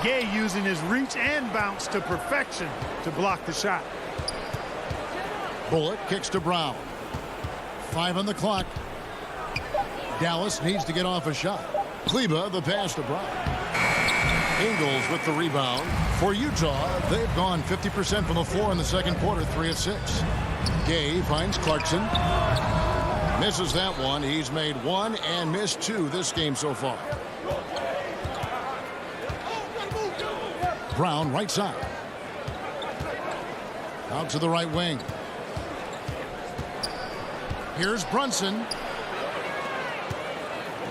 Gay using his reach and bounce to perfection to block the shot. Bullock kicks to Brown. 5 on the clock. Dallas needs to get off a shot. Kleba, the pass to Brown. Ingles with the rebound. For Utah, they've gone 50% from the floor in the second quarter, 3 of 6. Gay finds Clarkson. Misses that one. He's made 1 and missed 2 this game so far. Brown, right side. Out to the right wing. Here's Brunson.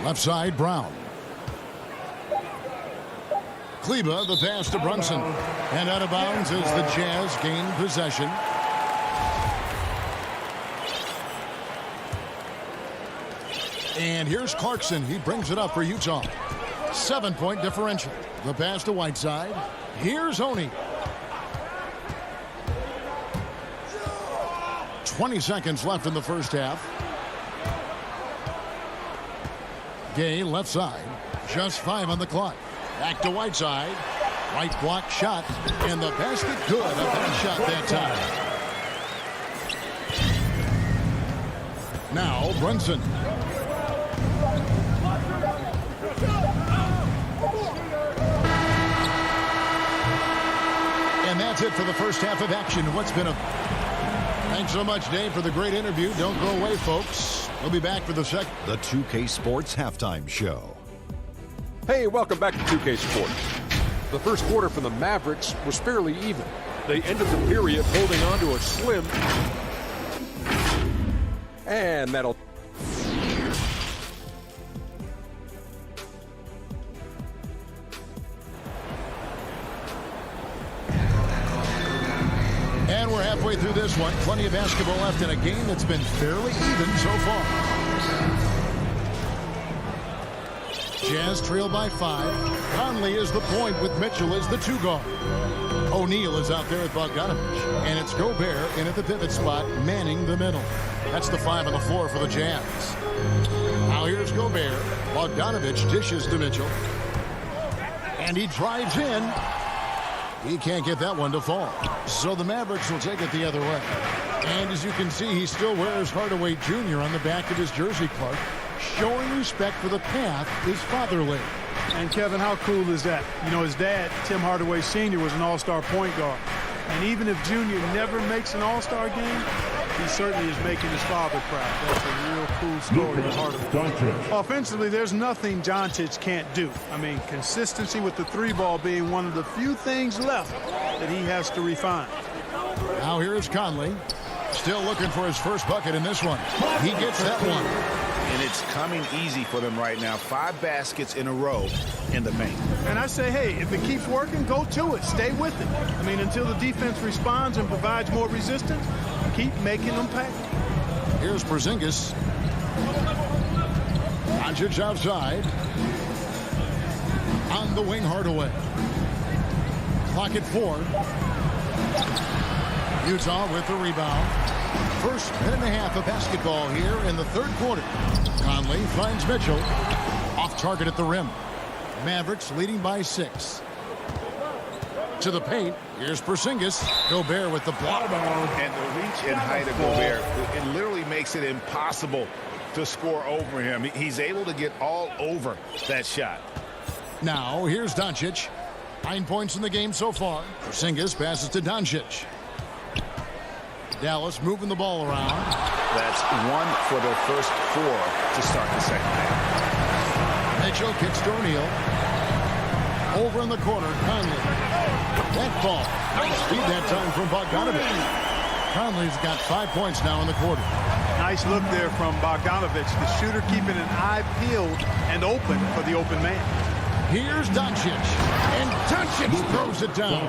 Left side, Brown. Kleba, the pass to Brunson. And out of bounds as the Jazz gain possession. And here's Clarkson. He brings it up for Utah. 7-point differential. The pass to Whiteside. Here's Honey. 20 seconds left in the first half. Gay left side. Just 5 on the clock. Back to Whiteside. Right block shot. And the basket good. A bad shot that time. Now Brunson. And that's it for the first half of action. What's been a... Thanks so much, Dave, for the great interview. Don't go away, folks. We'll be back for the second. The 2K Sports Halftime Show. Hey, welcome back to 2K Sports. The first quarter for the Mavericks was fairly even. They ended the period holding on to a slim. And that'll... And we're halfway through this one. Plenty of basketball left in a game that's been fairly even so far. Jazz trail by 5. Conley is the point with Mitchell as the 2 guard. O'Neal is out there at Bogdanovich. And it's Gobert in at the pivot spot, manning the middle. That's the 5 on the floor for the Jazz. Now here's Gobert. Bogdanovich dishes to Mitchell. And he drives in. He can't get that one to fall. So the Mavericks will take it the other way. And as you can see, he still wears Hardaway Jr. on the back of his jersey, Clark, showing respect for the path his father laid. And Kevin, how cool is that? You know, his dad, Tim Hardaway Sr., was an all-star point guard. And even if Junior never makes an all-star game, he certainly is making his father proud. That's a real cool story for Hardaway. Offensively, there's nothing Doncic can't do. I mean, consistency with the 3-ball being one of the few things left that he has to refine. Now here's Conley. Still looking for his first bucket in this one. He gets that one. And it's coming easy for them right now. 5 baskets in a row in the paint. And I say, hey, if it keeps working, go to it. Stay with it. I mean, until the defense responds and provides more resistance, keep making them pay. Here's Porzingis. Doncic outside. On the wing, Hardaway. Clock at 4. Utah with the rebound. First minute and a half of basketball here in the third quarter. Conley finds Mitchell. Off target at the rim. Mavericks leading by 6. To the paint. Here's Porzingis. Gobert with the block. And the reach and height of Gobert, it literally makes it impossible to score over him. He's able to get all over that shot. Now here's Doncic. 9 points in the game so far. Porzingis passes to Doncic. Dallas moving the ball around. That's 1 for their first 4 to start the second half. Mitchell kicks to O'Neal. Over in the corner, Conley. That ball. Nice feed that time from Bogdanovich. Conley's got 5 points now in the quarter. Nice look there from Bogdanovich. The shooter keeping an eye peeled and open for the open man. Here's Doncic. And Doncic throws it down.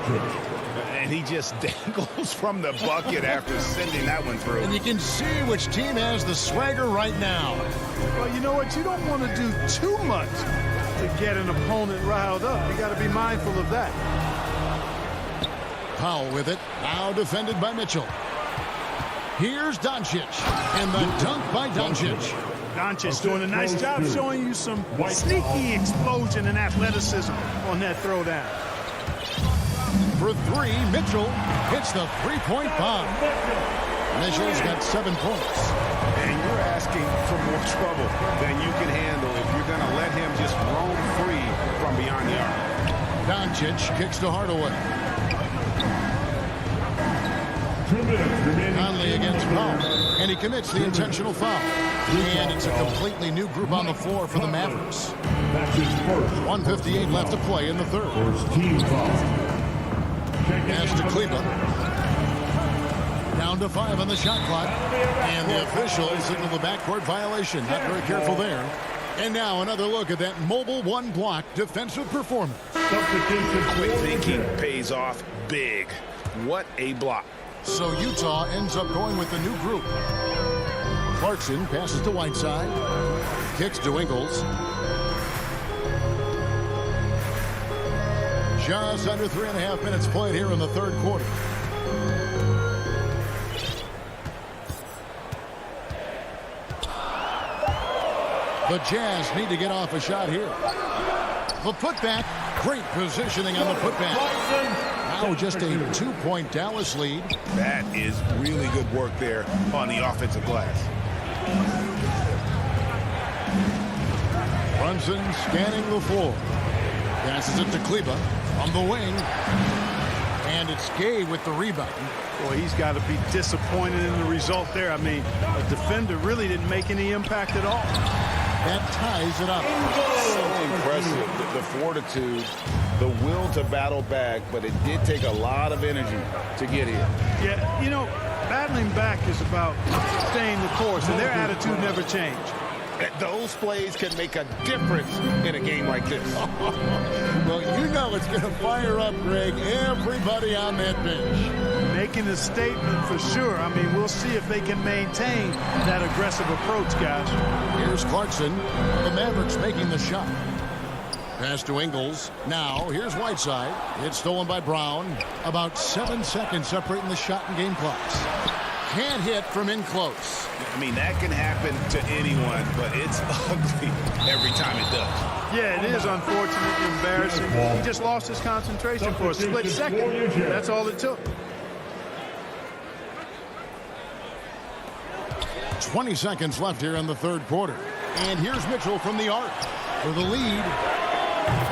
And he just dangles from the bucket after sending that one through. And you can see which team has the swagger right now. Well, you know what? You don't want to do too much to get an opponent riled up. You got to be mindful of that. Powell with it. Now defended by Mitchell. Here's Doncic. And the dunk by Doncic. Doncic doing a nice job showing you some sneaky explosion and athleticism on that throwdown. For 3, Mitchell hits the 3-point bomb. Mitchell's got 7 points. And you're asking for more trouble than you can handle if you're going to let him just roam free from beyond the arc. Doncic kicks to Hardaway. 2 minutes remaining. Conley against Powell. And he commits the intentional foul. And it's a completely new group on the floor for the Mavericks. That's his first. 1:58 left to play in the third. First team foul. Pass to Kleber. Down to 5 on the shot clock. And the officials signal the backcourt violation. Not very careful there. And now another look at that mobile 1-block defensive performance. Quick thinking pays off big. What a block. So Utah ends up going with the new group. Clarkson passes to Whiteside. Kicks to Ingles. Just under 3.5 minutes played here in the third quarter. The Jazz need to get off a shot here. The putback. Great positioning on the putback. Now just a 2-point Dallas lead. That is really good work there on the offensive glass. Brunson scanning the floor. Passes it to Kleber on the wing. And it's Gay with the rebound. Boy, he's got to be disappointed in the result there. I mean, the defender really didn't make any impact at all. That ties it up. So impressive, the fortitude, the will to battle back, but it did take a lot of energy to get here. Yeah, you know, battling back is about staying the course, and their attitude never changed. Those plays can make a difference in a game like this. Well, you know it's going to fire up, Greg, everybody on that bench. Making a statement for sure. I mean, we'll see if they can maintain that aggressive approach, guys. Here's Clarkson. The Mavericks making the shot. Pass to Ingles. Now, here's Whiteside. It's stolen by Brown. About 7 seconds separating the shot and game clocks. Can't hit from in close. I mean, that can happen to anyone, but it's ugly every time it does. Yeah, it is unfortunate, embarrassing. He just lost his concentration for a split second. That's all it took. 20 seconds left here in the third quarter. And here's Mitchell from the arc for the lead.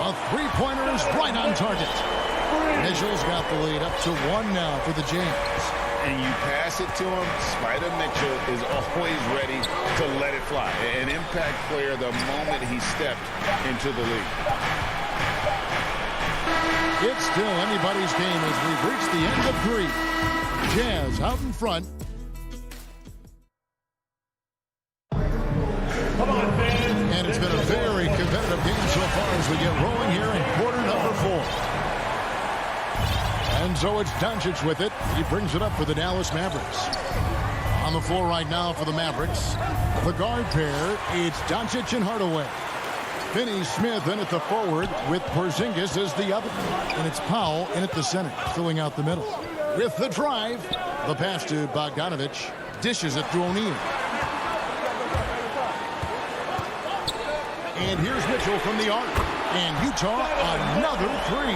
A three-pointer is right on target. Mitchell's got the lead up to 1 now for the Jazz. And you pass it to him, Spider Mitchell is always ready to let it fly. An impact player the moment he stepped into the league. It's still anybody's game as we've reached the end of 3. Jazz out in front. And it's been a very competitive game so far as we get rolling here in quarter number 4. And so it's Doncic with it. He brings it up for the Dallas Mavericks. On the floor right now for the Mavericks, the guard pair, it's Doncic and Hardaway. Finney-Smith in at the forward with Porzingis as the other. And it's Powell in at the center, filling out the middle. With the drive, the pass to Bogdanovich, dishes it to O'Neal. And here's Mitchell from the arc. And Utah, another 3.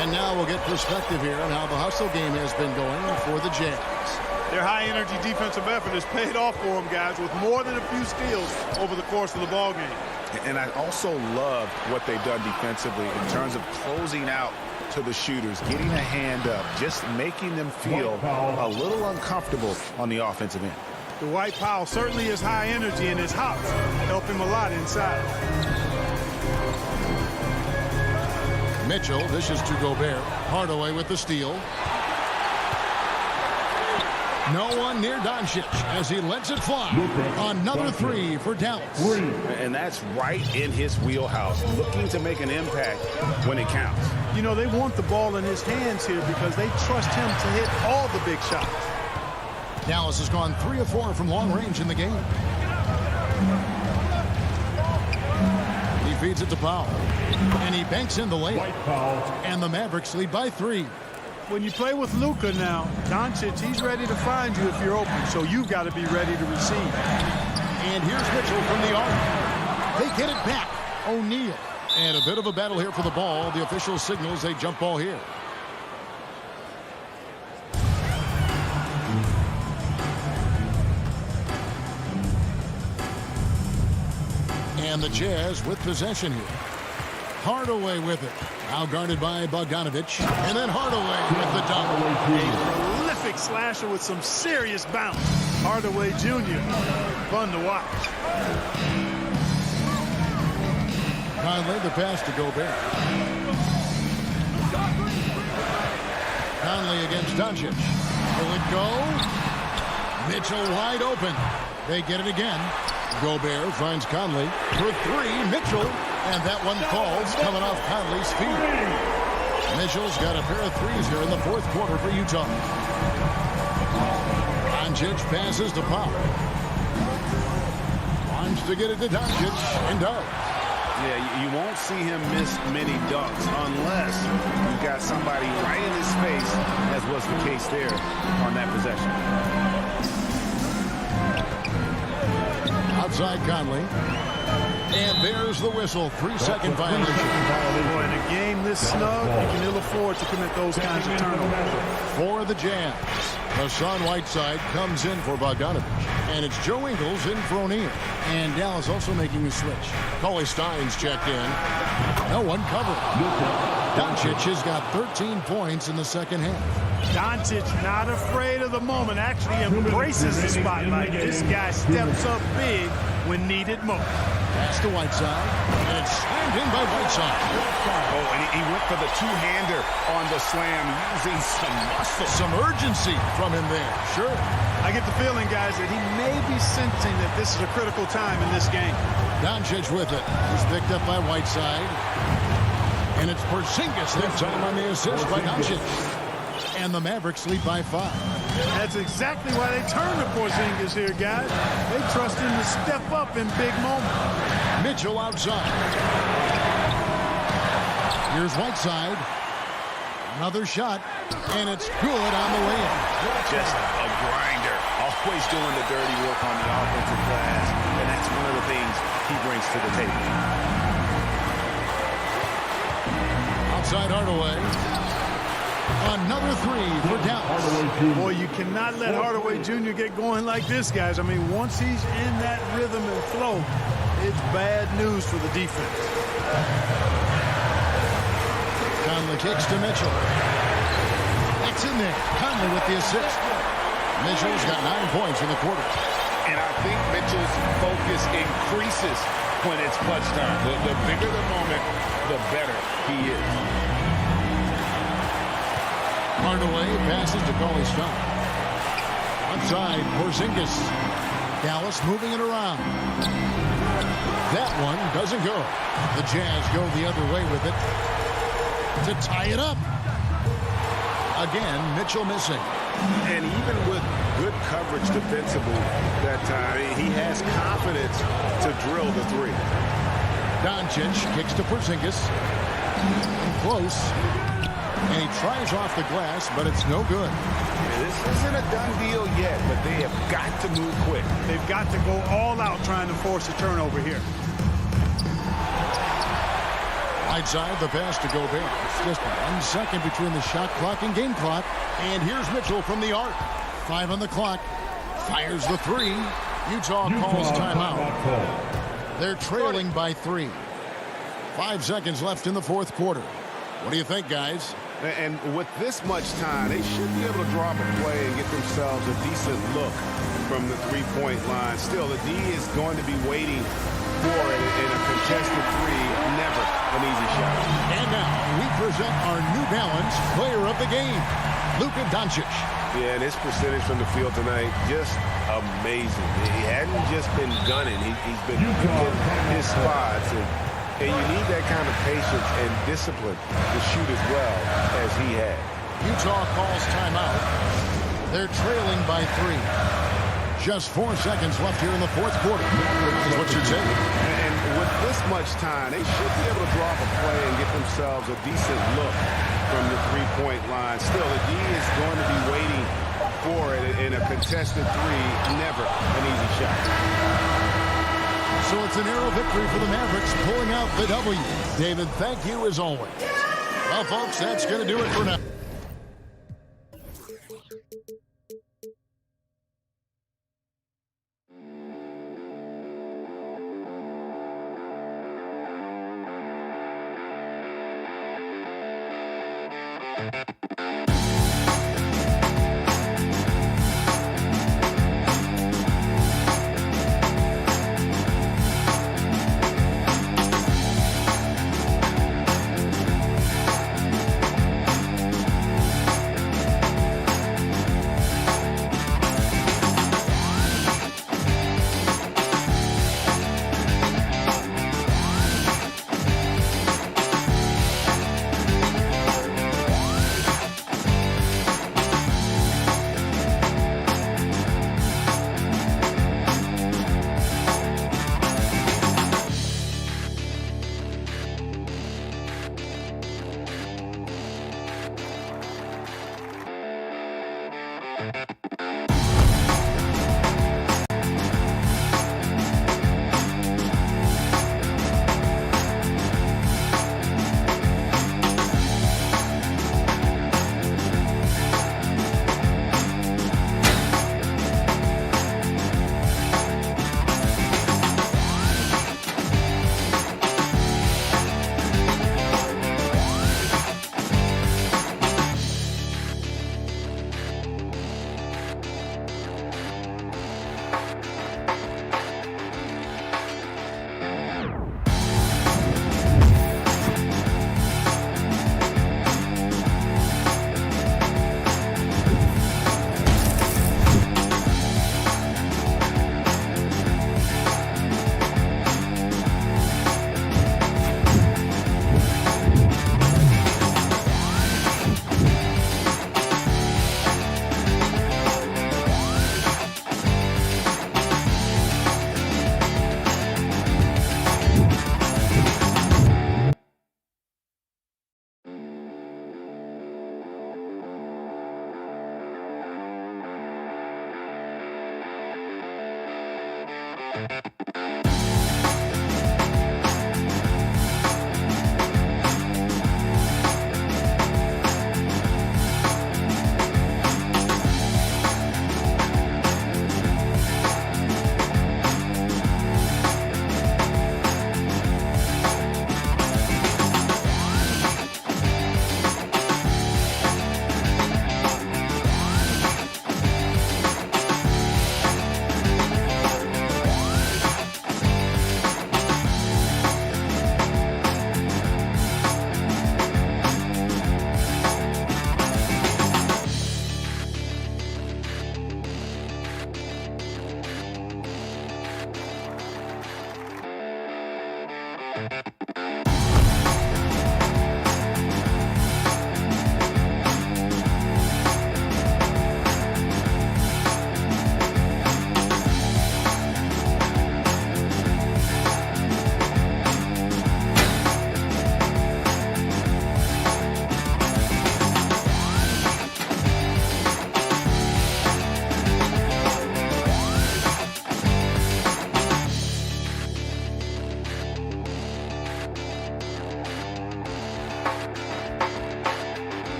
And now we'll get perspective here on how the hustle game has been going for the Jazz. Their high-energy defensive effort has paid off for them, guys, with more than a few steals over the course of the ballgame. And I also love what they've done defensively in terms of closing out to the shooters, getting a hand up, just making them feel a little uncomfortable on the offensive end. Dwight Powell certainly is high energy, and his hops help him a lot inside. Mitchell dishes to Gobert. Hardaway with the steal. No one near Doncic as he lets it fly. Another 3 for Dallas. And that's right in his wheelhouse, looking to make an impact when it counts. You know, they want the ball in his hands here because they trust him to hit all the big shots. Dallas has gone 3 of 4 from long range in the game. He feeds it to Powell. And he banks in the layup. And the Mavericks lead by 3. When you play with Luka now, Doncic, he's ready to find you if you're open. So you've got to be ready to receive. And here's Mitchell from the arc. They get it back. O'Neal. And a bit of a battle here for the ball. The official signals a jump ball here. And the Jazz with possession here. Hardaway with it. Now guarded by Bogdanovich. And then Hardaway with the dunk. A prolific slasher with some serious bounce. Hardaway Jr. Fun to watch. Conley the pass to Gobert. Conley against Doncic. Will it go? Mitchell wide open. They get it again. Gobert finds Conley for 3. Mitchell. And that one falls coming off Conley's feet. Mitchell's got a pair of 3s here in the fourth quarter for Utah. Doncic passes to Powell. Wants to get it to Doncic and does. Yeah, you won't see him miss many dunks unless you've got somebody right in his face, as was the case there on that possession. Outside Conley. And there's the whistle. 3-second violation. Boy, in a game this snug, you can ill afford to commit those kinds of turnovers. For the Jazz, Hassan Whiteside comes in for Bogdanovich. And it's Joe Ingles in for O'Neal. And Dallas also making a switch. Cauley Stein's checked in. No one covered. Doncic has got 13 points in the second half. Doncic not afraid of the moment, actually embraces the spotlight. This guy steps up big when needed most. Pass to Whiteside, and it's slammed in by Whiteside. Oh, and he went for the two-hander on the slam, using some muscle. Some urgency from him there. Sure. I get the feeling, guys, that he may be sensing that this is a critical time in this game. Doncic with it. He's picked up by Whiteside. And it's Porzingis that time on the assist by Doncic. And the Mavericks lead by 5. That's exactly why they turn to Porzingis here, guys. They trust him to step up in big moments. Mitchell outside. Here's Whiteside. Another shot, and it's good on the way in. Just a grinder. Always doing the dirty work on the offensive glass, and that's one of the things he brings to the table. Outside Hardaway. Another three for Dallas. Boy, you cannot let Hardaway Jr. get going like this, guys. I mean, once he's in that rhythm and flow, it's bad news for the defense. Conley kicks to Mitchell. That's in there. Conley with the assist. Mitchell's got 9 points in the quarter. And I think Mitchell's focus increases when it's clutch time. The bigger the moment, the better he is. Hardaway passes to Cauley-Stein. Outside, Porzingis. Dallas moving it around. That one doesn't go. The Jazz go the other way with it to tie it up. Again, Mitchell missing. And even with good coverage defensively that time, he has confidence to drill the three. Doncic kicks to Porzingis. Close. And he tries off the glass, but it's no good. This isn't a done deal yet, but they have got to move quick. They've got to go all out trying to force a turnover here. Outside the pass to Gobert. It's just 1 second between the shot clock and game clock. And here's Mitchell from the arc. 5 on the clock. Fires the three. Utah calls timeout. They're trailing by 3. 5 seconds left in the fourth quarter. What do you think, guys? And with this much time, they should be able to draw up a play and get themselves a decent look from the three-point line. Still, the D is going to be waiting for it in a contested three. Never an easy shot. And now we present our New Balance player of the game, Luka Doncic. Yeah, and his percentage from the field tonight, just amazing. He hadn't just been gunning. He's been hitting his spots. And you need that kind of patience and discipline to shoot as well as he had. Utah calls timeout. They're trailing by 3. Just 4 seconds left here in the fourth quarter, is what you're saying. And with this much time, they should be able to draw up a play and get themselves a decent look from the three-point line. Still, the D is going to be waiting for it in a contested three. Never an easy shot. So it's a narrow victory for the Mavericks, pulling out the W. David, thank you as always. Well, folks, that's going to do it for now.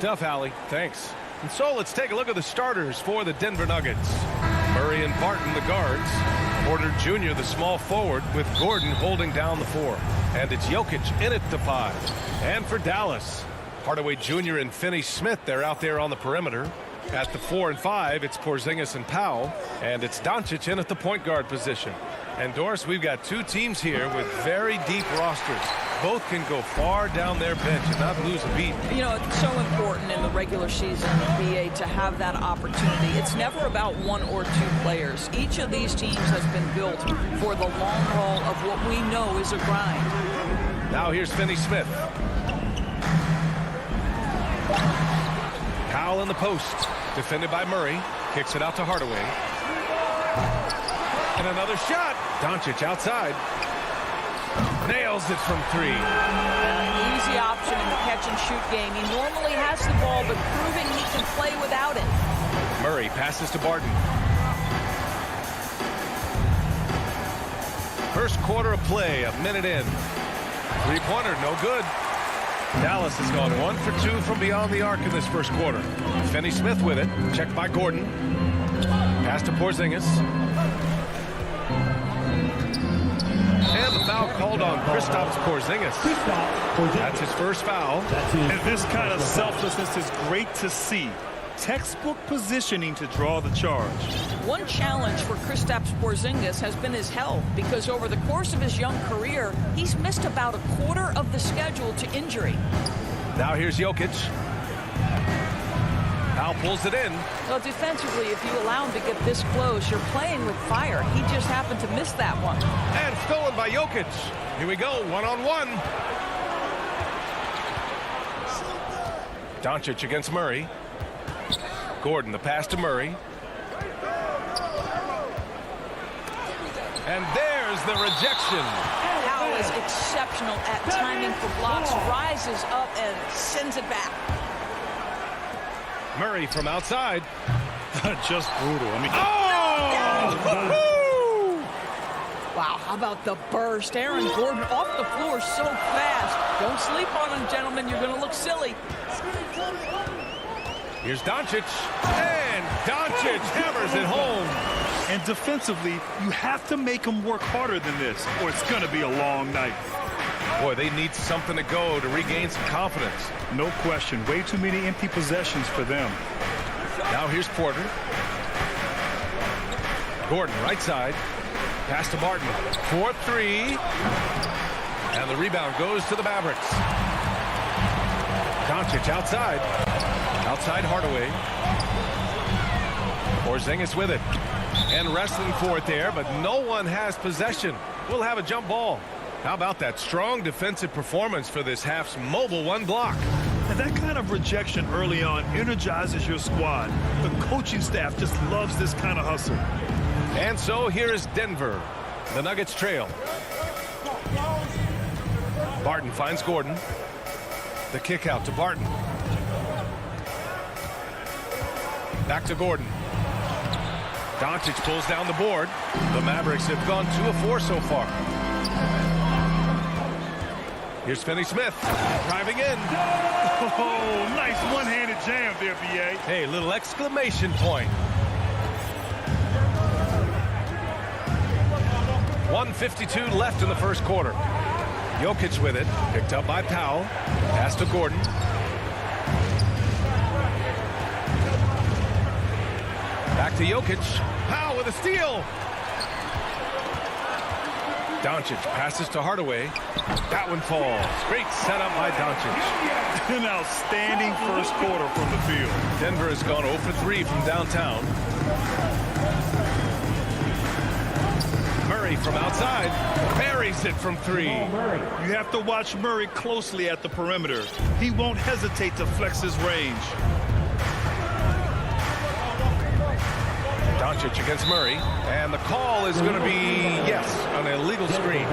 stuff, Allie. Thanks. And so let's take a look at the starters for the Denver Nuggets. Murray and Barton, the guards. Porter Jr., the small forward, with Gordon holding down the 4. And it's Jokic in at the 5. And for Dallas, Hardaway Jr. and Finney-Smith, they're out there on the perimeter. At the 4 and 5, it's Porzingis and Powell. And it's Doncic in at the point guard position. And Doris, we've got two teams here with very deep rosters. Both can go far down their bench and not lose a beat. You know, it's so important in the regular season, BA, to have that opportunity. It's never about 1 or 2 players. Each of these teams has been built for the long haul of what we know is a grind. Now here's Finney-Smith. Powell in the post, defended by Murray. Kicks it out to Hardaway. And another shot. Doncic outside. Nails it from 3. Easy option in the catch-and-shoot game. He normally has the ball, but proving he can play without it. Murray passes to Barton. First quarter of play, a minute in. Three-pointer, no good. Dallas has gone 1 for 2 from beyond the arc in this first quarter. Finney-Smith with it. Checked by Gordon. Pass to Porzingis. And the foul called on Kristaps Porzingis. That's his first foul. And this kind of selflessness is great to see. Textbook positioning to draw the charge. One challenge for Kristaps Porzingis has been his health, because over the course of his young career, he's missed about a quarter of the schedule to injury. Now here's Jokic. Powell pulls it in. Well, defensively, if you allow him to get this close, you're playing with fire. He just happened to miss that one. And stolen by Jokic. Here we go, one-on-one. Doncic against Murray. Gordon, the pass to Murray. And there's the rejection. Powell is exceptional at timing for blocks, rises up and sends it back. Murray from outside. Just brutal. I mean, oh! Wow, how about the burst? Aaron Gordon off the floor so fast. Don't sleep on him, gentlemen. You're going to look silly. Here's Doncic. And Doncic hammers it home. And defensively, you have to make them work harder than this, or it's going to be a long night. Boy, they need something to go to regain some confidence. No question. Way too many empty possessions for them. Now here's Porter. Gordon, right side. Pass to Barton. 4-3. And the rebound goes to the Mavericks. Doncic outside. Outside Hardaway. Porzingis with it. And wrestling for it there, but no one has possession. We'll have a jump ball. How about that strong defensive performance for this half's mobile 1 block? And that kind of rejection early on energizes your squad. The coaching staff just loves this kind of hustle. And so here is Denver. The Nuggets trail. Barton finds Gordon. The kick out to Barton. Back to Gordon. Doncic pulls down the board. The Mavericks have gone 2 of 4 so far. Here's Finney-Smith driving in. Oh, nice one-handed jam there, B.A. Hey, little exclamation point. 1:52 left in the first quarter. Jokic with it, picked up by Powell. Pass to Gordon. Back to Jokic. Powell with a steal. Doncic passes to Hardaway. That one falls. Great setup by Doncic. An outstanding first quarter from the field. Denver has gone 0 for 3 from downtown. Murray from outside. Buries it from 3. You have to watch Murray closely at the perimeter. He won't hesitate to flex his range. Doncic against Murray, and the call is going to be, yes, an illegal screen.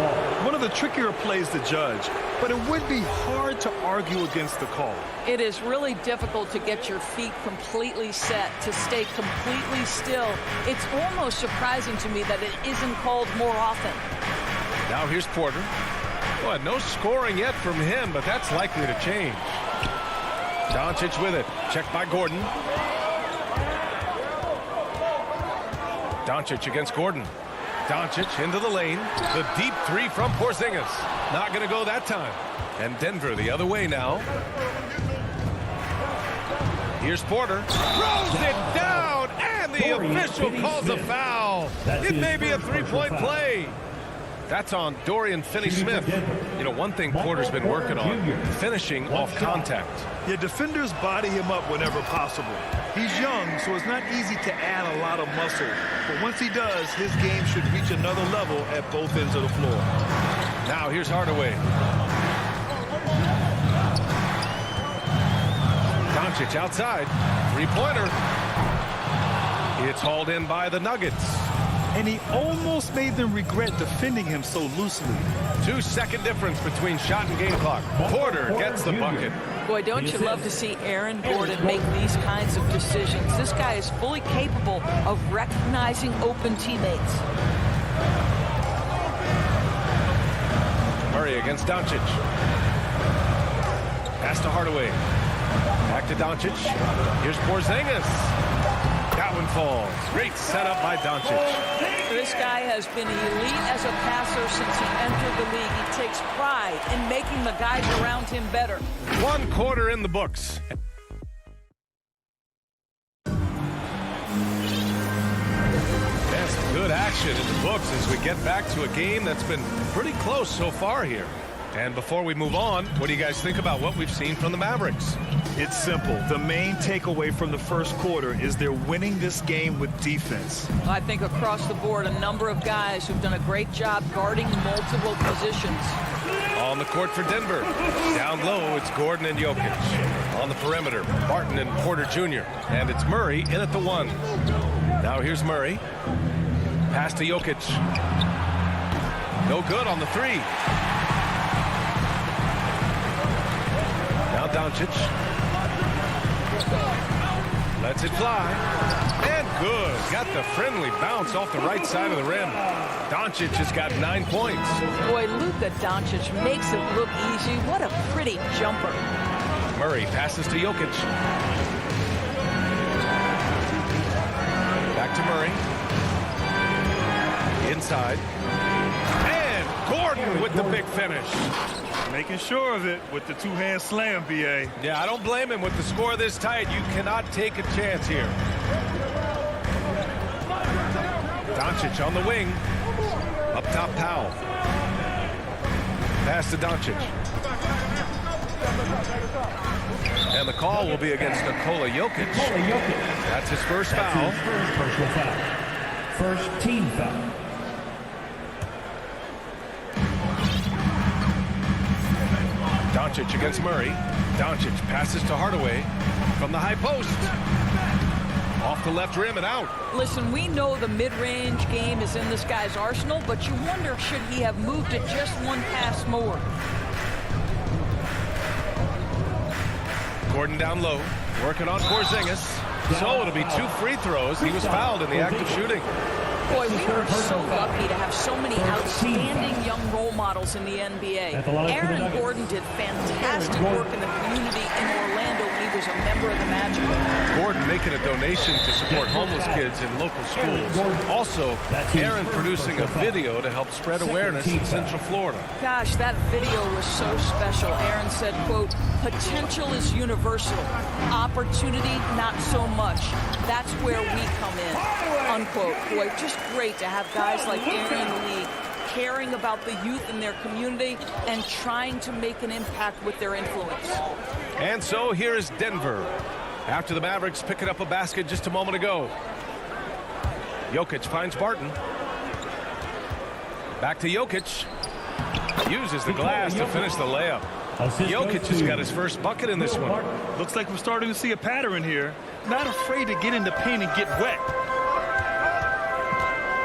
One of the trickier plays to judge, but it would be hard to argue against the call. It is really difficult to get your feet completely set, to stay completely still. It's almost surprising to me that it isn't called more often. Now here's Porter. Boy, no scoring yet from him, but that's likely to change. Doncic with it. Checked by Gordon. Doncic against Gordon. Doncic into the lane. The deep three from Porzingis. Not going to go that time. And Denver the other way now. Here's Porter. Throws it down. And the official calls a foul. It may be a three-point play. That's on Dorian Finney-Smith. You know, one thing Porter's been working on, finishing off contact. Yeah, defenders body him up whenever possible. He's young, so it's not easy to add a lot of muscle. But once he does, his game should reach another level at both ends of the floor. Now here's Hardaway. Doncic outside. Three-pointer. It's hauled in by the Nuggets. And he almost made them regret defending him so loosely. 2-second difference between shot and game clock. Porter gets the bucket. Boy, don't you love to see Aaron Gordon make these kinds of decisions. This guy is fully capable of recognizing open teammates. Murray against Doncic. Pass to Hardaway. Back to Doncic. Here's Porzingis. That one falls. Great setup by Doncic. This guy has been elite as a passer since he entered the league. He takes pride in making the guys around him better. 1 quarter in the books. That's good action in the books as we get back to a game that's been pretty close so far here. And before we move on, what do you guys think about what we've seen from the Mavericks? It's simple. The main takeaway from the first quarter is they're winning this game with defense. I think across the board, a number of guys who've done a great job guarding multiple positions. On the court for Denver. Down low, it's Gordon and Jokic. On the perimeter, Barton and Porter Jr. And it's Murray in at the 1. Now here's Murray. Pass to Jokic. No good on the 3. Now Doncic. Lets it fly. And good. Got the friendly bounce off the right side of the rim. Doncic has got 9 points. Boy, Luka Doncic makes it look easy. What a pretty jumper. Murray passes to Jokic. Back to Murray. Inside. And Gordon with the big finish. Making sure of it with the two-hand slam, B.A. Yeah, I don't blame him with the score this tight. You cannot take a chance here. Doncic on the wing. Up top, Powell. Pass to Doncic. And the call will be against Nikola Jokic. That's his first foul. First personal foul. First team foul. Doncic against Murray. Doncic passes to Hardaway from the high post. Off the left rim and out. Listen, we know the mid-range game is in this guy's arsenal, but you wonder, should he have moved it just one pass more? Gordon down low, working on Porzingis. So it'll be 2 free throws. He was fouled in the act of shooting. Boy, we are so lucky to have so many outstanding young role models in the NBA. Aaron Gordon did fantastic work in the community in Orlando when he was a member of the Magic. Gordon making a donation to support homeless kids in local schools. Also, Aaron producing a video to help spread awareness in Central Florida. Gosh, that video was so special. Aaron said, quote, "Potential is universal. Opportunity, not so much. That's where we come in." Unquote. Boy, just great to have guys like Aaron in the league caring about the youth in their community and trying to make an impact with their influence. And so here is Denver after the Mavericks picking up a basket just a moment ago. Jokic finds Barton. Back to Jokic. Uses the glass to finish the layup. Jokic has got his first bucket in this one. Looks like we're starting to see a pattern here. Not afraid to get in the paint and get wet.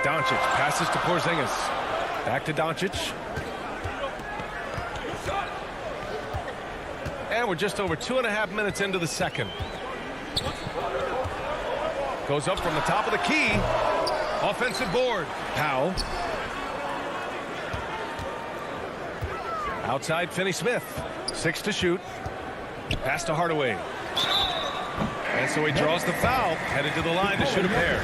Doncic passes to Porzingis. Back to Doncic. And we're just over 2.5 minutes into the second. Goes up from the top of the key. Offensive board. Powell. Outside Finney-Smith. 6 to shoot. Pass to Hardaway. And so he draws the foul, headed to the line to shoot a pair.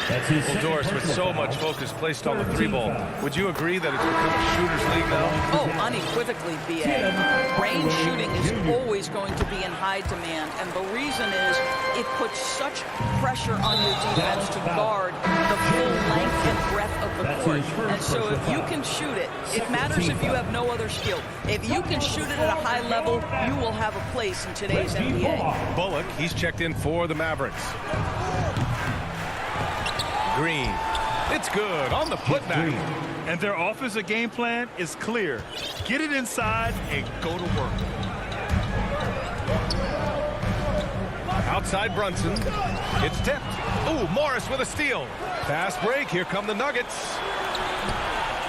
Well, Doris, with so much focus placed on the 3-ball, would you agree that it's become a shooter's league now? Oh, unequivocally, B.A. Range shooting is always going to be in high demand, and the reason is it puts such pressure on your defense to guard the full length and breadth of the court. And so if you can shoot it, it matters if you have no other skill. If you can shoot it at a high level, you will have a place in today's NBA. Bullock, he's checked in for the Mavericks. Green. It's good on the putback. And their offensive game plan is clear. Get it inside and go to work. Outside Brunson. It's tipped. Ooh, Morris with a steal. Fast break. Here come the Nuggets.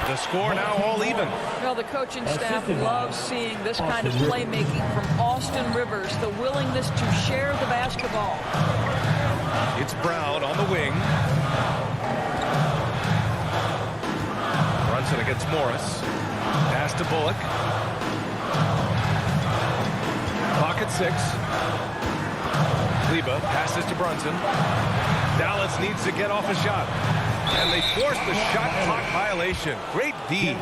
The score now all even. Well, the coaching staff loves seeing this kind of playmaking from Austin Rivers, the willingness to share the basketball. It's Brown on the wing. Brunson against Morris. Pass to Bullock. Pocket 6. Kleba passes to Brunson. Dallas needs to get off a shot. And they force the shot clock violation. Great D.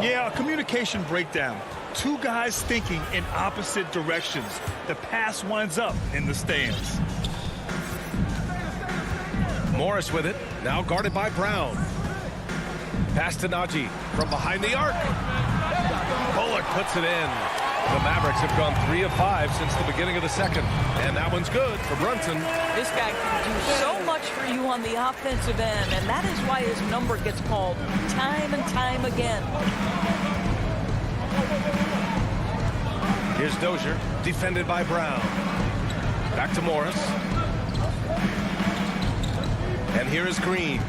Yeah, a communication breakdown. Two guys thinking in opposite directions. The pass winds up in the stands. Morris with it. Now guarded by Brown. Pass to Najee from behind the arc. Bullock puts it in. The Mavericks have gone 3 of 5 since the beginning of the second. And that one's good for Brunson. This guy can do so much for you on the offensive end, and that is why his number gets called time and time again. Here's Dozier, defended by Brown. Back to Morris. And here is Green.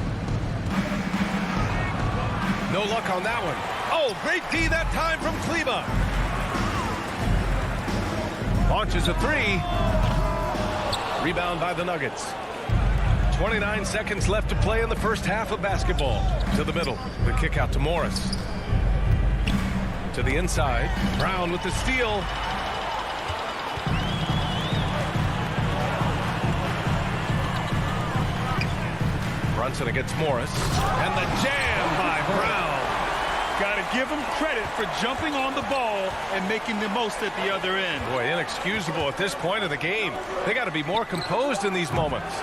No luck on that one. Oh, great D that time from Kleba. Launches a 3. Rebound by the Nuggets. 29 seconds left to play in the first half of basketball. To the middle. The kick out to Morris. To the inside. Brown with the steal. Brunson against Morris. And the jam by Brown. Got to give him credit for jumping on the ball and making the most at the other end. Boy, inexcusable at this point of the game. They got to be more composed in these moments.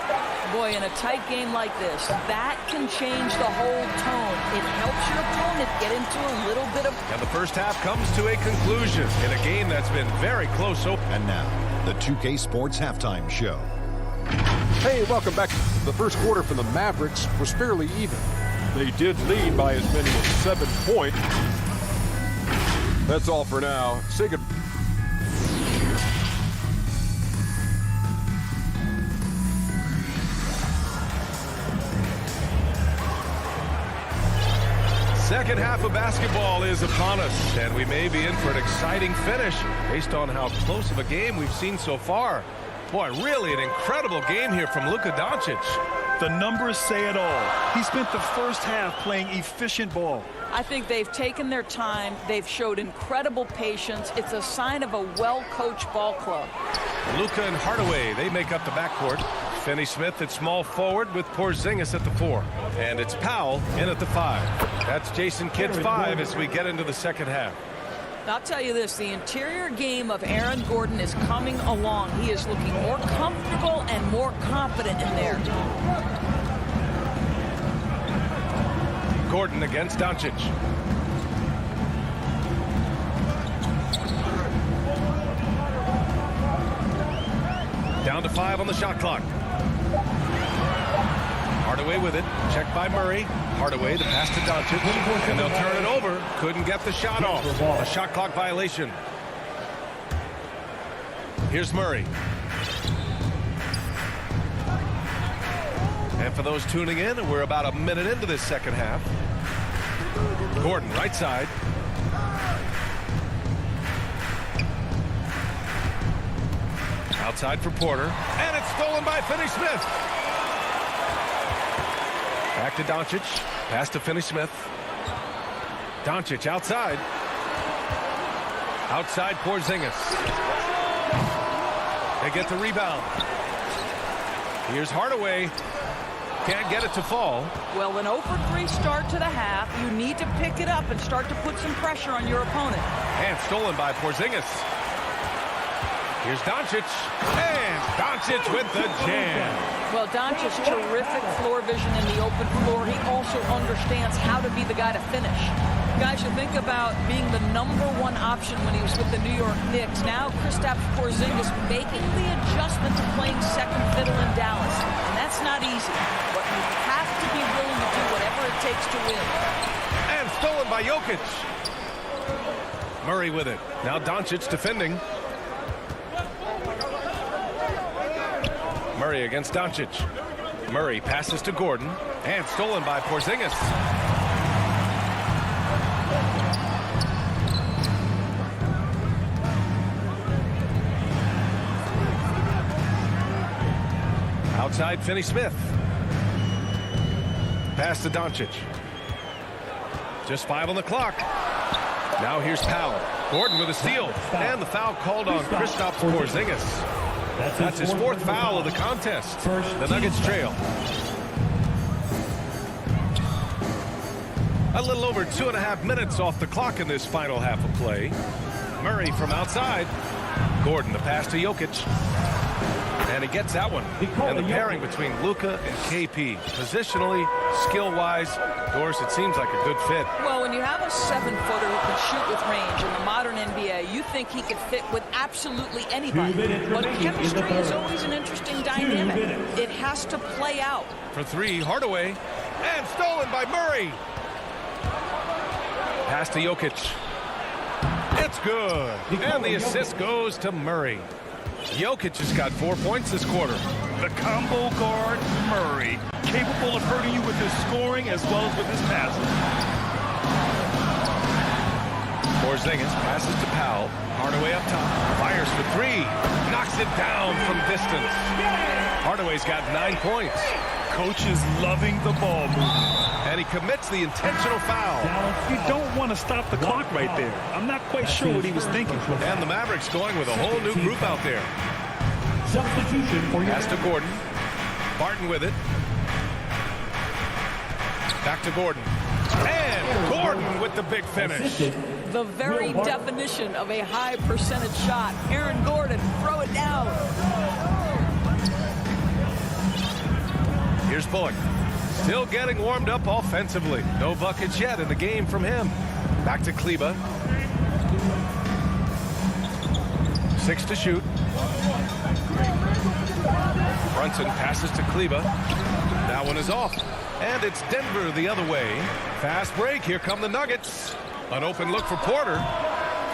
Boy, in a tight game like this, that can change the whole tone. It helps your opponent get into a little bit of... And the first half comes to a conclusion in a game that's been very close. And now, the 2K Sports Halftime Show. Hey, welcome back. The first quarter for the Mavericks was fairly even. They did lead by as many as 7 points. That's all for now. Say good. Second half of basketball is upon us, and we may be in for an exciting finish based on how close of a game we've seen so far. Boy, really an incredible game here from Luka Doncic. The numbers say it all. He spent the first half playing efficient ball. I think they've taken their time. They've showed incredible patience. It's a sign of a well-coached ball club. Luka and Hardaway, they make up the backcourt. Finney-Smith at small forward with Porzingis at the 4. And it's Powell in at the 5. That's Jason Kidd's 5 as we get into the second half. I'll tell you this, the interior game of Aaron Gordon is coming along. He is looking more comfortable and more confident in there. Gordon against Doncic. Down to 5 on the shot clock. Hardaway with it. Checked by Murray. Hardaway, the pass to Doncic. And they'll turn it over. Couldn't get the shot off. A shot clock violation. Here's Murray. And for those tuning in, we're about a minute into this second half. Gordon, right side. Outside for Porter. And it's stolen by Finney-Smith. Back to Doncic. Pass to Finney-Smith. Doncic outside. Outside Porzingis. They get the rebound. Here's Hardaway. Can't get it to fall. Well, an 0-for-3 start to the half. You need to pick it up and start to put some pressure on your opponent. And stolen by Porzingis. Here's Doncic. And Doncic with the jam. Well, Doncic's terrific floor vision in the open floor. He also understands how to be the guy to finish. Guys, you think about being the #1 option when he was with the New York Knicks. Now Kristaps Porzingis making the adjustment to playing second fiddle in Dallas. And that's not easy. But you have to be willing to do whatever it takes to win. And stolen by Jokic. Murray with it. Now Doncic defending. Murray against Doncic. Murray passes to Gordon. And stolen by Porzingis. Outside, Finney-Smith. Pass to Doncic. Just 5 on the clock. Now here's Powell. Gordon with a steal. And the foul called on Kristaps Porzingis. That's his 4th foul of the contest. The Nuggets trail. A little over 2.5 minutes off the clock in this final half of play. Murray from outside. Gordon, the pass to Jokic. And he gets that one. And the pairing between Luka and KP. Positionally, skill-wise, Doris, it seems like a good fit. Well, when you have a 7-footer who can shoot with range in the modern NBA, you think he could fit with absolutely anybody. But chemistry is always an interesting dynamic. It has to play out. For 3, Hardaway. And stolen by Murray. Pass to Jokic. It's good. And the assist goes to Murray. Jokic has got 4 points this quarter. The combo guard, Murray, capable of hurting you with his scoring as well as with his passing. Porzingis passes to Powell. Hardaway up top. Fires for 3. Knocks it down from distance. Hardaway's got 9 points. Coach is loving the ball movement. And he commits the intentional foul. You don't want to stop the clock right there. I'm not quite sure what he was thinking. And the Mavericks going with a whole new group out there. Substitution for pass to Gordon. Barton with it. Back to Gordon. And Gordon with the big finish. The very definition of a high percentage shot. Aaron Gordon, throw it down. Here's Bullock. Still getting warmed up offensively. No buckets yet in the game from him. Back to Kleba. 6 to shoot. Brunson passes to Kleba. That one is off. And it's Denver the other way. Fast break. Here come the Nuggets. An open look for Porter.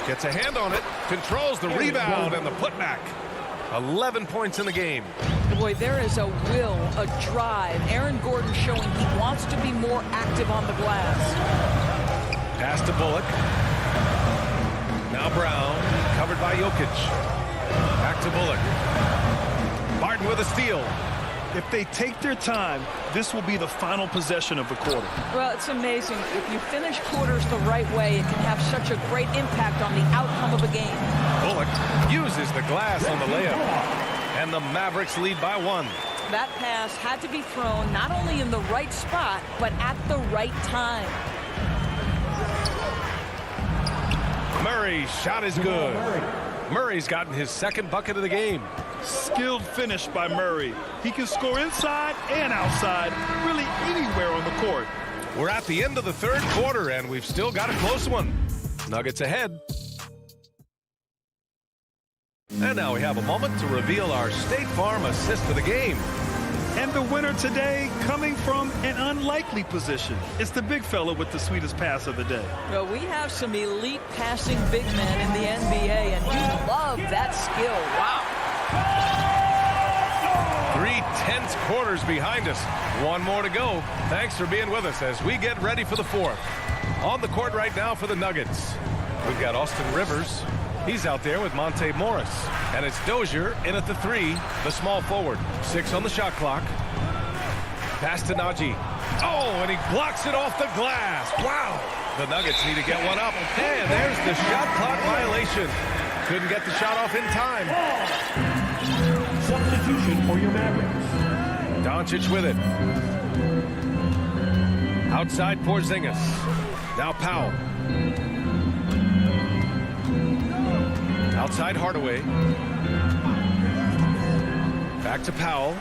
Gets a hand on it. Controls the rebound and the putback. 11 points in the game. Boy, there is a will, a drive. Aaron Gordon showing he wants to be more active on the glass. Pass to Bullock. Now Brown, covered by Jokic. Back to Bullock. Barton with a steal. If they take their time, this will be the final possession of the quarter. Well, it's amazing. If you finish quarters the right way, it can have such a great impact on the outcome of a game. Bullock uses the glass on the layup. And the Mavericks lead by 1. That pass had to be thrown not only in the right spot, but at the right time. Murray's shot is good. Murray's gotten his 2nd bucket of the game. Skilled finish by Murray. He can score inside and outside, really anywhere on the court. We're at the end of the 3rd quarter, and we've still got a close one. Nuggets ahead. And now we have a moment to reveal our State Farm assist of the game. And the winner today coming from an unlikely position. It's the big fella with the sweetest pass of the day. Well, we have some elite passing big men in the NBA, and you love that skill. Wow. 3 tense quarters behind us. 1 more to go. Thanks for being with us as we get ready for the 4th. On the court right now for the Nuggets, we've got Austin Rivers. He's out there with Monte Morris. And it's Dozier in at the 3, the small forward. 6 on the shot clock. Pass to Najee. Oh, and he blocks it off the glass. Wow. The Nuggets need to get one up. And there's the shot clock violation. Couldn't get the shot off in time. for your Mavericks. Doncic with it. Outside Porzingis. Now Powell. Outside Hardaway. Back to Powell.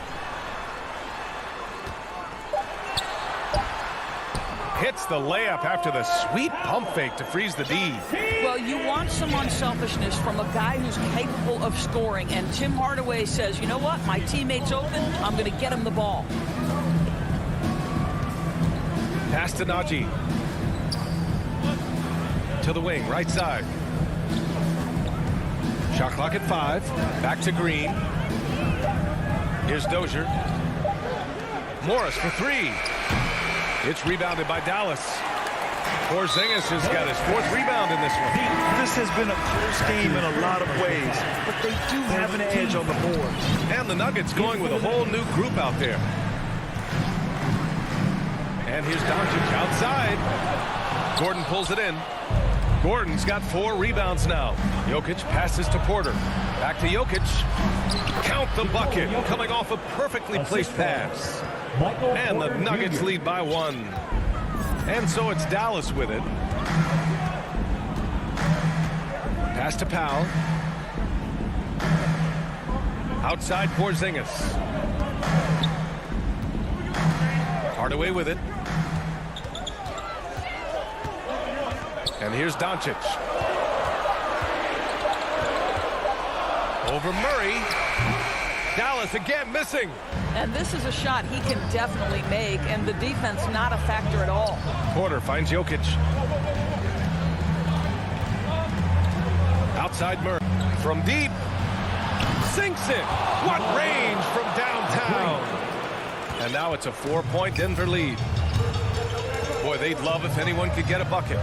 Hits the layup after the sweet pump fake to freeze the D. Well, you want some unselfishness from a guy who's capable of scoring, and Tim Hardaway says, you know what, my teammate's open, I'm going to get him the ball. Pass to Najee. To the wing, right side. Shot clock at 5. Back to Green. Here's Dozier. Morris for 3. It's rebounded by Dallas. Porzingis has got his 4th rebound in this one. This has been a close game in a lot of ways, but they do have an edge on the board. And the Nuggets going with a whole new group out there. And here's Doncic outside. Gordon pulls it in. Gordon's got 4 rebounds now. Jokic passes to Porter. Back to Jokic. Count the bucket. Coming off a perfectly placed pass. And the Nuggets lead by 1. And so it's Dallas with it. Pass to Powell. Outside Porzingis. Hardaway with it. And here's Doncic. Over Murray. Dallas again missing. And this is a shot he can definitely make, and the defense not a factor at all. Porter finds Jokic. Outside Murray. From deep. Sinks it. What range from downtown. And now it's a 4-point Denver lead. Boy, they'd love if anyone could get a bucket.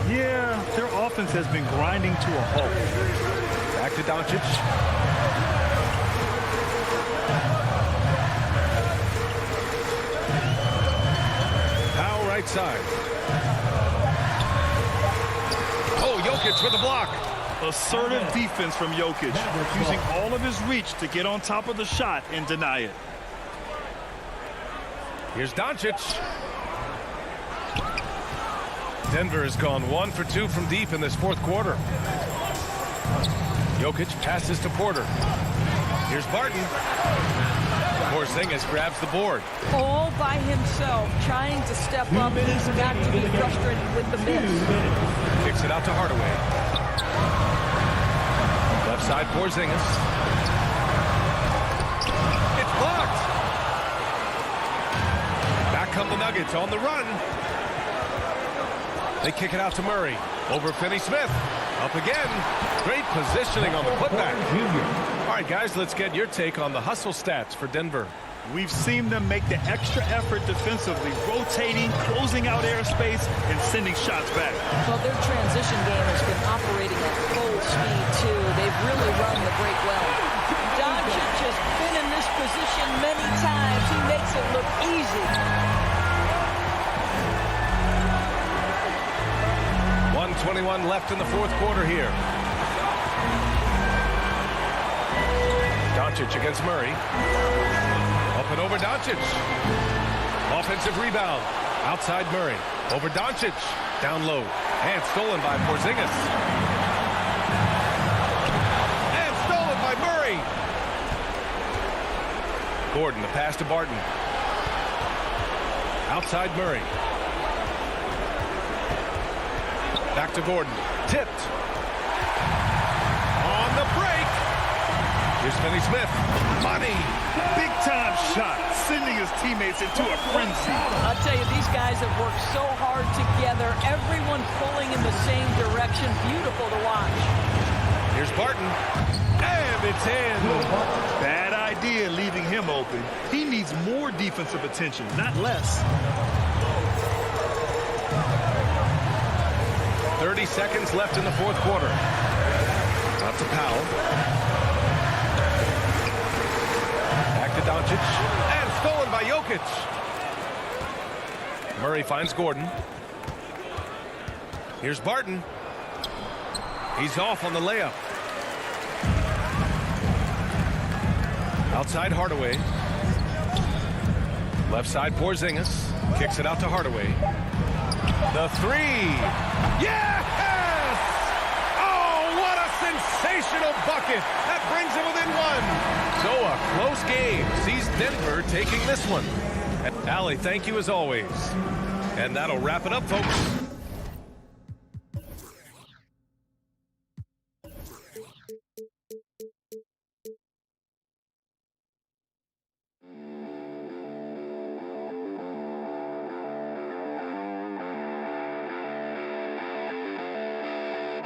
Yeah, their offense has been grinding to a halt. Back to Doncic. Powell right side. Oh, Jokic with the block. Assertive defense from Jokic, using all of his reach to get on top of the shot and deny it. Here's Doncic. Denver has gone 1 for 2 from deep in this 4th quarter. Jokic passes to Porter. Here's Barton. Porzingis grabs the board. All by himself, trying to step up. He's got to be frustrated with the miss. Kicks it out to Hardaway. Left side Porzingis. It's blocked. Back come the Nuggets on the run. They kick it out to Murray. Over Finney-Smith. Up again. Great positioning on the putback. All right, guys, let's get your take on the hustle stats for Denver. We've seen them make the extra effort defensively, rotating, closing out airspace, and sending shots back. Well, their transition game has been operating at full speed, too. They've really run the break well. Doncic has been in this position many times. He makes it look easy. 1:21 left in the 4th quarter here. Doncic against Murray. Up and over Doncic. Offensive rebound. Outside Murray. Over Doncic. Down low. And stolen by Porzingis. And stolen by Murray. Gordon, the pass to Barton. Outside Murray. Back to Gordon. Tipped. On the break. Here's Finney-Smith. Money. Big time shot, sending his teammates into a frenzy. I'll tell you, these guys have worked so hard together. Everyone pulling in the same direction. Beautiful to watch. Here's Barton. And it's in. Bad idea leaving him open. He needs more defensive attention, not less. 30 seconds left in the 4th quarter. Out to Powell. Back to Doncic. And stolen by Jokic. Murray finds Gordon. Here's Barton. He's off on the layup. Outside Hardaway. Left side Porzingis. Kicks it out to Hardaway. The three. Yes! Oh, what a sensational bucket. That brings him within one. So a close game sees Denver taking this one. Allie, thank you as always. And that'll wrap it up, folks.